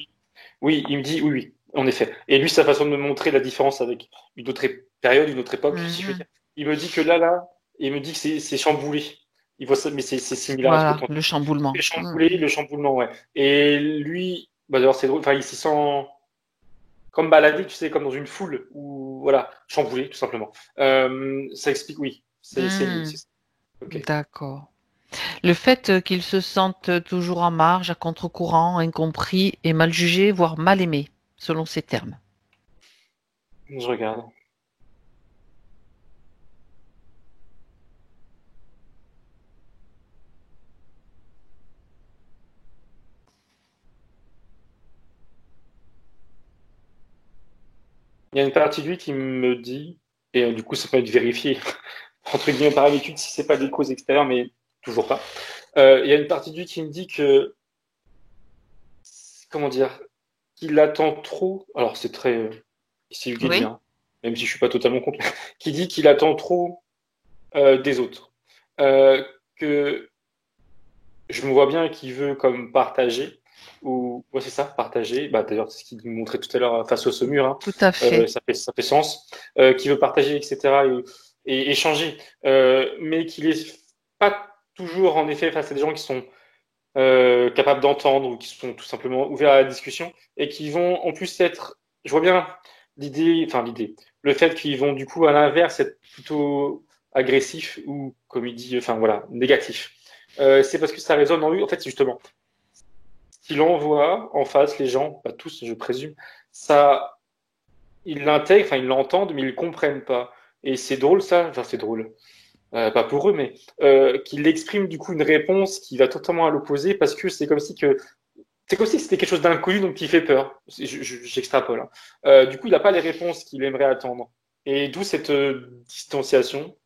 Oui, il me dit oui, oui, en effet. Et lui, sa façon de me montrer la différence avec une autre période, une autre époque, si je veux
Mhm.
dire. Il me dit que là, il me dit que c'est chamboulé. Il voit ça, mais c'est similaire à ce que
Voilà,
tu
le
le
chamboulement.
chamboulé, le chamboulement, ouais. Et lui, bah d'ailleurs, c'est drôle, enfin, il s'y sent comme baladé, tu sais, comme dans une foule, ou voilà, chamboulé, tout simplement. Ça explique, oui, c'est lui,
Mhm.
c'est ça. Ok.
D'accord. Le fait qu'il se sente toujours en marge, à contre-courant, incompris et mal jugé, voire mal aimé, selon ses termes.
Je regarde. Il y a une partie de lui qui me dit, et du coup ça peut être vérifié, entre guillemets par habitude, si c'est pas des causes extérieures, mais toujours pas. Il y a une partie de lui qui me dit que, comment dire, qu'il attend trop, alors c'est lui qui le dit,
Oui,
hein, même si je suis pas totalement contre, qui dit qu'il attend trop des autres. Que je me vois bien qu'il veut comme partager, ou ouais, c'est ça, partager. Bah, d'ailleurs, c'est ce qu'il nous montrait tout à l'heure face au saumur, hein.
tout à fait.
Ça fait sens. Qui veut partager, etc. Et échanger, mais qu'il est pas toujours en effet face à des gens qui sont capables d'entendre ou qui sont tout simplement ouverts à la discussion et qui vont en plus être. Je vois bien le fait qu'ils vont du coup à l'inverse être plutôt agressifs ou comme il dit, enfin voilà, négatifs. C'est parce que ça résonne en lui. En fait, justement, s'il envoie en face les gens, pas tous, je présume, ça, ils l'intègrent, enfin ils l'entendent, mais ils le comprennent pas. Et c'est drôle ça, enfin c'est drôle, pas pour eux, mais qu'il exprime du coup une réponse qui va totalement à l'opposé parce que c'est comme si c'était quelque chose d'inconnu donc qui fait peur. J'extrapole, hein. Du coup, il n'a pas les réponses qu'il aimerait attendre. Et d'où cette distanciation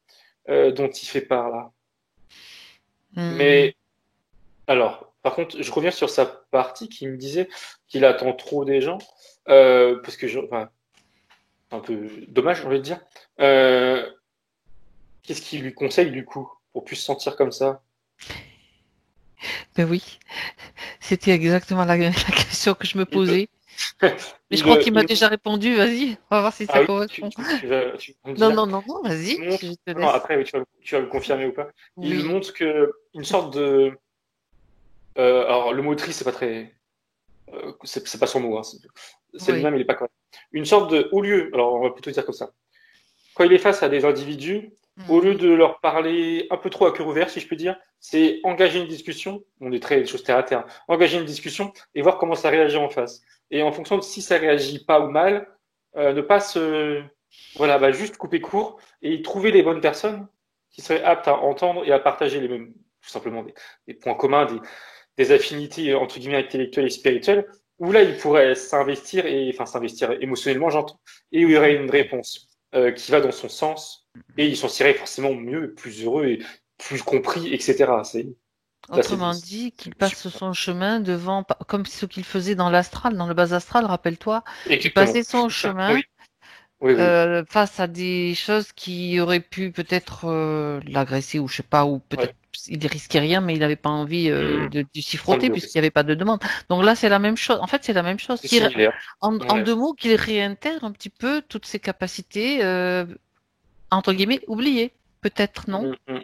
dont il fait part là.
Hmm.
Mais alors, par contre, je reviens sur sa partie qui me disait qu'il attend trop des gens, parce que enfin, c'est un peu dommage, on va dire. Euh, Qu'est-ce qu'il lui conseille du coup pour plus se sentir comme ça?
Ben oui, c'était exactement la question que je me
Il,
posais. Mais je
il,
crois qu'il m'a
il-
déjà répondu. Vas-y, on va voir si ça
ah oui, tu,
correspond.
tu, tu vas me
Non,
dire.
non, non, non, vas-y,
Il montre,
je te
non,
laisse.
après, oui, tu vas me confirmer ou pas. Il
Oui,
montre que une sorte de, alors le mot triste, c'est pas très, c'est pas son mot, hein, c'est le
oui.
même, il est pas correct. Une sorte de, au lieu, alors on va plutôt dire comme ça. Quand il est face à des individus, au lieu
Mhm.
de leur parler un peu trop à cœur ouvert, si je peux dire, c'est engager une discussion. On est très des choses terre à terre. Engager une discussion et voir comment ça réagit en face. Et en fonction de si ça réagit pas ou mal, ne pas se, voilà, bah, juste couper court et trouver les bonnes personnes qui seraient aptes à entendre et à partager les mêmes, tout simplement des points communs, des affinités entre guillemets intellectuelles et spirituelles, où là il pourrait s'investir et enfin s'investir émotionnellement, j'entends, et où il y aurait une réponse qui va dans son sens et il s'en tirerait forcément mieux, plus heureux et plus compris, etc. Là,
Autrement dit, qu'il passe
super.
son chemin devant, comme ce qu'il faisait dans l'astral, dans le bas astral, rappelle-toi. Il
Exactement.
passait son
Oui,
chemin
oui, oui.
face à des choses qui auraient pu peut-être l'agresser ou je sais pas, ou peut-être
Ouais.
il risquait rien, mais il n'avait pas envie de s'y
Prendre
frotter
le
puisqu'il n'y
risque.
avait pas de demande. Donc là, c'est la même chose. En fait, c'est la même chose.
C'est similaire.
En
Ouais.
deux mots, qu'il réintègre un petit peu toutes ses capacités, entre guillemets, oubliées. Peut-être, non?
Mm, mm.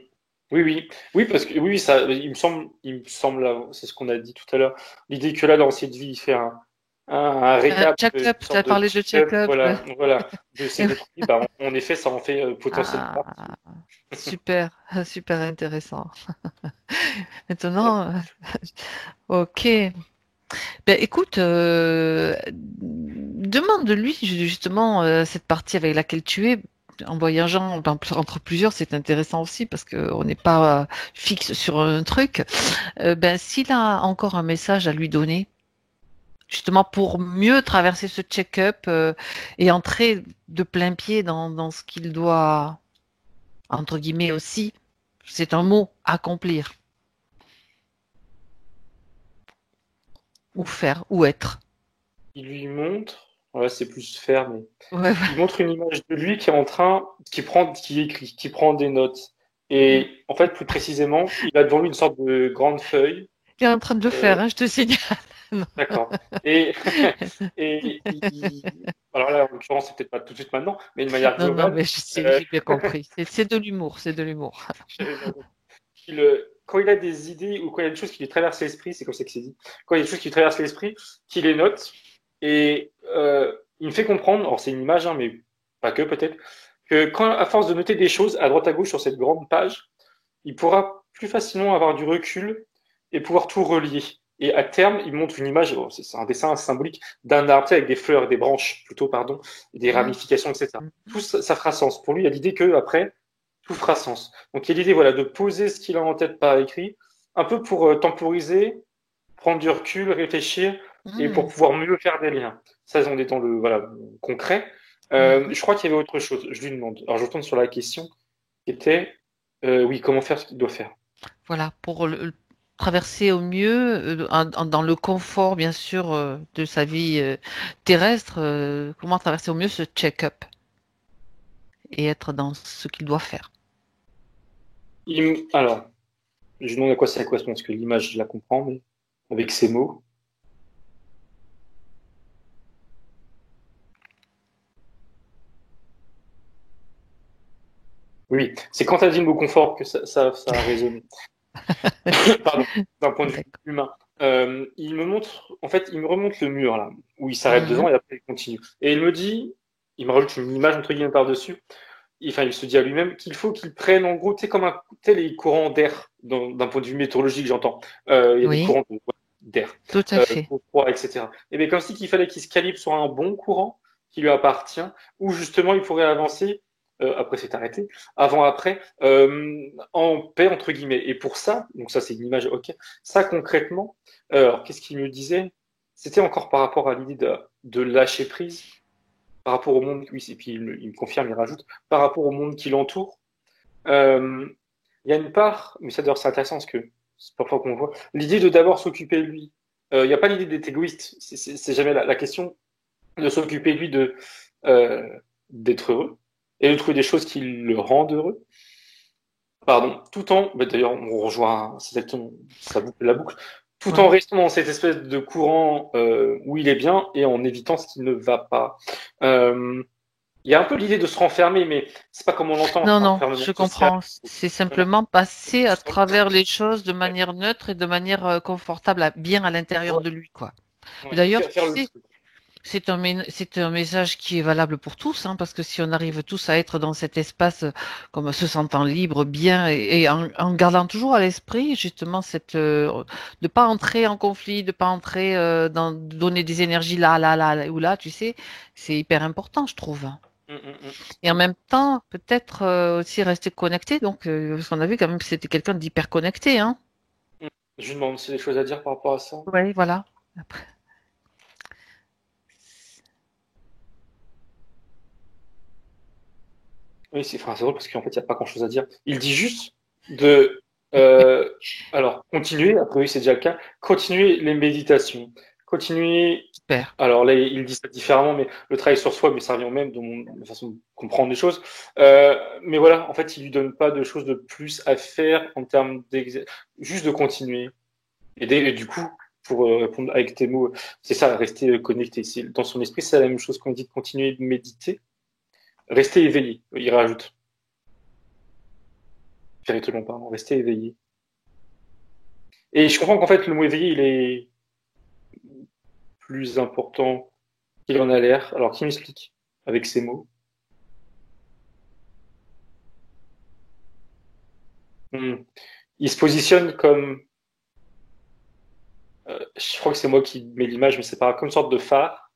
Oui, oui, oui, parce que oui, ça, il me semble, c'est ce qu'on a dit tout à l'heure, l'idée que là, dans cette vie, il fait un récap, une
Check-up, tu as
sorte de
parlé de
check-up,
check-up.
voilà, de ses défis. Bah, en effet, ça en fait potentiellement
Ah,
partie.
super, super intéressant. Maintenant, ok. Ben, écoute, demande de lui justement cette partie avec laquelle tu es. En voyageant entre plusieurs, c'est intéressant aussi parce qu'on n'est pas fixe sur un truc. Ben, s'il a encore un message à lui donner, justement pour mieux traverser ce check-up et entrer de plein pied dans ce qu'il doit, entre guillemets aussi, c'est un mot, accomplir, ou faire, ou être.
Il lui montre, voilà, c'est plus faire, mais
Ouais,
il montre une image de lui qui est en train, qui écrit, qui prend des notes. Et en fait, plus précisément, il a devant lui une sorte de grande feuille.
tu es en train de le
euh,
faire, hein, je te signale.
D'accord. Et, alors là, en l'occurrence, c'est peut-être pas tout de suite maintenant, mais de manière
Non, non,
globale,
mais je sais,
euh,
j'ai bien compris. C'est de l'humour, c'est de l'humour.
j'avais bien compris. Quand il a des idées ou quand il y a des choses qui lui traversent l'esprit, c'est comme ça que c'est dit, quand il y a des choses qui lui traversent l'esprit, qu'il les note et il me fait comprendre, alors c'est une image, hein, mais pas que peut-être, que quand à force de noter des choses à droite à gauche sur cette grande page, il pourra plus facilement avoir du recul et pouvoir tout relier. Et à terme, il montre une image, c'est un dessin symbolique d'un arbre avec des fleurs et des branches, plutôt, pardon, des ramifications, etc. Tout ça, ça fera sens. Pour lui, il y a l'idée que après, tout fera sens. Donc, il y a l'idée, voilà, de poser ce qu'il a en tête par écrit, un peu pour temporiser, prendre du recul, réfléchir, et pour pouvoir mieux faire des liens. Ça, on est dans le concret. Je crois qu'il y avait autre chose. Je lui demande. Alors, je retourne sur la question qui était, oui, comment faire ce qu'il doit faire.
Voilà, pour traverser au mieux, dans le confort, bien sûr, de sa vie terrestre, comment traverser au mieux ce check-up et être dans ce qu'il doit faire.
Alors, je lui demande à quoi ça correspond, parce que l'image, je la comprends, mais avec ces mots. Oui, c'est quand tu as dit le mot confort que ça a résonné. Pardon, d'un point de vue humain. Il me montre, en fait, il me remonte le mur, là, où il s'arrête devant et après il continue. Et il me dit, il me rajoute une image, entre guillemets, par-dessus. Enfin, il se dit à lui-même qu'il faut qu'il prenne, en gros, tu sais, comme les courants d'air, d'un point de vue météorologique, j'entends. Il y a des
Oui,
courants d'air,
tout à fait.
froid, etc. Et bien, comme si qu'il fallait qu'il se calibre sur un bon courant qui lui appartient, où justement il pourrait avancer, après c'est arrêté, avant-après, en paix, entre guillemets. Et pour ça, donc ça c'est une image, ok, ça concrètement, alors qu'est-ce qu'il me disait? C'était encore par rapport à l'idée de lâcher prise, par rapport au monde, oui, et puis il me confirme, il rajoute, par rapport au monde qui l'entoure. Euh, il y a une part, mais ça d'ailleurs c'est intéressant parce que c'est parfois qu'on voit, l'idée de d'abord s'occuper de lui. Il n'y a pas l'idée d'être égoïste, c'est jamais la question de s'occuper de lui, euh, d'être heureux et de trouver des choses qui le rendent heureux. Pardon, tout en, bah, d'ailleurs on rejoint, c'est exactement, ça boucle la boucle, tout en
Ouais.
restant dans cette espèce de courant où il est bien et en évitant ce qui ne va pas. Euh, il y a un peu l'idée de se renfermer, mais c'est pas comme on l'entend,
Non, non,
renfermement
je
social.
comprends. C'est simplement passer à travers les choses de manière neutre et de manière confortable, bien à l'intérieur
Ouais,
de lui, quoi.
ouais.
D'ailleurs, tu
Faire le
sais,
truc.
c'est un message qui est valable pour tous, hein, parce que si on arrive tous à être dans cet espace, comme se sentant libre, bien, et en gardant toujours à l'esprit justement de pas entrer en conflit, de pas entrer donner des énergies là ou là, tu sais, c'est hyper important, je trouve. Et en même temps, peut-être aussi rester connecté. Donc, parce qu'on a vu quand même que c'était quelqu'un d'hyper connecté, hein.
Je lui demande s'il y a des choses à dire par rapport à ça.
Oui, voilà. Après.
Oui, c'est drôle parce qu'en fait, il n'y a pas grand-chose à dire. Il dit juste de, euh, alors, continuer, après oui, c'est déjà le cas, continuer les méditations, continuer,
Super.
alors là, il dit ça différemment, mais le travail sur soi, mais ça revient au même dans ma façon de comprendre les choses. Mais voilà, en fait, il lui donne pas de choses de plus à faire en termes juste de continuer. Et du coup, pour répondre avec tes mots, c'est ça, rester connecté. Dans son esprit, c'est la même chose qu'on dit de continuer de méditer. Rester éveillé, il rajoute. Véritablement, pardon, rester éveillé. Et je comprends qu'en fait, le mot éveillé, il est plus important qu'il en a l'air. Alors, qui m'explique avec ces mots? Hmm. Il se positionne comme, je crois que c'est moi qui mets l'image, mais c'est pas comme une sorte de phare.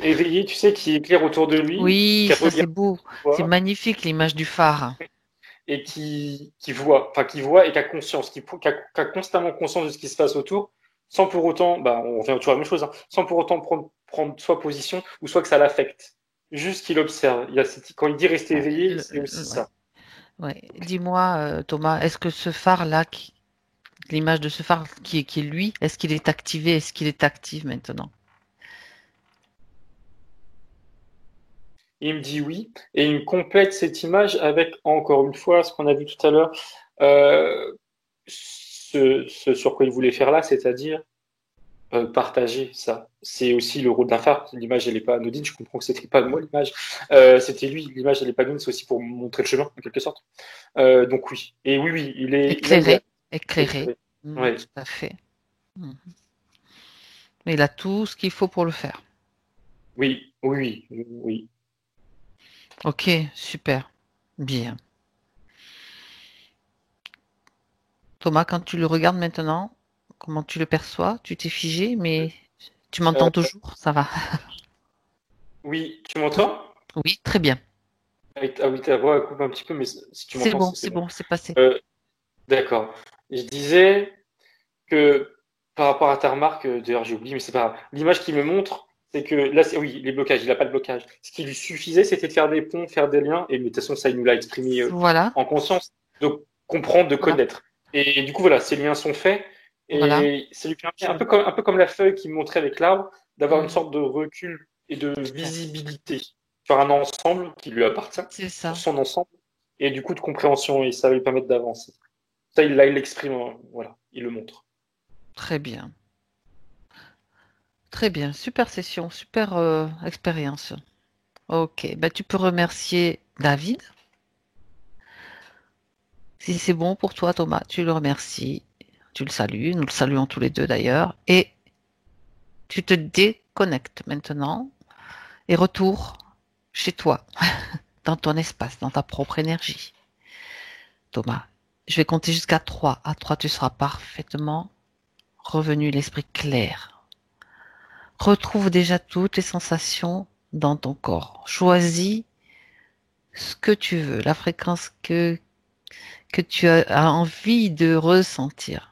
Éveillé, tu sais, qui éclaire autour de lui,
Oui,
qui
ça
regarde,
c'est beau.
qui
C'est
voit,
magnifique l'image du phare.
et qui voit, enfin, qui voit et qui a conscience, qui a constamment conscience de ce qui se passe autour, sans pour autant, bah, on revient toujours à la même chose, hein, sans pour autant prendre soit position, ou soit que ça l'affecte. Juste qu'il observe. Quand il dit rester éveillé, c'est aussi
Ouais,
ça.
ouais. Dis-moi, Thomas, est-ce que ce phare-là, l'image de ce phare qui est lui, est-ce qu'il est activé? Est-ce qu'il est actif maintenant?
Il me dit oui, et il me complète cette image avec, encore une fois, ce qu'on a vu tout à l'heure, euh, ce sur quoi il voulait faire là, c'est-à-dire partager ça. C'est aussi le rôle d'un phare. L'image, elle n'est pas anodine. Je comprends que c'était pas moi l'image. C'était lui. L'image, elle n'est pas anodine. C'est aussi pour montrer le chemin, en quelque sorte. Donc oui. Et oui, oui, il a l'idée.
Éclairé, éclairé.
Ouais.
Tout à fait. Mhm. Mais il a tout ce qu'il faut pour le faire.
Oui, oui, oui, oui.
Ok, super. Bien. Thomas, quand tu le regardes maintenant, comment tu le perçois? Tu t'es figé, mais tu
Euh,
m'entends toujours? Ça va.
oui, tu m'entends?
Oui, très bien.
Ah oui, ta voix coupe un petit peu, mais si tu m'entends, c'est
C'est
bon.
bon, c'est passé.
Euh, d'accord. Je disais que par rapport à ta remarque, d'ailleurs j'ai oublié, mais c'est pas grave. L'image qu'il me montre, c'est que là, oui, les blocages, il n'a pas de blocage. Ce qui lui suffisait, c'était de faire des ponts, faire des liens, et mais de toute façon, ça, il nous l'a exprimé
Voilà,
en conscience, de comprendre, de
voilà,
connaître. Et du coup, voilà, ces liens sont faits,
voilà.
et ça lui permet, un peu comme la feuille qu'il me montrait avec l'arbre, d'avoir une
Mm.
sorte de recul et de visibilité sur un ensemble qui lui appartient,
C'est
sur
ça.
son ensemble, et du coup de compréhension, et ça va lui permettre d'avancer. Ça, là, il l'exprime, voilà, il le montre.
Très bien. Très bien. Super session, super expérience. Ok, bah, tu peux remercier David. Si c'est bon pour toi, Thomas, tu le remercies. Tu le salues. Nous le saluons tous les deux d'ailleurs. Et tu te déconnectes maintenant et retour chez toi, dans ton espace, dans ta propre énergie. Thomas, je vais compter jusqu'à 3. À 3, tu seras parfaitement revenu, l'esprit clair. Retrouve déjà toutes les sensations dans ton corps. Choisis ce que tu veux, la fréquence que tu as envie de ressentir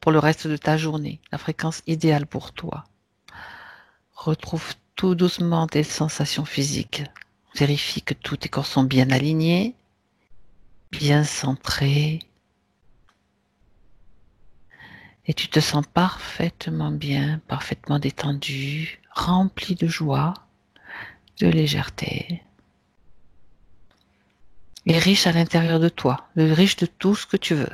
pour le reste de ta journée, la fréquence idéale pour toi. Retrouve tout doucement tes sensations physiques. Vérifie que tous tes corps sont bien alignés, bien centrés, et tu te sens parfaitement bien, parfaitement détendu, rempli de joie, de légèreté, et riche à l'intérieur de toi, riche de tout ce que tu veux.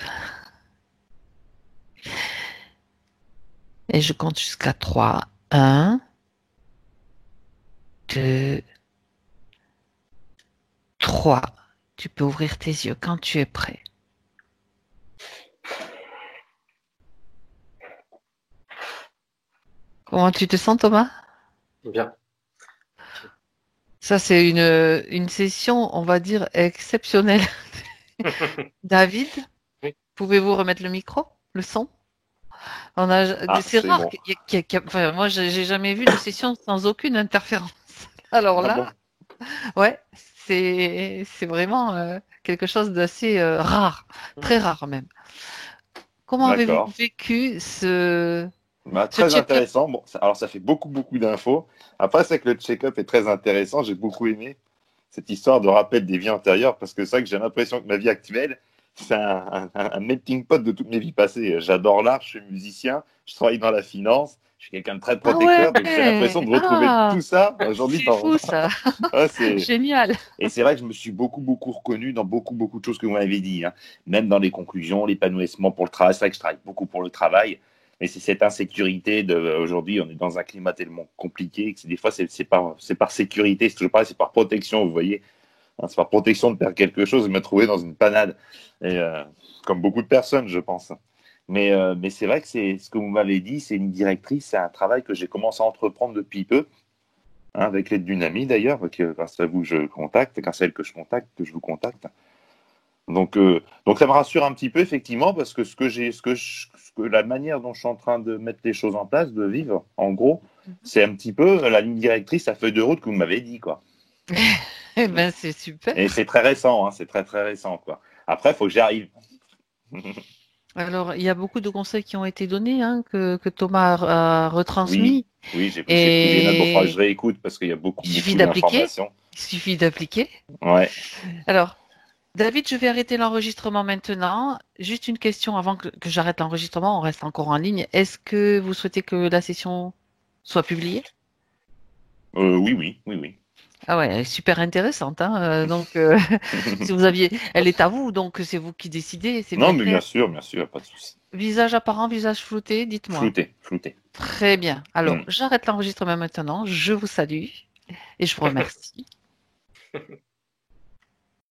Et je compte jusqu'à 3. 1, 2, 3. Tu peux ouvrir tes yeux quand tu es prêt. Comment tu te sens, Thomas?
Bien.
Ça, c'est une session, on va dire, exceptionnelle. David,
Oui.
pouvez-vous remettre le micro, le son?
Ah,
C'est
c'est
rare
bon.
enfin, moi, j'ai jamais vu de session sans aucune interférence. Alors
Ah
là,
bon?
ouais, c'est vraiment quelque chose d'assez rare, très rare même. Comment avez-vous
D'accord.
vécu ce
Très
check-up?
intéressant. Bon, alors ça fait beaucoup d'infos. Après, c'est que le check-up est très intéressant. J'ai beaucoup aimé cette histoire de rappel des vies antérieures parce que c'est vrai que j'ai l'impression que ma vie actuelle, c'est un melting pot de toutes mes vies passées. J'adore l'art, je suis musicien, je travaille dans la finance, je suis quelqu'un de très
Ah ouais,
protecteur, donc j'ai l'impression de retrouver
ah,
tout ça aujourd'hui
c'est
dans.
fou ça,
Ouais, c'est.
génial.
Et c'est vrai que je me suis beaucoup reconnu dans beaucoup de choses que vous m'avez dit, hein. Même dans les conclusions, l'épanouissement pour le travail. C'est vrai que je travaille beaucoup pour le travail, mais c'est cette insécurité de aujourd'hui, on est dans un climat tellement compliqué que des fois c'est par sécurité, c'est toujours pareil, c'est par protection, vous voyez. Hein, c'est par protection de perdre quelque chose et me trouver dans une panade. Et, comme beaucoup de personnes, je pense. Mais c'est vrai que c'est ce que vous m'avez dit, c'est une directrice, c'est un travail que j'ai commencé à entreprendre depuis peu, hein, avec l'aide d'une amie d'ailleurs, grâce à vous je contacte, grâce à elle que je contacte, que je vous contacte. Donc ça me rassure un petit peu effectivement parce que la manière dont je suis en train de mettre les choses en place, de vivre, en gros, c'est un petit peu la ligne directrice, la feuille de route que vous m'avez dit, quoi.
Eh ben, c'est super.
Et c'est très récent, hein, c'est très récent, quoi. Après, il faut que j'y arrive.
Alors, il y a beaucoup de conseils qui ont été donnés, hein, que Thomas a
Oui,
retransmis.
oui, j'ai pris des notes. Bon, faudra que je
Et
réécoute parce qu'il y a
il suffit
beaucoup
d'appliquer.
d'informations.
Il suffit d'appliquer.
Ouais.
Alors, David, je vais arrêter l'enregistrement maintenant. Juste une question avant que j'arrête l'enregistrement. On reste encore en ligne. Est-ce que vous souhaitez que la session soit publiée?
Oui.
Ah ouais, elle est super intéressante, hein. Donc, si vous aviez, elle est à vous, donc c'est vous qui décidez. C'est
Non,
bien
mais
clair.
bien sûr, pas de souci.
Visage apparent, visage flouté, dites-moi.
Flouté.
Très bien. Alors,
Hmm.
j'arrête l'enregistrement maintenant. Je vous salue et je vous remercie.